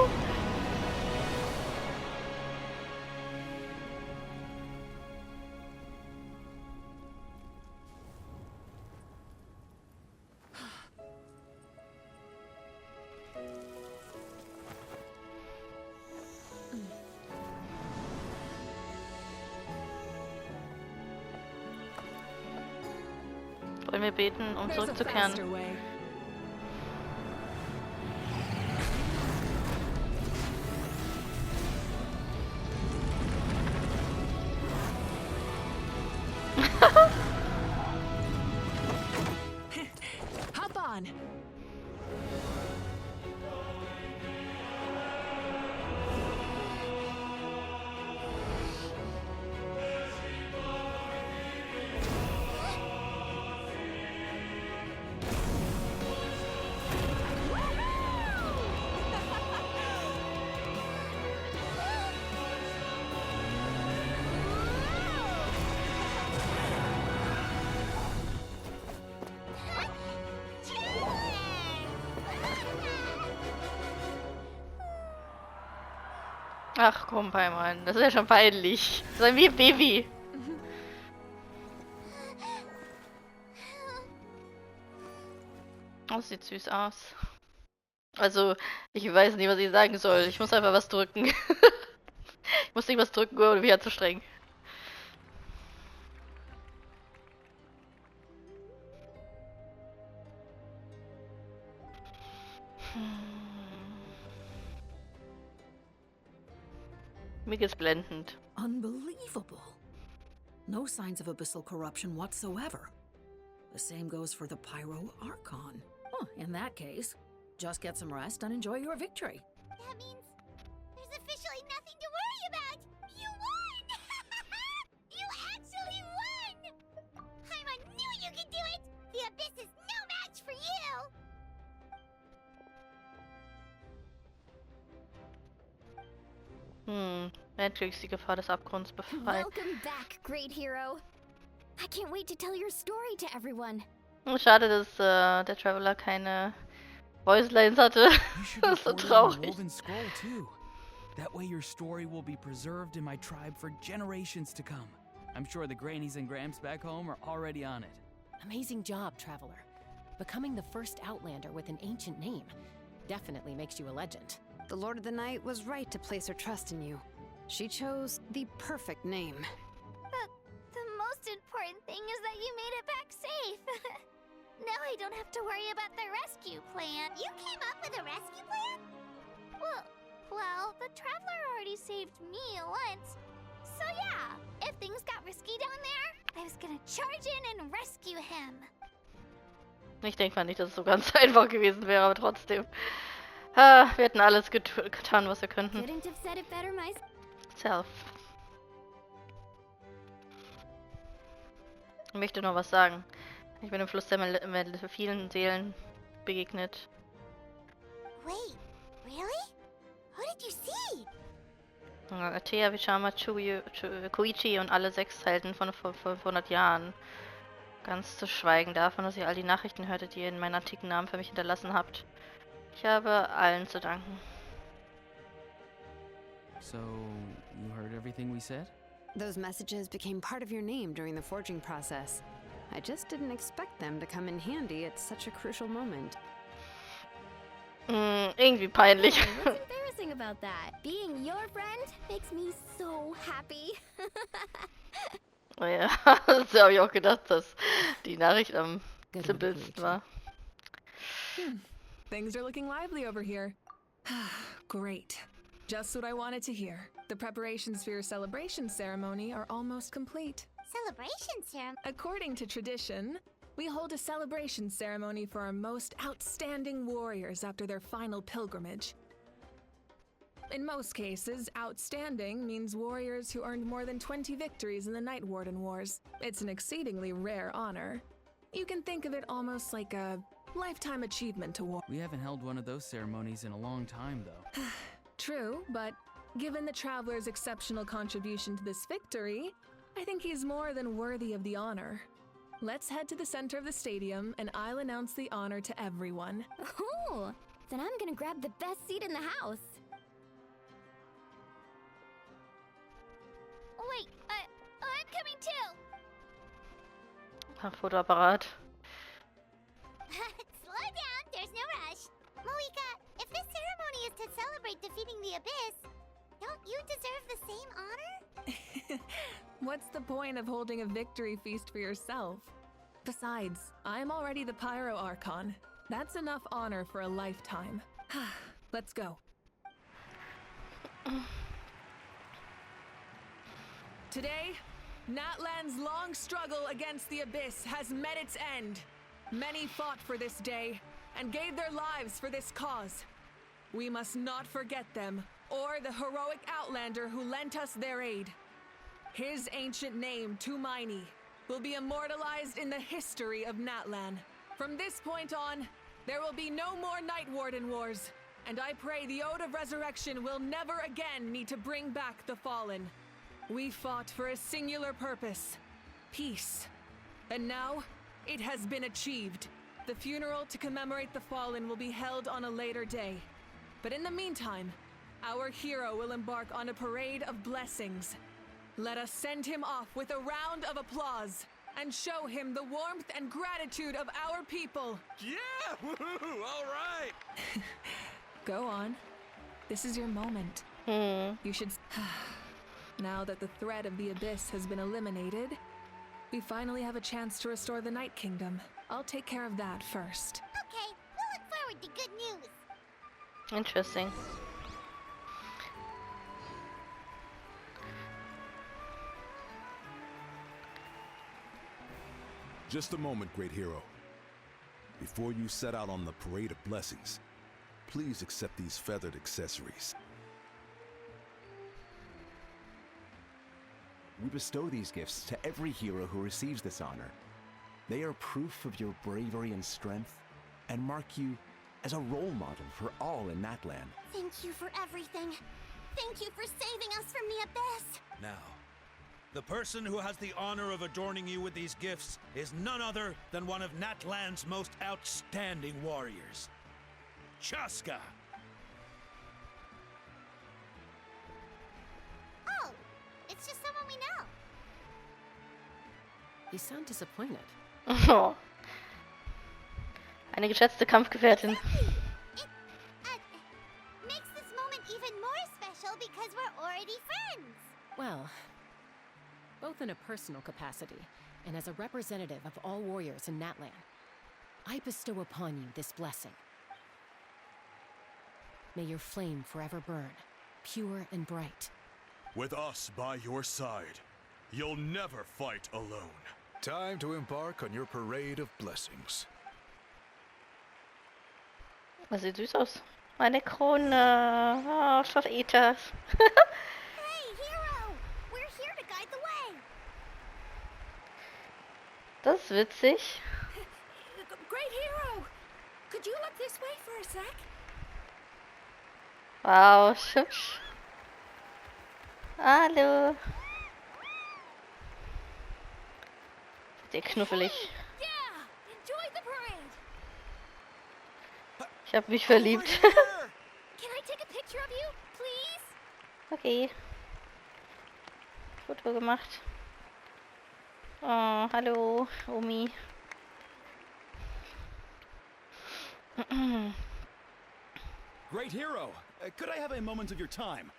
Wollen wir beten, um zurückzukehren? Hop on. Ach komm, Paimon, das ist ja schon peinlich. Sei wie Baby. Oh, sieht süß aus. Also, ich weiß nicht, was ich sagen soll. Ich muss einfach was drücken. Ich muss nicht was drücken, ohne mich anzustrengen. Mir geht's blendend. Unbelievable. No signs of abyssal corruption whatsoever. The same goes for the Pyro Archon. Oh, in that case, just get some rest and enjoy your victory. That means there's officially nothing to worry about. You won! You actually won! Paimon knew you could do it! The Abyss is no match for you! Matrix, die Gefahr des Abgrunds befreit. Welcome back, great hero. I can't wait to tell your story to everyone. Schade, dass der Traveler keine Voice Lines hatte. Das ist so traurig. That way your story will be preserved in my tribe for generations to come. I'm sure the grannies and gramps back home are already on it. Amazing job, Traveler. Becoming the first Outlander with an ancient name definitely makes you a legend. The Lord of the Night was right to place her trust in you. She chose the perfect name. The most important thing is that you made it back safe. Now I don't have to worry about the rescue plan. You came up with a rescue plan? Well, the Traveler already saved me once. So yeah, if things got risky down there, I was gonna charge in and rescue him. Ich denke mal nicht, dass es so ganz einfach gewesen wäre, aber trotzdem. Wir hätten alles getan, was wir könnten. Couldn't have said it better myself. Self. Ich möchte noch was sagen. Ich bin im Fluss der vielen Seelen begegnet. Wait, really? Who did you see? Atea, Vichama, Koichi und alle 6 Helden von 500 Jahren. Ganz zu schweigen davon, dass ihr all die Nachrichten hörtet, die ihr in meinen antiken Namen für mich hinterlassen habt. Ich habe allen zu danken. So, you heard everything we said? Those messages became part of your name during the forging process. I just didn't expect them to come in handy at such a crucial moment. Irgendwie peinlich. What's embarrassing about that? Being your friend makes me so happy. Ja, das habe ich auch gedacht, dass die Nachricht am simpelsten war. Things are looking lively over here. Great. Just what I wanted to hear. The preparations for your celebration ceremony are almost complete. Celebration ceremony? According to tradition, we hold a celebration ceremony for our most outstanding warriors after their final pilgrimage. In most cases, outstanding means warriors who earned more than 20 victories in the Night Warden Wars. It's an exceedingly rare honor. You can think of it almost like a lifetime achievement award. We haven't held one of those ceremonies in a long time, though. True, but given the Traveler's exceptional contribution to this victory, I think he's more than worthy of the honor. Let's head to the center of the stadium, and I'll announce the honor to everyone. Oh, then I'm gonna grab the best seat in the house. Wait, I'm coming too. Fotoapparat. Slow down, there's no rush. Moika, if this ceremony is to celebrate defeating the Abyss, don't you deserve the same honor? What's the point of holding a victory feast for yourself? Besides, I'm already the Pyro Archon. That's enough honor for a lifetime. Let's go. Today, Natlan's long struggle against the Abyss has met its end. Many fought for this day and gave their lives for this cause. We must not forget them or the heroic Outlander who lent us their aid. His ancient name, Tumaini, will be immortalized in the history of Natlan. From this point on, there will be no more Night Warden Wars, and I pray the Ode of Resurrection will never again need to bring back the Fallen. We fought for a singular purpose, peace. And now, it has been achieved. The funeral to commemorate the Fallen will be held on a later day. But in the meantime, our hero will embark on a parade of blessings. Let us send him off with a round of applause and show him the warmth and gratitude of our people. Yeah! Woohoo! All right! Go on. This is your moment. You should... Now that the threat of the Abyss has been eliminated, we finally have a chance to restore the Night Kingdom. I'll take care of that first. Okay, we'll look forward to good news. Interesting. Just a moment, great hero. Before you set out on the parade of blessings, please accept these feathered accessories. We bestow these gifts to every hero who receives this honor. They are proof of your bravery and strength, and mark you as a role model for all in Natlan. Thank you for everything. Thank you for saving us from the Abyss. Now, the person who has the honor of adorning you with these gifts is none other than one of Natlan's most outstanding warriors, Chaska. Oh, it's just someone we know. You sound disappointed. Oh. Eine geschätzte Kampfgefährtin. It makes this moment even more special because we're already friends. Well, both in a personal capacity and as a representative of all warriors in Natlan, I bestow upon you this blessing. May your flame forever burn, pure and bright. With us by your side, you'll never fight alone. Time to embark on your parade of blessings. Das sieht süß aus. Meine Krone. Oh, Stoffeters. Hey, hero! We're here to guide the way. Das ist witzig. Great hero! Could you look this way for a sec? Wow, hübsch. Hallo. Der knuffelig. Yeah! Enjoy the parade! Ich hab mich verliebt. Can I take a picture of you, please? Okay. Foto gemacht. Oh, hallo, Omi. Great hero! Could I have a moment of your time?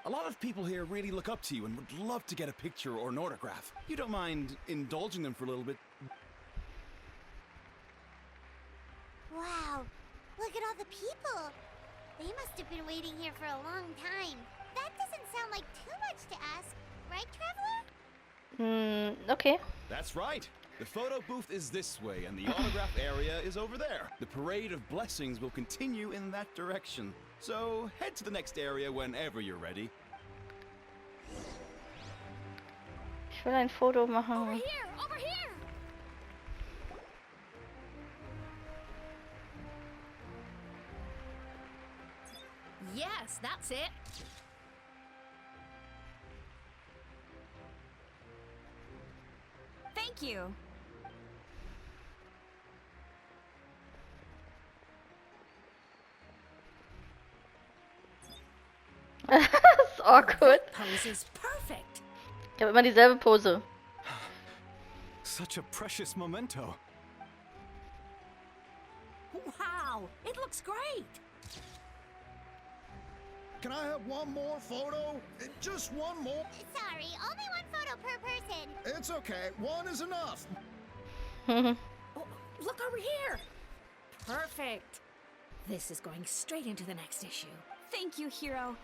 A lot of people here really look up to you and would love to get a picture or an autograph. You don't mind indulging them for a little bit? Wow, look at all the people. They must have been waiting here for a long time. That doesn't sound like too much to ask, right, Traveler? Okay. That's right. The photo booth is this way, and the autograph area is over there. The parade of blessings will continue in that direction. So head to the next area whenever you're ready. Ich will ein Foto machen. Over here! Yes, that's it. Thank you. Das ist awkward. Pose is perfect. Ich habe immer dieselbe Pose. Such a precious memento. Wow, it looks great. Can I have one more photo? Just one more? Sorry, only one photo per person. It's okay. One is enough. Oh, look over here. Perfect. This is going straight into the next issue. Thank you, Hero.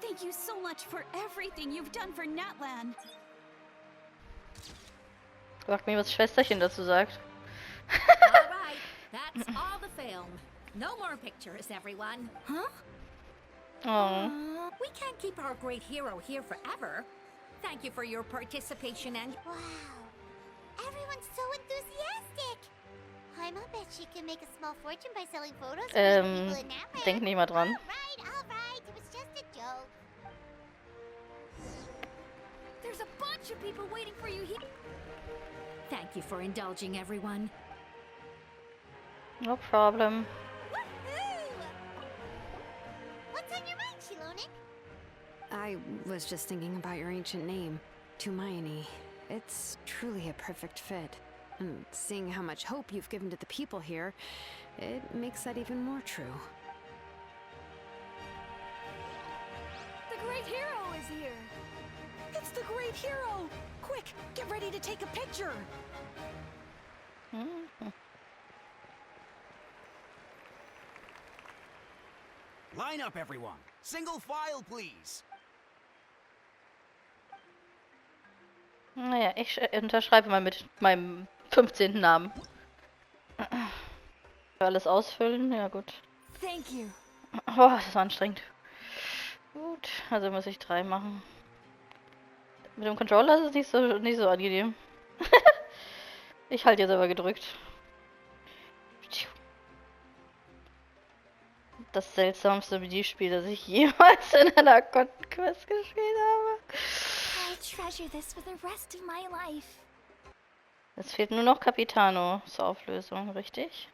Thank you so much for everything you've done for Natlan. Frag mich, was Schwesterchen dazu sagt. All right, that's all the film. No more pictures, everyone. Huh? Oh. We can't keep our great hero here forever. Thank you for your participation and... Wow. Everyone's so enthusiastic. Haima bet she can make a small fortune by selling photos of people in Natlan. Denk nicht mal dran. All right. It was just a joke. There's a bunch of people waiting for you here. Thank you for indulging, everyone. No problem. What's on your mind, Shilonik? I was just thinking about your ancient name, Tumaini. It's truly a perfect fit. And seeing how much hope you've given to the people here, it makes that even more true. The great hero is here. It's the great hero. Quick, get ready to take a picture. Line up, everyone. Single file, please. Naja, ich unterschreibe mal mit meinem 15. Namen. Alles ausfüllen? Ja, gut. Thank you. Oh, das ist anstrengend. Gut, also muss ich 3 machen. Mit dem Controller ist es nicht so angenehm. Ich halte jetzt aber gedrückt. Das seltsamste Minispiel, das ich jemals in einer Archontenquest gespielt habe. I'll treasure this for the rest of my life. Es fehlt nur noch Capitano zur Auflösung, richtig?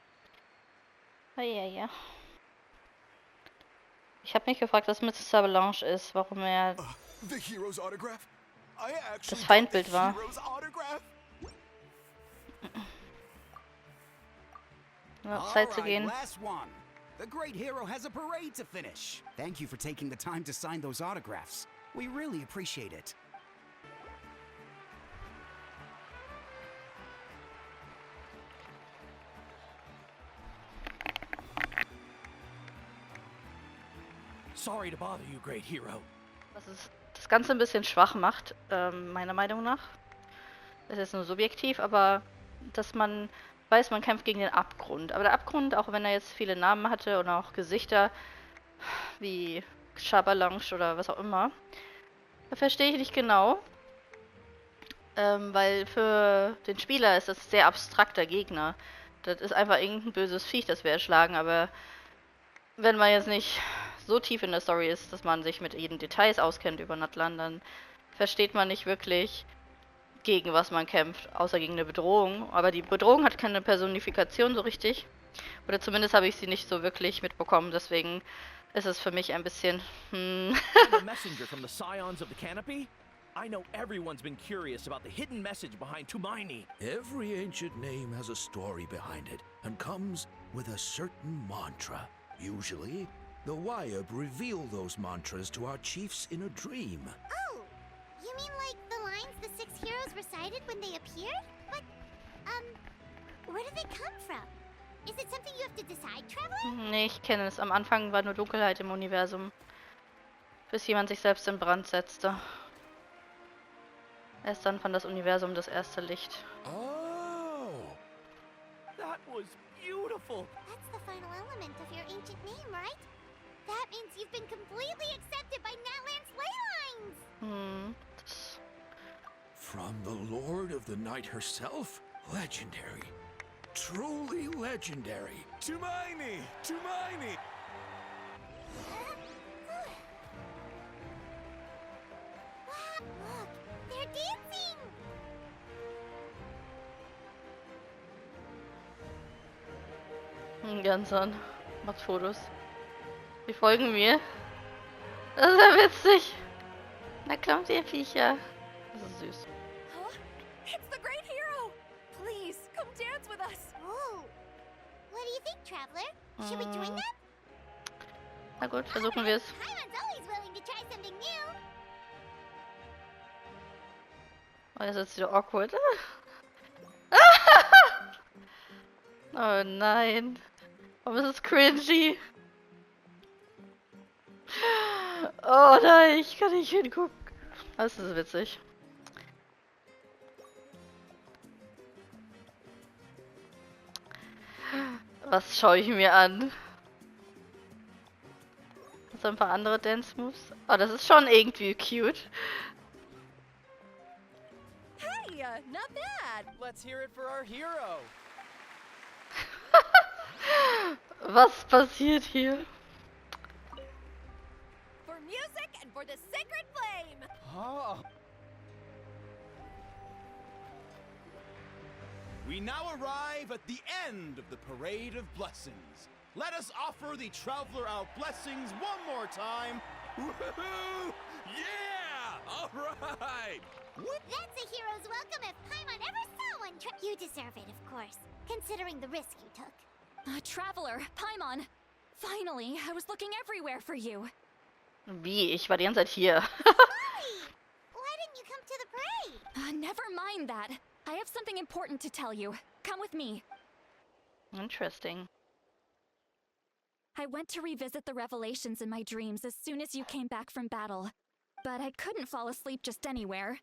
Ja. Ich habe mich gefragt, was mit Avalanche ist, warum er das Feindbild war. Ja, Zeit zu gehen. Last one. The great hero has a parade to finish. Thank you for taking the time to sign those autographs. We really appreciate it. Sorry to bother you, great hero. Was das Ganze ein bisschen schwach macht, meiner Meinung nach. Das ist jetzt nur subjektiv, aber dass man weiß, man kämpft gegen den Abgrund. Aber der Abgrund, auch wenn er jetzt viele Namen hatte und auch Gesichter wie Schabalanche oder was auch immer, da verstehe ich nicht genau. Weil für den Spieler ist das ein sehr abstrakter Gegner. Das ist einfach irgendein böses Viech, das wir erschlagen, aber wenn man jetzt nicht so tief in der Story ist, dass man sich mit jeden Details auskennt über Natlan, dann versteht man nicht wirklich, gegen was man kämpft, außer gegen eine Bedrohung. Aber die Bedrohung hat keine Personifikation so richtig. Oder zumindest habe ich sie nicht so wirklich mitbekommen, deswegen ist es für mich ein bisschen, I'm a messenger from the Scions of the Canopy. I know everyone's been curious about the hidden message behind Tumaini. Every ancient name has a story behind it and comes with a certain mantra. Usually, the Wayab reveal those mantras to our chiefs in a dream. Oh, you mean like the lines the 6 heroes recited when they appeared? But, where did they come from? Is it something you have to decide, Traveler? nee, ich kenne es. Am Anfang war nur Dunkelheit im Universum, bis jemand sich selbst in Brand setzte. Erst dann fand das Universum das erste Licht. Ah, was beautiful. That's the final element of your ancient name, right? That means you've been completely accepted by Natlan's ley lines! From the Lord of the Night herself? Legendary. Truly legendary. Tumaini! Tumaini! Wow, look! They're dancing! Ganson macht Fotos. Die folgen mir. Das ist ja witzig. Da kommt ihr Viecher. Das ist süß. Huh? It's the great hero! Please, come dance with us! Oh! What do you think, Traveler? Should we join them? Na gut, versuchen wir es. Paimon's always willing to try something new! Oh, jetzt wird's wieder awkward. Oh nein. Aber es ist cringy. Oh nein, ich kann nicht hingucken. Das ist witzig. Was schaue ich mir an? So ein paar andere Dance Moves. Oh, das ist schon irgendwie cute. Hey, not bad! Let's hear it for our hero. Was passiert hier? For music and for the sacred flame! Oh. We now arrive at the end of the Parade of Blessings. Let us offer the traveler our blessings one more time. Woohoo! Yeah! All right! That's a hero's welcome if Paimon ever saw one. You deserve it, of course, considering the risk you took. Traveler, Paimon. Finally, I was looking everywhere for you. Wie? Ich war die ganze Zeit hier. Why didn't you come to the parade? Never mind that. I have something important to tell you. Come with me. Interesting. I went to revisit the revelations in my dreams as soon as you came back from battle. But I couldn't fall asleep just anywhere.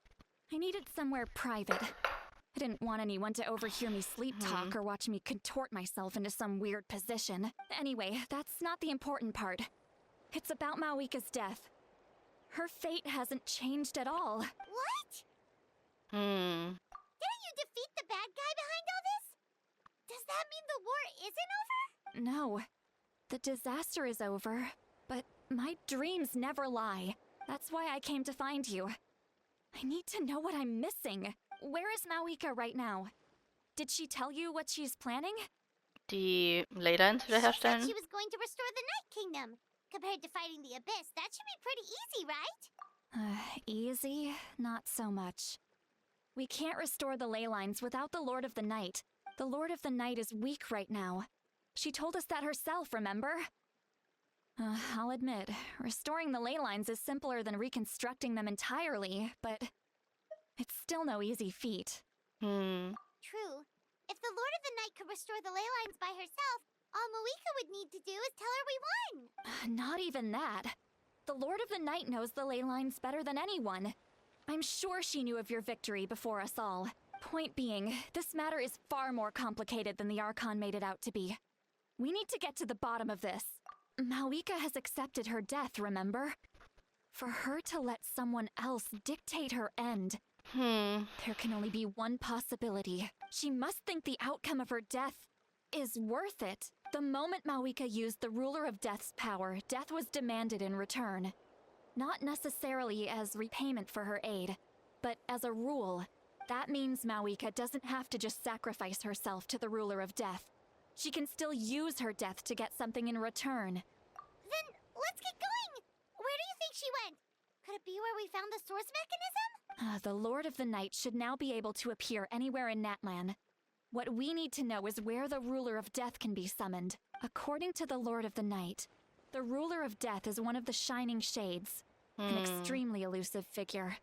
I needed somewhere private. I didn't want anyone to overhear me sleep talk or watch me contort myself into some weird position. Anyway, that's not the important part. It's about Mawika's death. Her fate hasn't changed at all. What? Hmm. Didn't you defeat the bad guy behind all this? Does that mean the war isn't over? No. The disaster is over, but my dreams never lie. That's why I came to find you. I need to know what I'm missing. Where is Mawika right now? Did she tell you what she's planning? Die Leylines wiederherstellen. She was going to restore the Night Kingdom. Compared to fighting the Abyss, that should be pretty easy, right? Easy? Not so much. We can't restore the ley lines without the Lord of the Night. The Lord of the Night is weak right now. She told us that herself, remember? I'll admit, restoring the ley lines is simpler than reconstructing them entirely, but it's still no easy feat. True. If the Lord of the Night could restore the ley lines by herself, all Mawika would need to do is tell her we won. Not even that. The Lord of the Night knows the ley lines better than anyone. I'm sure she knew of your victory before us all. Point being, this matter is far more complicated than the Archon made it out to be. We need to get to the bottom of this. Mawika has accepted her death, remember? For her to let someone else dictate her end, there can only be one possibility. She must think the outcome of her death is worth it. The moment Mawika used the Ruler of Death's power, death was demanded in return. Not necessarily as repayment for her aid, but as a rule. That means Mawika doesn't have to just sacrifice herself to the Ruler of Death. She can still use her death to get something in return. Then let's get going! Where do you think she went? Could it be where we found the source mechanism? The Lord of the Night should now be able to appear anywhere in Natlan. What we need to know is where the Ruler of Death can be summoned. According to the Lord of the Night, the Ruler of Death is one of the Shining Shades, an extremely elusive figure.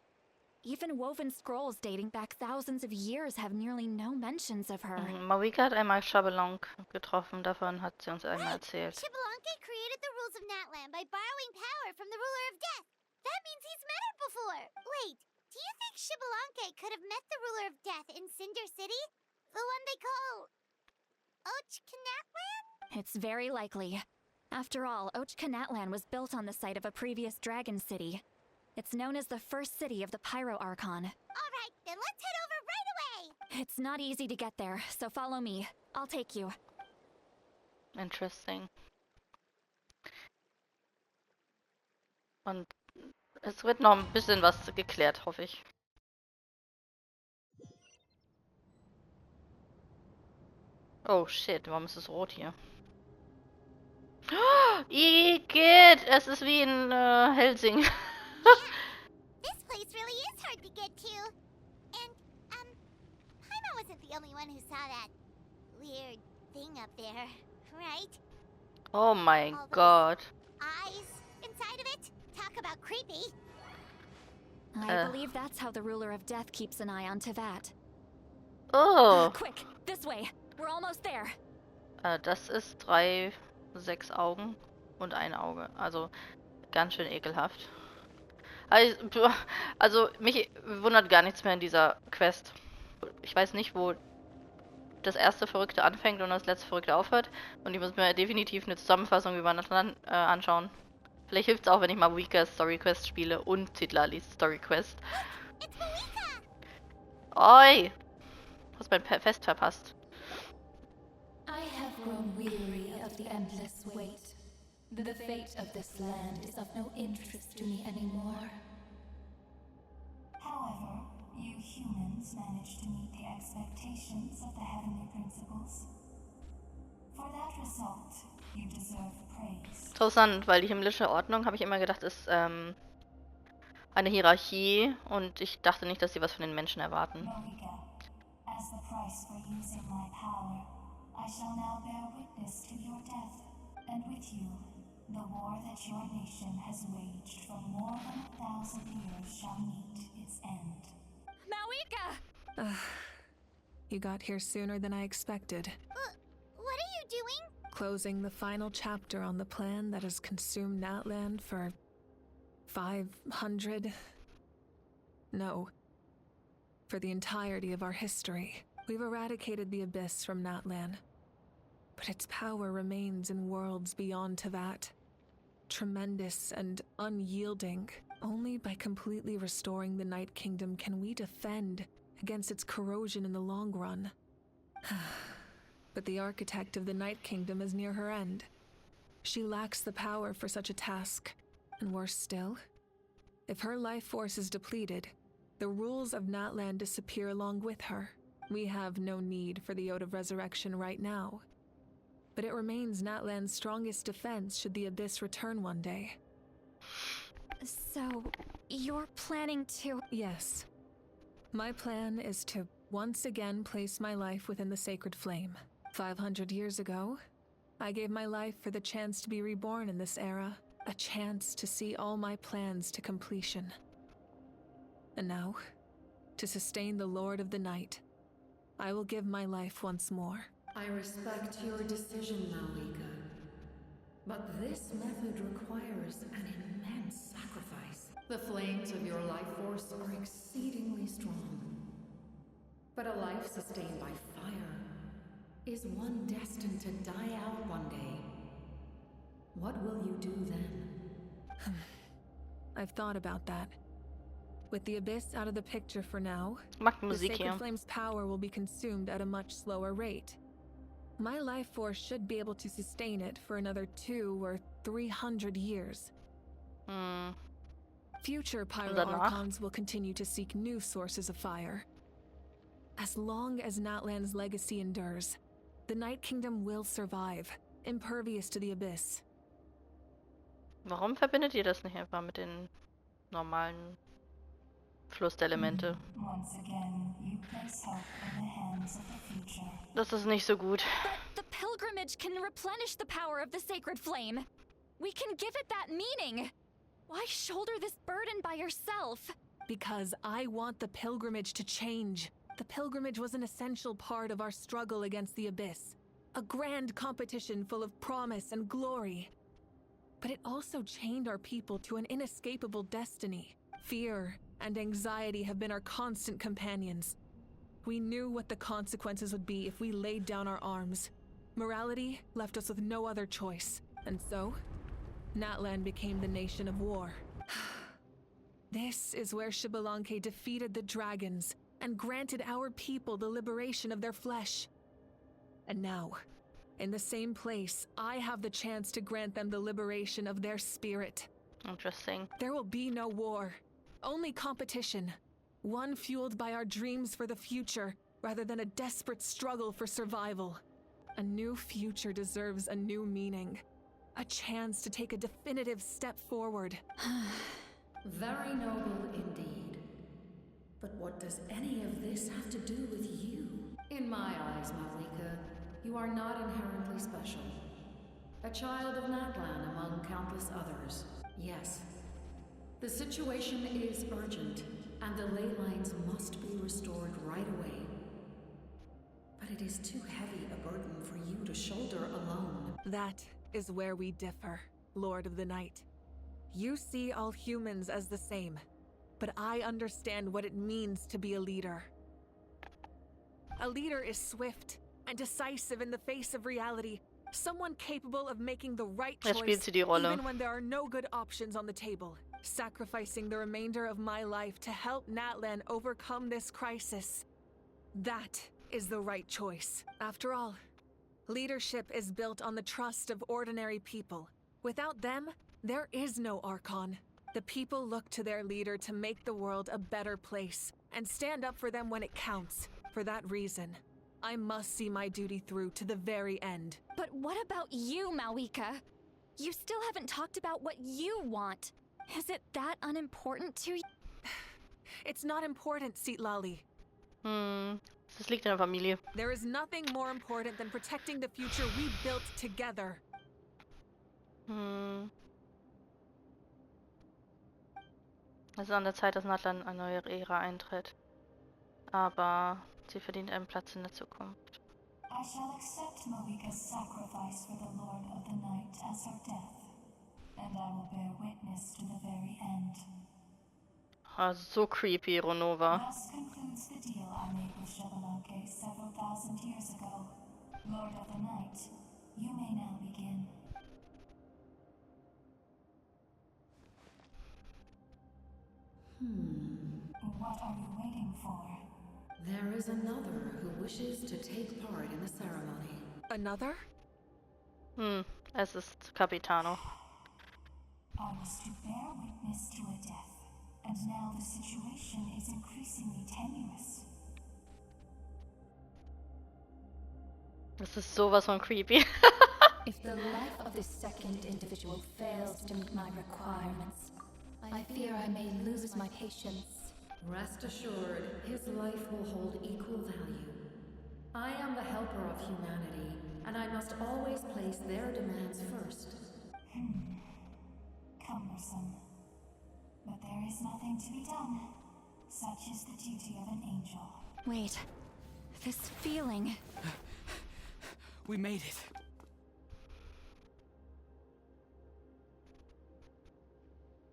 Even woven scrolls dating back thousands of years have nearly no mentions of her. Mawika hat einmal Xabelanque getroffen, davon hat sie uns einmal erzählt. Xabelanque created the rules of Natlan by borrowing power from the Ruler of Death. That means he's met her before. Wait, do you think Xabelanque could have met the Ruler of Death in Cinder City? The one they call Natlan? It's very likely. After all, Natlan was built on the site of a previous dragon city. It's known as the first city of the Pyro Archon. Alright, then let's head over right away! It's not easy to get there, so follow me. I'll take you. Interesting. Und es wird noch ein bisschen was geklärt, hoffe ich. Oh shit, warum ist es rot hier? Igitt! Es ist wie in Helsing. This place really is hard to get to. And, Paimon wasn't the only one who saw that weird thing up there, right? Oh my god. Eyes inside of it? Talk about creepy. I believe that's how the ruler of death keeps an eye on Tevat. Oh. Quick, this way. We're almost there. Das ist 6 Augen und ein Auge. Also ganz schön ekelhaft. Also mich wundert gar nichts mehr in dieser Quest. Ich weiß nicht, wo das erste Verrückte anfängt und das letzte Verrückte aufhört. Und ich muss mir definitiv eine Zusammenfassung über Natlan anschauen. Vielleicht hilft es auch, wenn ich mal Weaker Story Quest spiele und Zitlalis Story Quest. Oi! Du hast mein Fest verpasst. I have grown weary of the endless wait. The fate of this land is of no interest to me anymore. However, you humans managed to meet the expectations of the heavenly principles. For that result, you deserve praise. Interessant, weil die himmlische Ordnung, habe ich immer gedacht, ist eine Hierarchie und ich dachte nicht, dass sie was von den Menschen erwarten. As the price for using my power, I shall now bear witness to your death, and with you, the war that your nation has waged for more than 1,000 years shall meet its end. Mawika! You got here sooner than I expected. What are you doing? Closing the final chapter on the plan that has consumed Natlan for 500... No. For the entirety of our history. We've eradicated the Abyss from Natlan. But its power remains in worlds beyond Tevat. Tremendous and unyielding. Only by completely restoring the Night Kingdom can we defend against its corrosion in the long run. But the architect of the Night Kingdom is near her end. She lacks the power for such a task. And worse still, if her life force is depleted, the rules of Natlan disappear along with her. We have no need for the Ode of Resurrection right now. But it remains Natlan's strongest defense should the Abyss return one day. So, you're planning to... Yes. My plan is to once again place my life within the sacred flame. 500 years ago, I gave my life for the chance to be reborn in this era. A chance to see all my plans to completion. And now, to sustain the Lord of the Night, I will give my life once more. I respect your decision, Mawika. But this method requires an immense sacrifice. The flames of your life force are exceedingly strong. But a life sustained by fire is one destined to die out one day. What will you do then? I've thought about that. With the Abyss out of the picture for now, the Sacred Flame's power will be consumed at a much slower rate. My life force should be able to sustain it for another 200 or 300 years. Future Pyro Archons will continue to seek new sources of fire. As long as Natlan's legacy endures, the Night Kingdom will survive, impervious to the Abyss. Warum verbindet ihr das nicht einfach mit den normalen Flusselemente? Das ist nicht so gut. But the pilgrimage can replenish the power of the sacred flame. We can give it that meaning. Why shoulder this burden by yourself? Because I want the pilgrimage to change. The pilgrimage was an essential part of our struggle against the Abyss. A grand competition full of promise and glory. But it also chained our people to an inescapable destiny. Fear and anxiety have been our constant companions. We knew what the consequences would be if we laid down our arms. Morality left us with no other choice, and so, Natlan became the nation of war. This is where Xbalanque defeated the dragons and granted our people the liberation of their flesh. And now, in the same place, I have the chance to grant them the liberation of their spirit. Interesting. There will be no war, only competition. One fueled by our dreams for the future, rather than a desperate struggle for survival. A new future deserves a new meaning. A chance to take a definitive step forward. Very noble indeed. But what does any of this have to do with you? In my eyes, Malika, you are not inherently special. A child of Natlan among countless others. Yes. The situation is urgent, and the ley lines must be restored right away. But it is too heavy a burden for you to shoulder alone. That is where we differ, Lord of the Night. You see all humans as the same, but I understand what it means to be a leader. A leader is swift and decisive in the face of reality, someone capable of making the right choice even when there are no good options on the table, sacrificing the remainder of my life to help Natlan overcome this crisis. That is the right choice. After all, leadership is built on the trust of ordinary people. Without them, there is no Archon. The people look to their leader to make the world a better place and stand up for them when it counts. For that reason, I must see my duty through to the very end. But what about you, Malika? You still haven't talked about what you want. Is it that unimportant to you? It's not important, Citlali. Das liegt in der Familie. There is nothing more important than protecting the future we built together. Es ist an der Zeit, dass Natlan in eine neue Ära eintritt. Aber sie verdient einen Platz in der Zukunft. I shall accept Malika's sacrifice for the Lord of the Night as her death, and I will bear witness to the very end. So creepy, Ronova. Thus concludes the deal I made with Xbalanque several thousand years ago. Lord of the Night, you may now begin. What are you waiting for? There is another who wishes to take part in the ceremony. Another? Es ist Capitano. I was to bear witness to a death, and now the situation is increasingly tenuous. Das ist sowas von creepy. If the life of this second individual fails to meet my requirements, I fear I may lose my patience. Rest assured, his life will hold equal value. I am the helper of humanity, and I must always place their demands first. Cumbersome. But there is nothing to be done. Such is the duty of an angel. Wait. This feeling. We made it.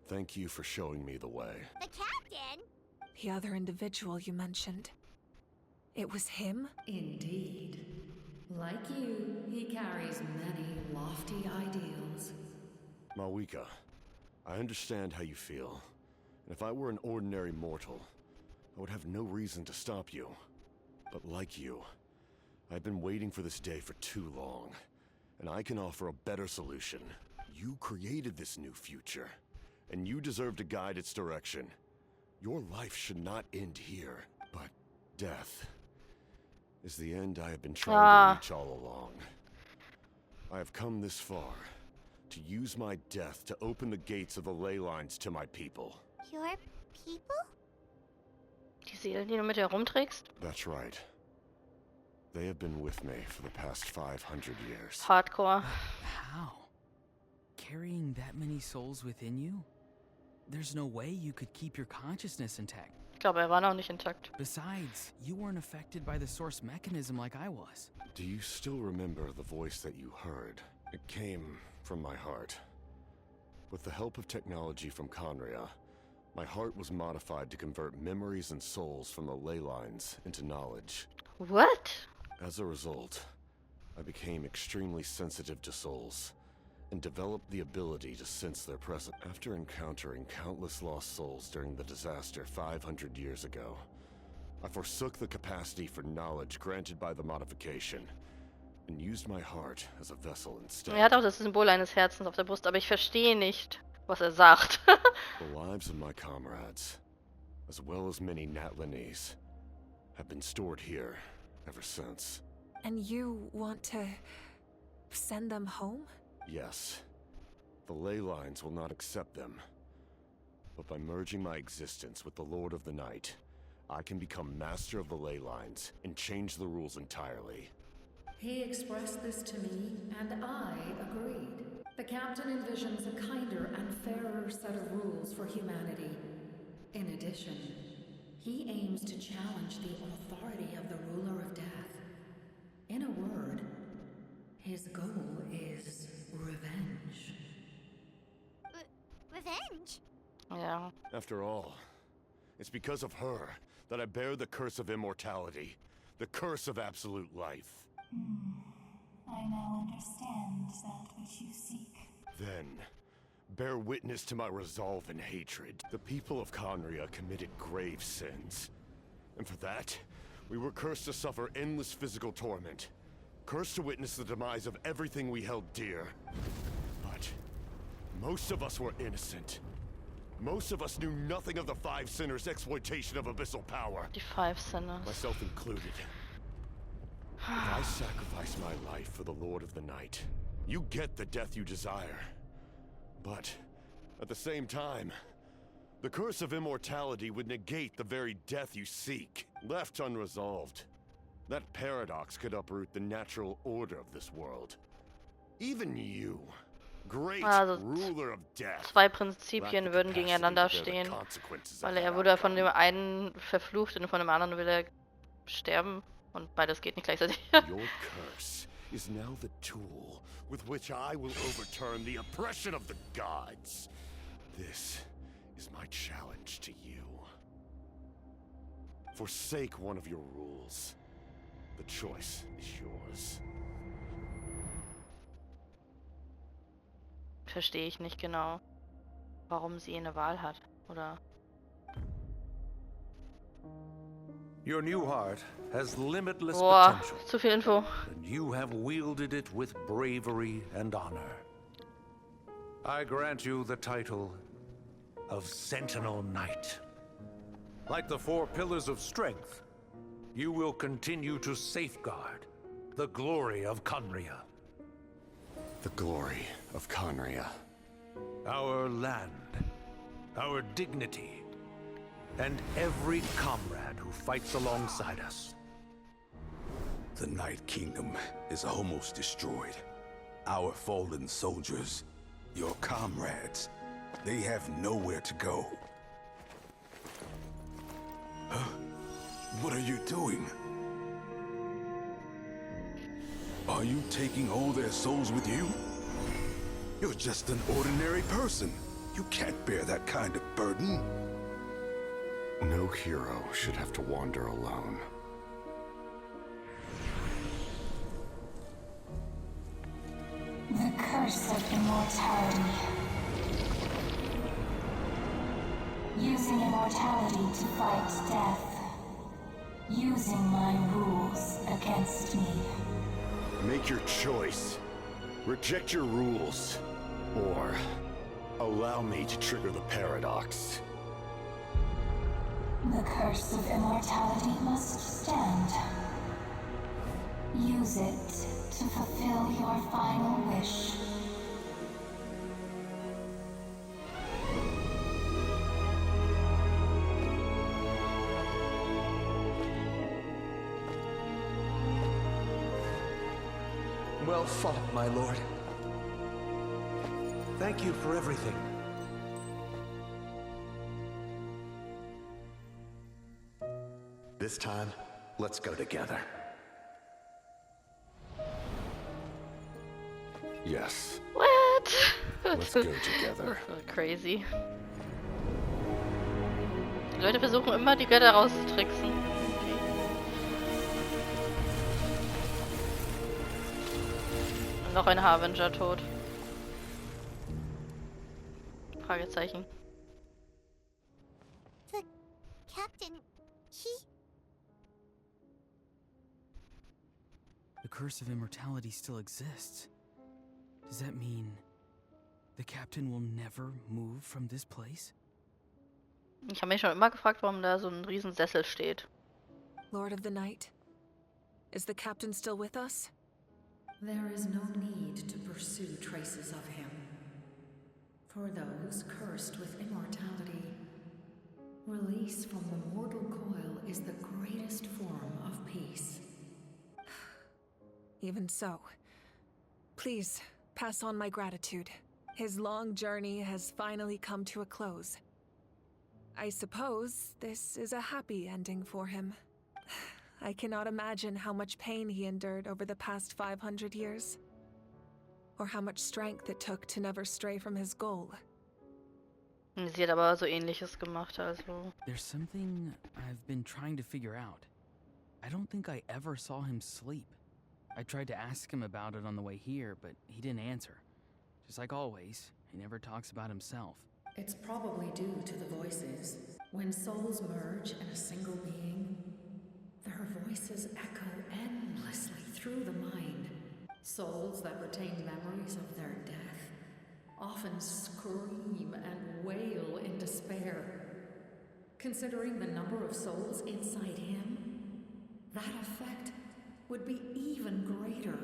Thank you for showing me the way. The captain? The other individual you mentioned. It was him? Indeed. Like you, he carries many lofty ideals. Malika, I understand how you feel. And if I were an ordinary mortal, I would have no reason to stop you. But like you, I've been waiting for this day for too long. And I can offer a better solution. You created this new future, and you deserve to guide its direction. Your life should not end here, but death is the end I have been trying to reach all along. I have come this far to use my death to open the gates of the ley lines to my people. Your people? Die Seelen, die du mit dir rumträgst? That's right. They have been with me for the past 500 years. Hardcore. How? Carrying that many souls within you? There's no way you could keep your consciousness intact. Ich glaube, war noch nicht intakt. Besides, you weren't affected by the source mechanism like I was. Do you still remember the voice that you heard? It came from my heart. With the help of technology from Conria, my heart was modified to convert memories and souls from the ley lines into knowledge. What? As a result, I became extremely sensitive to souls, and developed the ability to sense their presence. After encountering countless lost souls during the disaster 500 years ago, I forsook the capacity for knowledge granted by the modification, and used my heart as a vessel instead. Er hat auch das Symbol eines Herzens auf der Brust, aber ich verstehe nicht, was er sagt. The lives of my comrades, as well as many Natlanese, have been stored here ever since. And you want to send them home? Yes. The ley lines will not accept them. But by merging my existence with the Lord of the Night, I can become master of the ley lines and change the rules entirely. He expressed this to me, and I agreed. The captain envisions a kinder and fairer set of rules for humanity. In addition, he aims to challenge the authority of the ruler of death. In a word, his goal is revenge. Revenge? Ja. After all, it's because of her that I bear the curse of immortality, the curse of absolute life. I now understand that which you seek. Then, bear witness to my resolve and hatred. The people of Conria committed grave sins. And for that, we were cursed to suffer endless physical torment. Cursed to witness the demise of everything we held dear. But most of us were innocent. Most of us knew nothing of the Five Sinners' exploitation of abyssal power. Die Five Sinners. Myself included. If I sacrifice my life for the Lord of the Night, you get the death you desire. But, at the same time, the curse of immortality would negate the very death you seek. Left unresolved, that paradox could uproot the natural order of this world. Even you, great ruler of death. Zwei Prinzipien würden gegeneinander stehen, weil er wurde von dem einen verflucht und von dem anderen will er sterben. Und beides geht nicht gleichzeitig. Your curse is now the tool with which I will overturn the oppression of the gods. This is my challenge to you. Forsake one of your rules. The choice is yours. Verstehe ich nicht genau, warum sie eine Wahl hat, oder? Your new heart has limitless Boah, potential. zu viel Info. And you have wielded it with bravery and honor. I grant you the title of Sentinel Knight. Like the four pillars of strength, you will continue to safeguard the glory of Conria. The glory of Conria. Our land, our dignity, and every comrade who fights alongside us. The Night Kingdom is almost destroyed. Our fallen soldiers, your comrades, they have nowhere to go. Huh? What are you doing? Are you taking all their souls with you? You're just an ordinary person. You can't bear that kind of burden. No hero should have to wander alone. The curse of immortality. Using immortality to fight death. Using my rules against me. Make your choice. Reject your rules. Or allow me to trigger the paradox. The curse of immortality must stand. Use it to fulfill your final wish. Well fought, my lord. Thank you for everything. This time, let's go together. Yes. What? Let's go together. Crazy. Die Leute versuchen immer, die Götter rauszutricksen. Noch ein Harbinger tot. Fragezeichen. The captain, The curse of immortality still exists. Does that mean the captain will never move from this place? Ich habe mich schon immer gefragt, warum da so ein Riesensessel steht. Lord of the Night, is the captain still with us? There is no need to pursue traces of him. For those cursed with immortality, release from the mortal coil is the greatest form of peace. Even so, please pass on my gratitude. His long journey has finally come to a close. I suppose this is a happy ending for him. I cannot imagine how much pain he endured over the past 500 years. Or how much strength it took to never stray from his goal. Sie hat aber so Ähnliches gemacht, also. There's something I've been trying to figure out. I don't think I ever saw him sleep. I tried to ask him about it on the way here, but he didn't answer. Just like always, he never talks about himself. It's probably due to the voices. When souls merge in a single being, their voices echo endlessly through the mind. Souls that retain memories of their death often scream and wail in despair. Considering the number of souls inside him, that effect would be even greater.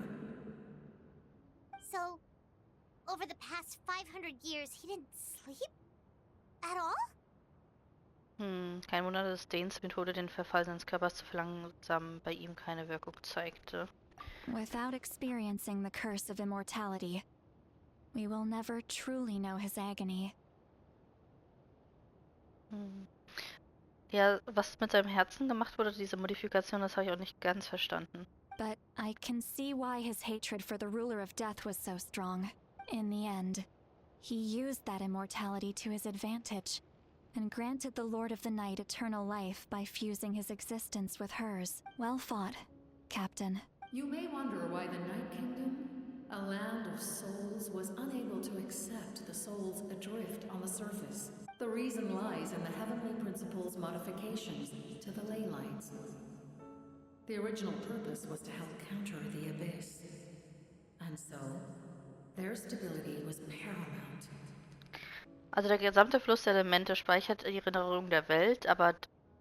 So, over the past 500 years, he didn't sleep? At all? Kein Wunder, dass Danes Methode, den Verfall seines Körpers zu verlangsamen, bei ihm keine Wirkung zeigte. Without experiencing the curse of immortality, we will never truly know his agony. Ja, was mit seinem Herzen gemacht wurde, diese Modifikation, das habe ich auch nicht ganz verstanden. But I can see why his hatred for the ruler of death was so strong. In the end, he used that immortality to his advantage, and granted the Lord of the Night eternal life by fusing his existence with hers. Well fought, Captain. You may wonder why the Night Kingdom, a land of souls, was unable to accept the souls adrift on the surface. The reason lies in the Heavenly Principle's modifications to the ley lines. The original purpose was to help counter the Abyss. And so, their stability was paramount. Also der gesamte Fluss der Elemente speichert die Erinnerung der Welt, aber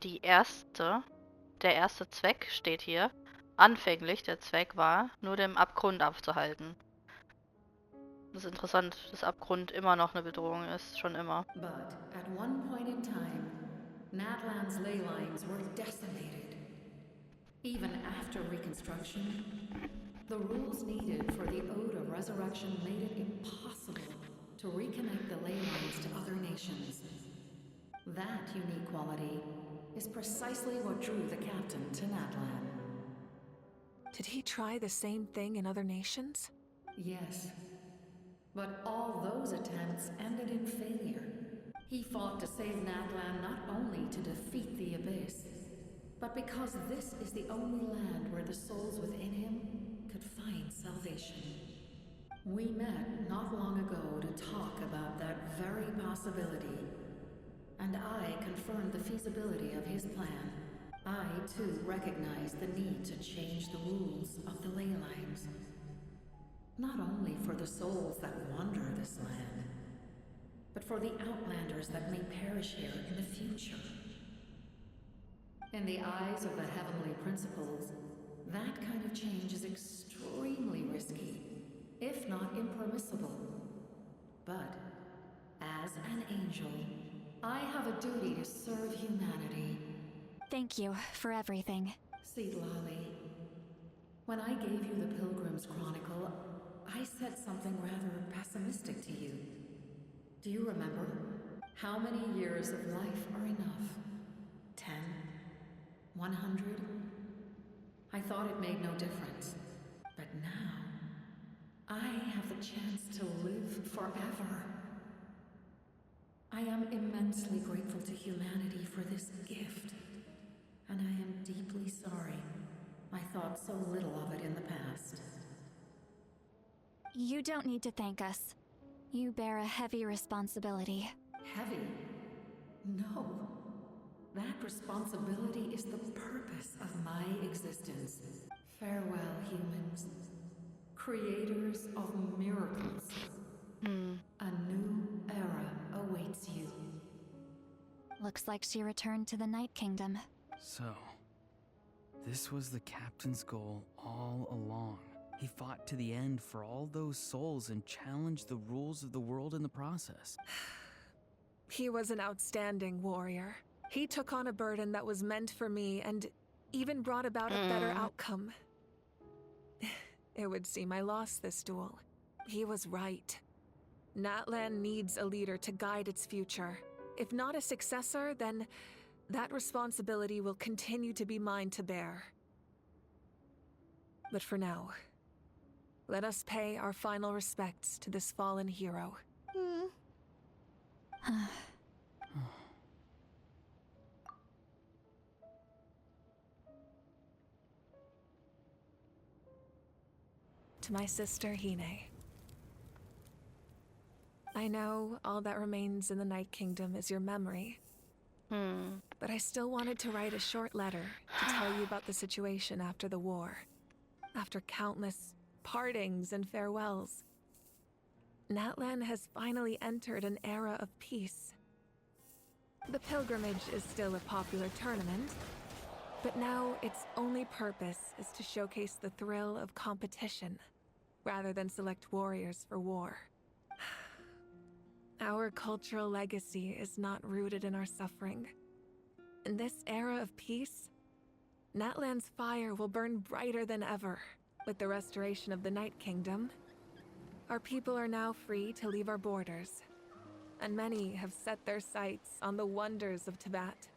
der erste Zweck steht hier. Anfänglich, der Zweck war, nur den Abgrund aufzuhalten. Das ist interessant, dass Abgrund immer noch eine Bedrohung ist, schon immer. But at one point in time, Natlan's ley lines were decimated. Even after reconstruction, the rules needed for the Ode of Resurrection made it impossible to reconnect the ley lines to other nations. That unique quality is precisely what drew the captain to Natlan. Did he try the same thing in other nations? Yes. But all those attempts ended in failure. He fought to save Natlan not only to defeat the Abyss, but because this is the only land where the souls within him could find salvation. We met not long ago to talk about that very possibility, and I confirmed the feasibility of his plan. I, too, recognized the need to change the rules of the ley lines. Not only for the souls that wander this land, but for the outlanders that may perish here in the future. In the eyes of the Heavenly Principles, that kind of change is extremely risky, if not impermissible. But, as an angel, I have a duty to serve humanity. Thank you for everything. See, Lolly, when I gave you the Pilgrim's Chronicle, I said something rather pessimistic to you. Do you remember? How many years of life are enough? 10? 100? I thought it made no difference. But now, I have the chance to live forever. I am immensely grateful to humanity for this gift. And I am deeply sorry I thought so little of it in the past. You don't need to thank us. You bear a heavy responsibility. Heavy? No. That responsibility is the purpose of my existence. Farewell, humans. Creators of miracles. A new era awaits you. Looks like she returned to the Night Kingdom. So, this was the captain's goal all along. He fought to the end for all those souls and challenged the rules of the world in the process. He was an outstanding warrior. He took on a burden that was meant for me and even brought about a better outcome. It would seem I lost this duel. He was right. Natlan needs a leader to guide its future. If not a successor, then that responsibility will continue to be mine to bear. But for now, let us pay our final respects to this fallen hero. To my sister Hene. I know all that remains in the Night Kingdom is your memory. But I still wanted to write a short letter to tell you about the situation after the war. After countless partings and farewells, Natlan has finally entered an era of peace. The pilgrimage is still a popular tournament, but now its only purpose is to showcase the thrill of competition, rather than select warriors for war. Our cultural legacy is not rooted in our suffering. In this era of peace, Natlan's fire will burn brighter than ever. With the restoration of the Night Kingdom, our people are now free to leave our borders, and many have set their sights on the wonders of Tibet.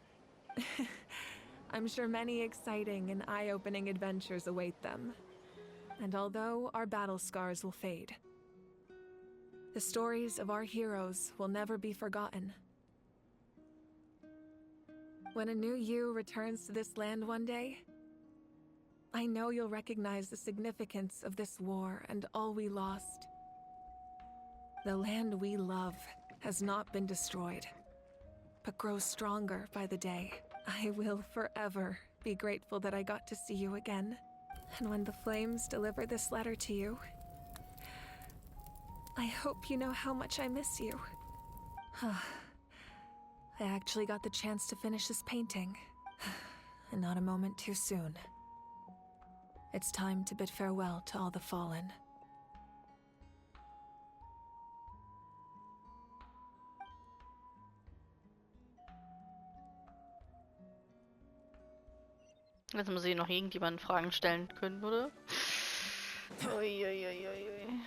I'm sure many exciting and eye-opening adventures await them. And although our battle scars will fade, the stories of our heroes will never be forgotten. When a new you returns to this land one day, I know you'll recognize the significance of this war and all we lost. The land we love has not been destroyed, but grows stronger by the day. I will forever be grateful that I got to see you again. And when the flames deliver this letter to you, I hope you know how much I miss you. I actually got the chance to finish this painting, and not a moment too soon. It's time to bid farewell to all the fallen. Jetzt muss ich noch irgendjemanden Fragen stellen können, oder? Uiuiuiui.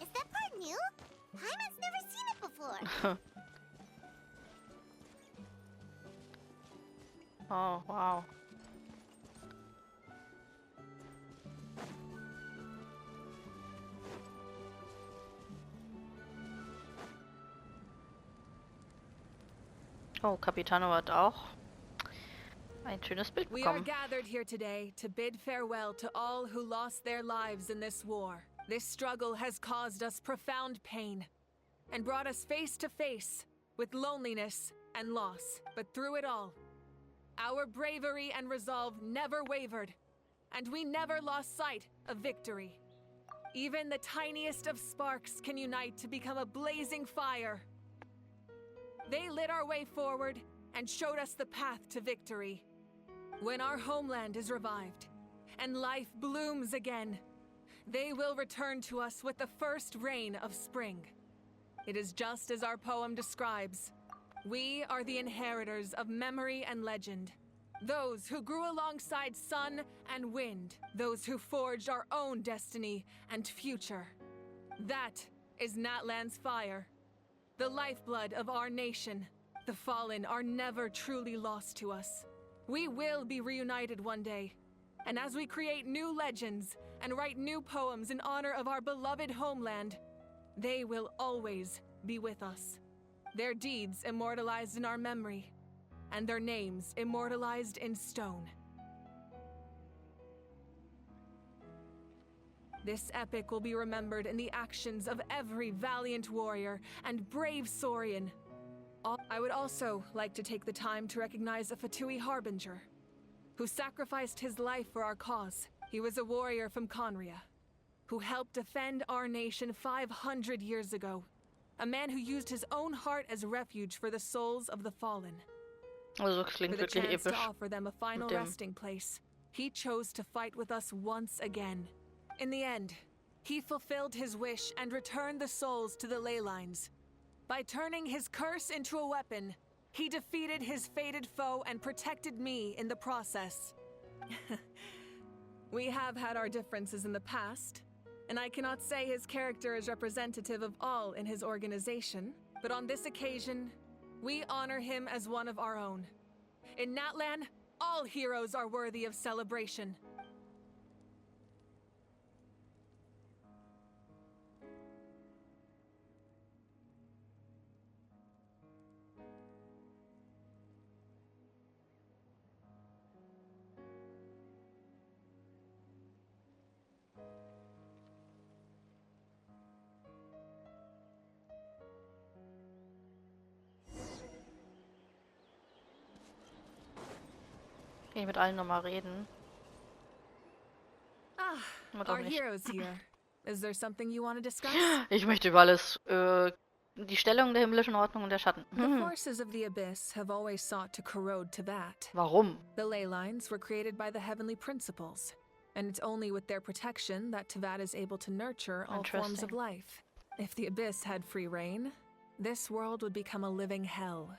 Is that part new? Heimat's never seen it before. Oh, wow. Oh, Capitano hat auch ein schönes Bild We are bekommen. gathered here today to bid farewell to all who lost their lives in this war. This struggle has caused us profound pain and brought us face to face with loneliness and loss. But through it all, our bravery and resolve never wavered, and we never lost sight of victory. Even the tiniest of sparks can unite to become a blazing fire. They lit our way forward and showed us the path to victory. When our homeland is revived and life blooms again, they will return to us with the first rain of spring. It is just as our poem describes. We are the inheritors of memory and legend. Those who grew alongside sun and wind. Those who forged our own destiny and future. That is Natlan's fire. The lifeblood of our nation. The fallen are never truly lost to us. We will be reunited one day. And as we create new legends and write new poems in honor of our beloved homeland, they will always be with us. Their deeds immortalized in our memory, and their names immortalized in stone. This epic will be remembered in the actions of every valiant warrior and brave Saurian. I would also like to take the time to recognize a Fatui Harbinger, who sacrificed his life for our cause. He was a warrior from Conria, who helped defend our nation 500 years ago. A man who used his own heart as refuge for the souls of the fallen. Also, klingt For the wirklich chance to episch. offer them a final resting place, he chose to fight with us once again. In the end, he fulfilled his wish and returned the souls to the ley lines. By turning his curse into a weapon, he defeated his fated foe and protected me in the process. We have had our differences in the past, and I cannot say his character is representative of all in his organization, but on this occasion, we honor him as one of our own. In Natlan, all heroes are worthy of celebration. Kann ich mit allen nochmal reden? Oder Our nicht? heroes here. Is there something you want to discuss? Ich möchte über alles, die Stellung der himmlischen Ordnung und der Schatten. The forces of the Abyss have always sought to corrode Teyvat. Warum? The ley lines were created by the heavenly principles, and it's only with their protection that Teyvat is able to nurture all forms of life. If the Abyss had free reign, this world would become a living hell.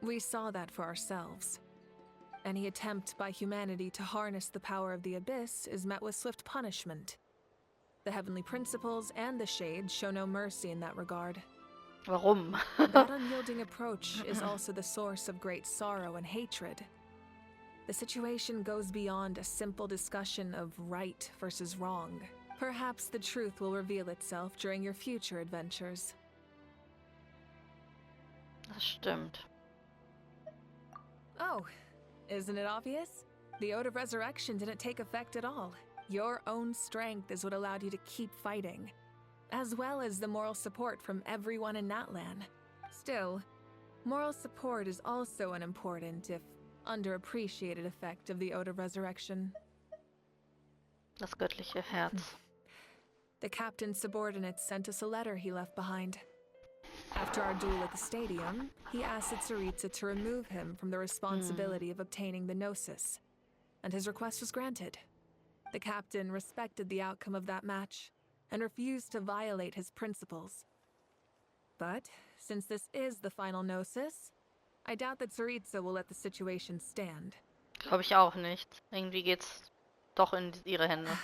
We saw that for ourselves. Any attempt by humanity to harness the power of the Abyss is met with swift punishment. The heavenly principles and the Shades show no mercy in that regard. Warum? That unyielding approach is also the source of great sorrow and hatred. The situation goes beyond a simple discussion of right versus wrong. Perhaps the truth will reveal itself during your future adventures. Das stimmt. Oh, isn't it obvious? The Ode of Resurrection didn't take effect at all. Your own strength is what allowed you to keep fighting, as well as the moral support from everyone in Natlan. Still, moral support is also an important, if underappreciated, effect of the Ode of Resurrection. Das göttliche Herz. The captain's subordinates sent us a letter he left behind. After our duel at the stadium, he asked Tsaritsa to remove him from the responsibility of obtaining the Gnosis, and his request was granted. The captain respected the outcome of that match and refused to violate his principles. But, since this is the final Gnosis, I doubt that Tsaritsa will let the situation stand. Glaube ich auch nicht. Irgendwie geht's doch in ihre Hände.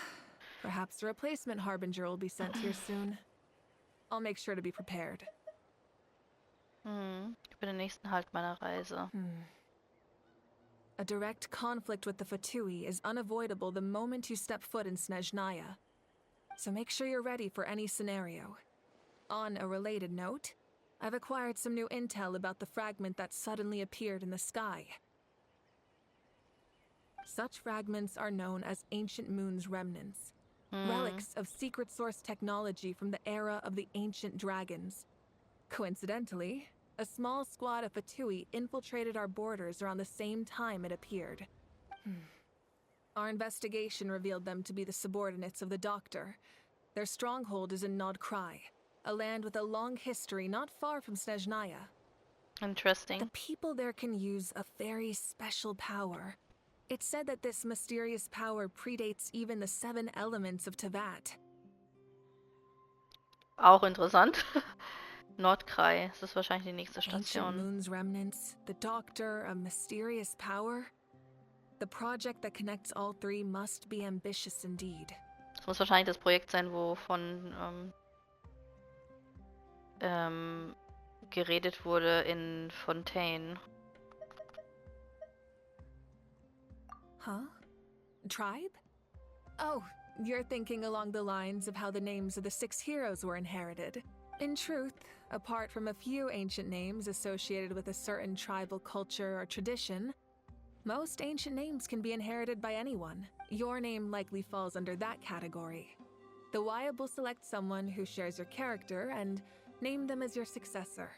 Perhaps a replacement Harbinger will be sent here soon. I'll make sure to be prepared. Ich bin den nächsten Halt meiner Reise. A direct conflict with the Fatui is unavoidable the moment you step foot in Snezhnaya. So make sure you're ready for any scenario. On a related note, I've acquired some new intel about the fragment that suddenly appeared in the sky. Such fragments are known as Ancient Moon's remnants, relics of secret source technology from the era of the ancient dragons. Coincidentally, a small squad of Fatui infiltrated our borders around the same time it appeared. Our investigation revealed them to be the subordinates of the Doctor. Their stronghold is in Nod Krai, a land with a long history not far from Snezhnaya. Interesting. The people there can use a very special power. It's said that this mysterious power predates even the 7 elements of Teyvat. Auch interessant. Nordkrei, das ist wahrscheinlich die nächste Ancient Station. Moon's remnants, the Doctor, a mysterious power. The project that connects all 3 must be ambitious indeed. Das muss wahrscheinlich das Projekt sein, wo von geredet wurde in Fontaine. Huh? Tribe? Oh, you're thinking along the lines of how the names of the 6 heroes were inherited. In truth, apart from a few ancient names associated with a certain tribal culture or tradition, most ancient names can be inherited by anyone. Your name likely falls under that category. The Wyab will select someone who shares your character and name them as your successor.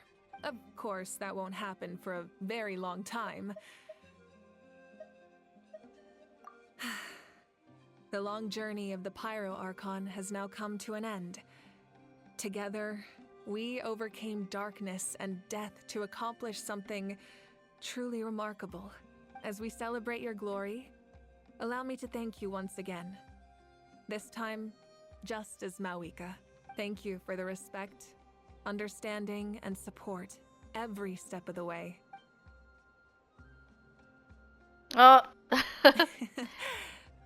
Of course, that won't happen for a very long time. The long journey of the Pyro Archon has now come to an end. Together, we overcame darkness and death to accomplish something truly remarkable. As we celebrate your glory, allow me to thank you once again. This time, just as Mawika. Thank you for the respect, understanding, and support every step of the way. Oh.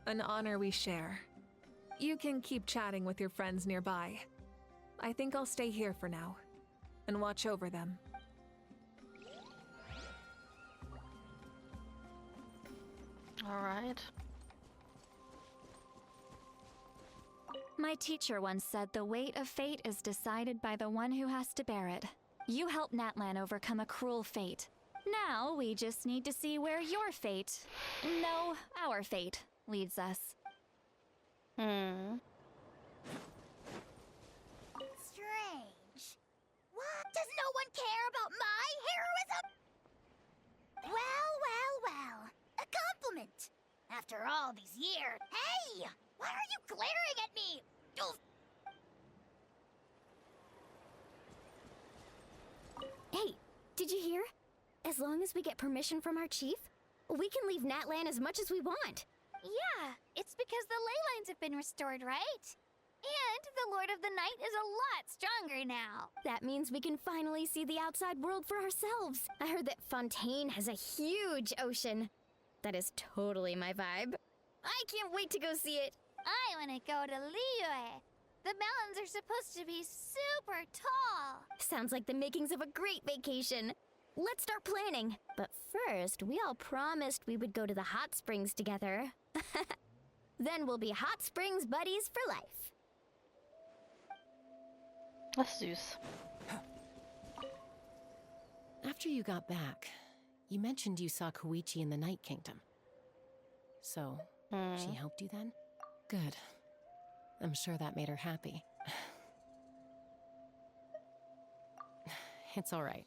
An honor we share. You can keep chatting with your friends nearby. I think I'll stay here for now and watch over them. All right. My teacher once said the weight of fate is decided by the one who has to bear it. You helped Natlan overcome a cruel fate. Now we just need to see where your fate, no, our fate, leads us. Strange. What? Does no one care about my heroism? Well. A compliment. After all these years. Hey! Why are you glaring at me? Oof. Hey, did you hear? As long as we get permission from our chief, we can leave Natlan as much as we want. Yeah, it's because the ley lines have been restored, right? And the Lord of the Night is a lot stronger now. That means we can finally see the outside world for ourselves. I heard that Fontaine has a huge ocean. That is totally my vibe. I can't wait to go see it. I want to go to Liyue. The mountains are supposed to be super tall. Sounds like the makings of a great vacation. Let's start planning. But first, we all promised we would go to the hot springs together. Then we'll be hot springs buddies for life. That's süß. After you got back, you mentioned you saw Koichi in the Night Kingdom. So, she helped you then? Good. I'm sure that made her happy. It's all right.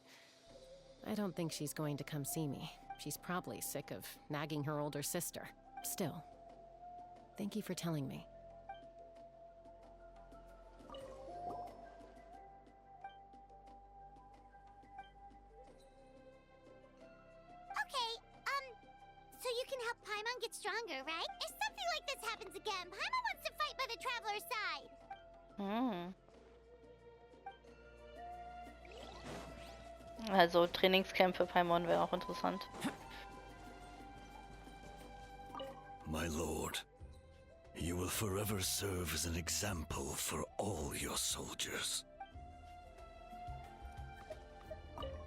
I don't think she's going to come see me. She's probably sick of nagging her older sister. Still, thank you for telling me. Okay, so you can help Paimon get stronger, right? If something like this happens again, Paimon wants to fight by the Traveler's side. Also Trainingscamp für Paimon wäre auch interessant. My lord, you will forever serve as an example for all your soldiers.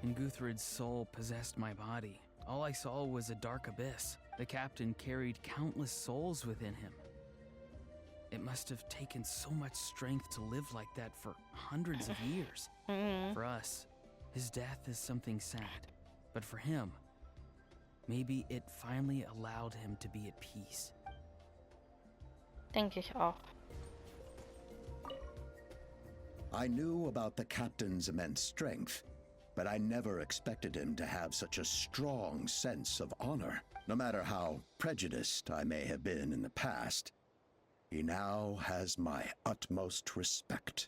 And Guthred's soul possessed my body. All I saw was a dark abyss. The captain carried countless souls within him. It must have taken so much strength to live like that for hundreds of years. For us, his death is something sad. But for him, maybe it finally allowed him to be at peace. Denke ich auch. I knew about the captain's immense strength, but I never expected him to have such a strong sense of honor. No matter how prejudiced I may have been in the past, he now has my utmost respect.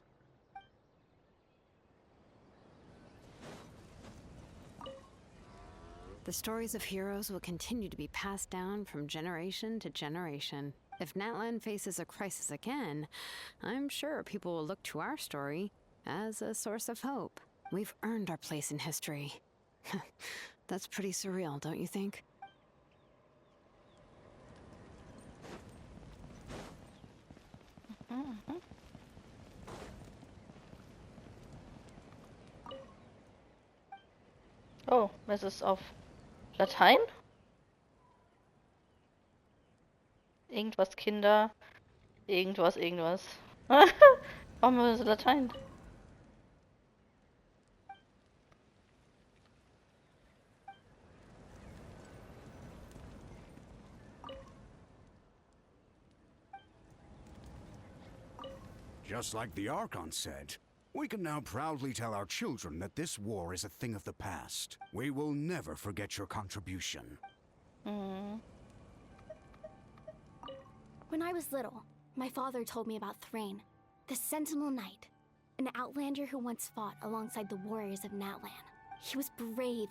The stories of heroes will continue to be passed down from generation to generation. If Natlan faces a crisis again, I'm sure people will look to our story as a source of hope. We've earned our place in history. That's pretty surreal, don't you think? Oh, es ist auf Latein? Irgendwas Kinder, irgendwas. Warum ist es Latein? Just like the Archon said, we can now proudly tell our children that this war is a thing of the past. We will never forget your contribution. Mhm. When I was little, my father told me about Thrain, the Sentinel Knight, an outlander who once fought alongside the warriors of Natlan. He was brave,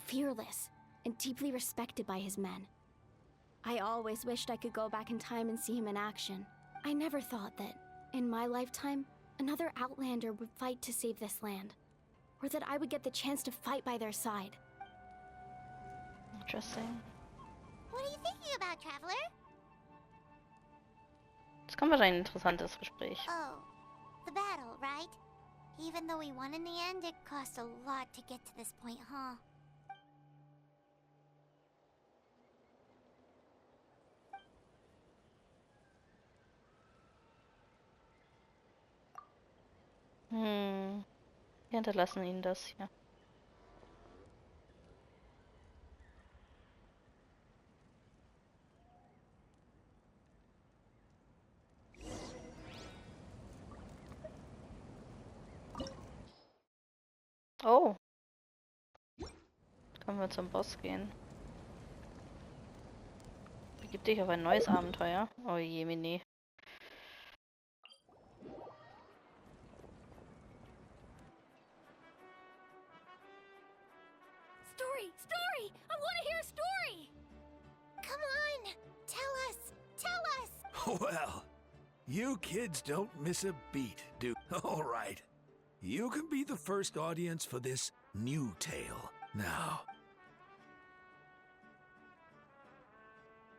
fearless, and deeply respected by his men. I always wished I could go back in time and see him in action. I never thought that, in my lifetime, another outlander would fight to save this land, or that I would get the chance to fight by their side. Interesting. What are you thinking about, Traveler? Jetzt kommt wahrscheinlich ein interessantes Gespräch. Oh, the battle, right? Even though we won in the end, it cost a lot to get to this point, huh? Wir hinterlassen ihnen das hier. Oh. Jetzt können wir zum Boss gehen. Begib dich auf ein neues Abenteuer. Oh je, Mini. Story! I want to hear a story! Come on! Tell us! Well, you kids don't miss a beat, do? All right. You can be the first audience for this new tale. Now.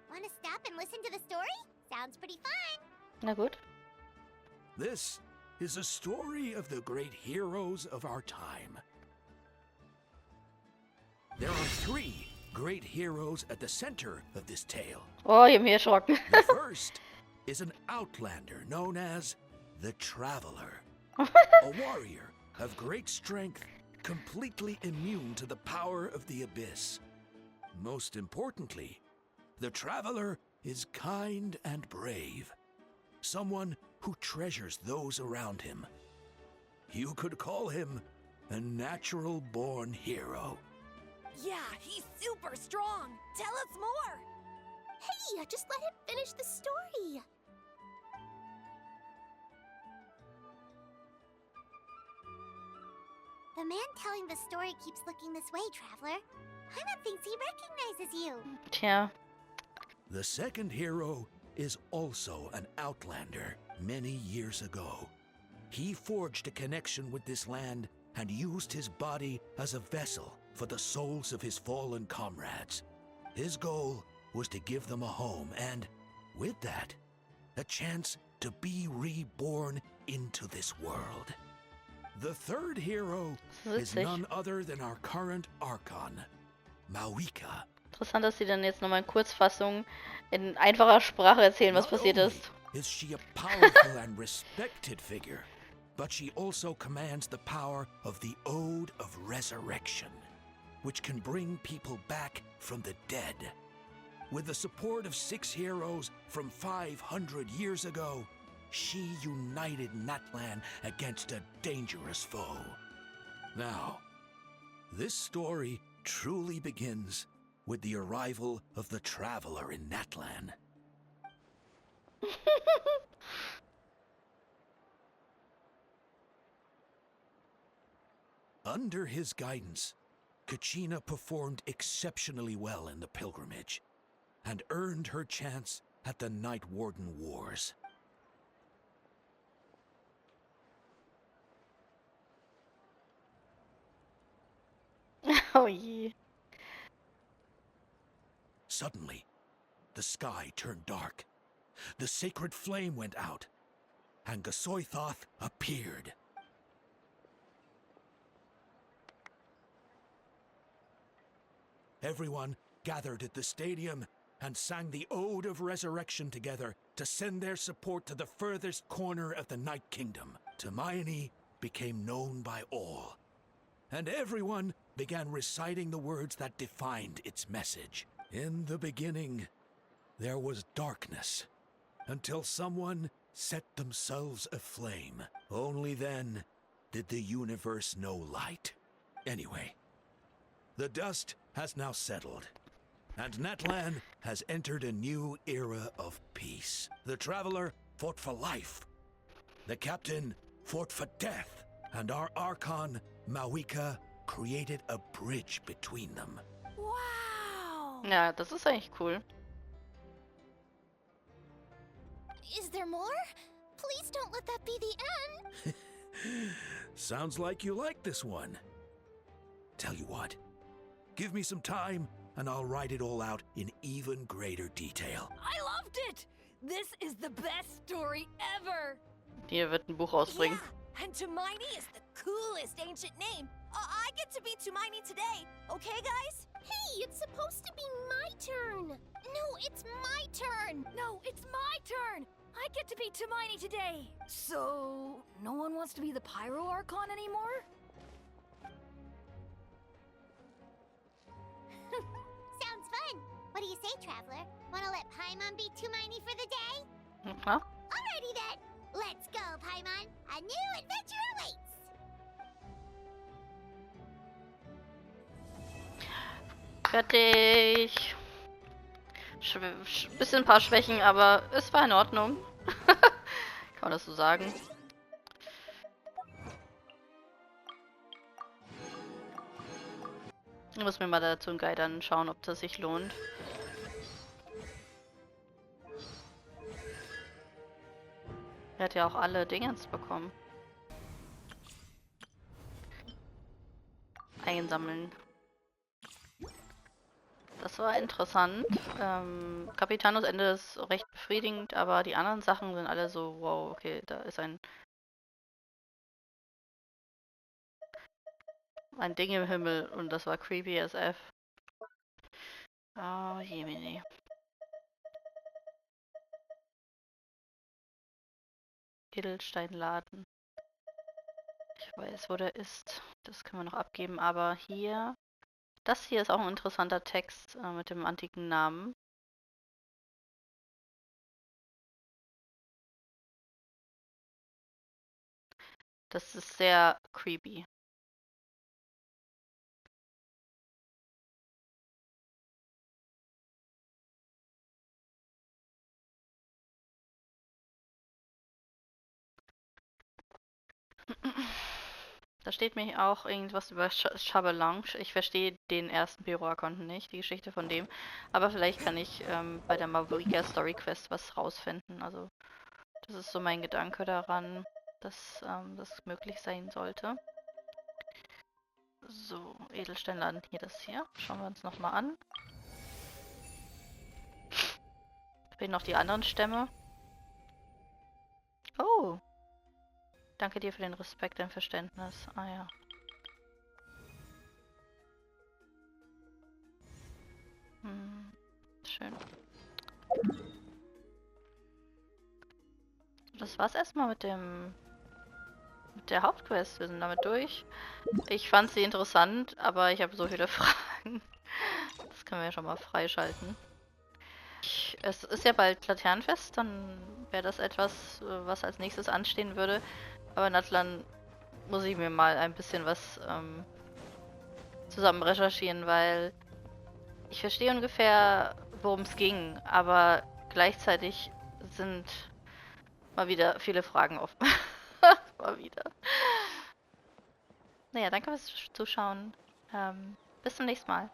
Want to stop and listen to the story? Sounds pretty fun. Na gut. This is a story of the great heroes of our time. There are 3 great heroes at the center of this tale. Oh, ich hab mich erschrocken. The first is an outlander known as the Traveler. A warrior of great strength, completely immune to the power of the abyss. Most importantly, the Traveler is kind and brave. Someone who treasures those around him. You could call him a natural-born hero. Yeah, he's super strong. Tell us more. Hey, just let him finish the story. The man telling the story keeps looking this way, Traveler. Haima thinks he recognizes you. Tja. The second hero is also an outlander many years ago. He forged a connection with this land and used his body as a vessel for the souls of his fallen comrades. His goal was to give them a home and, with that, a chance to be reborn into this world. The third hero is none other than our current Archon, Mawika. Interessant, dass sie dann jetzt nochmal in Kurzfassung in einfacher Sprache erzählen, was passiert ist. Is she a powerful and respected figure, but she also commands the power of the Ode of Resurrection, which can bring people back from the dead. With the support of 6 heroes from 500 years ago, she united Natlan against a dangerous foe. Now, this story truly begins with the arrival of the Traveler in Natlan. Under his guidance, Kachina performed exceptionally well in the pilgrimage and earned her chance at the Night Warden Wars. Oh je. Suddenly, the sky turned dark. The sacred flame went out, and Gasoithoth appeared. Everyone gathered at the stadium and sang the Ode of Resurrection together to send their support to the furthest corner of the Night Kingdom. Hermione became known by all, and everyone began reciting the words that defined its message. In the beginning, there was darkness, until someone set themselves aflame. Only then did the universe know light. Anyway, the dust has now settled, and Natlan has entered a new era of peace. The Traveler fought for life. The Captain fought for death. And our Archon, Mawika, created a bridge between them. Wow! Ja, das ist eigentlich cool. Is there more? Please don't let that be the end. Sounds like you like this one. Tell you what, give me some time and I'll write it all out in even greater detail. I loved it! This is the best story ever! Hier wird ein Buch rausbringen. Yeah, and Tumaini is the coolest ancient name. I get to be Tumaini today, okay guys? Hey, it's supposed to be my turn. No, it's my turn. No, it's my turn! I get to be Tumaini today! So, no one wants to be the Pyro Archon anymore? Sounds fun. What do you say, Traveler? Wanna let Paimon be Tumaini for the day? Huh? Alrighty then. Let's go, Paimon. A new adventure awaits. Fertig. Bisschen ein paar Schwächen, aber es war in Ordnung. Kann man das so sagen? Ich muss mir mal dazu einen Guide anschauen, ob das sich lohnt. Er hat ja auch alle Dingens bekommen. Einsammeln. Das war interessant. Capitanos Ende ist recht befriedigend, aber die anderen Sachen sind alle so, wow, okay, da ist ein Ding im Himmel und das war creepy as F. Oh, jemine. Edelsteinladen. Ich weiß, wo der ist. Das können wir noch abgeben, aber hier... Das hier ist auch ein interessanter Text mit dem antiken Namen. Das ist sehr creepy. Da steht mir auch irgendwas über Chabelange. Ich verstehe den ersten Pyro-Archonten nicht, die Geschichte von dem. Aber vielleicht kann ich bei der Mawika Story Quest was rausfinden. Also das ist so mein Gedanke daran, dass das möglich sein sollte. So, Edelsteinladen, hier das hier. Schauen wir uns nochmal an. Da fehlen noch die anderen Stämme. Oh! Danke dir für den Respekt und Verständnis. Ah ja. Schön. Das war's erstmal mit der Hauptquest. Wir sind damit durch. Ich fand sie interessant, aber ich habe so viele Fragen. Das können wir ja schon mal freischalten. Es ist ja bald Laternenfest, dann wäre das etwas, was als nächstes anstehen würde. Aber Natlan muss ich mir mal ein bisschen was zusammen recherchieren, weil ich verstehe ungefähr, worum es ging, aber gleichzeitig sind mal wieder viele Fragen offen. Mal wieder. Naja, danke fürs Zuschauen. Bis zum nächsten Mal.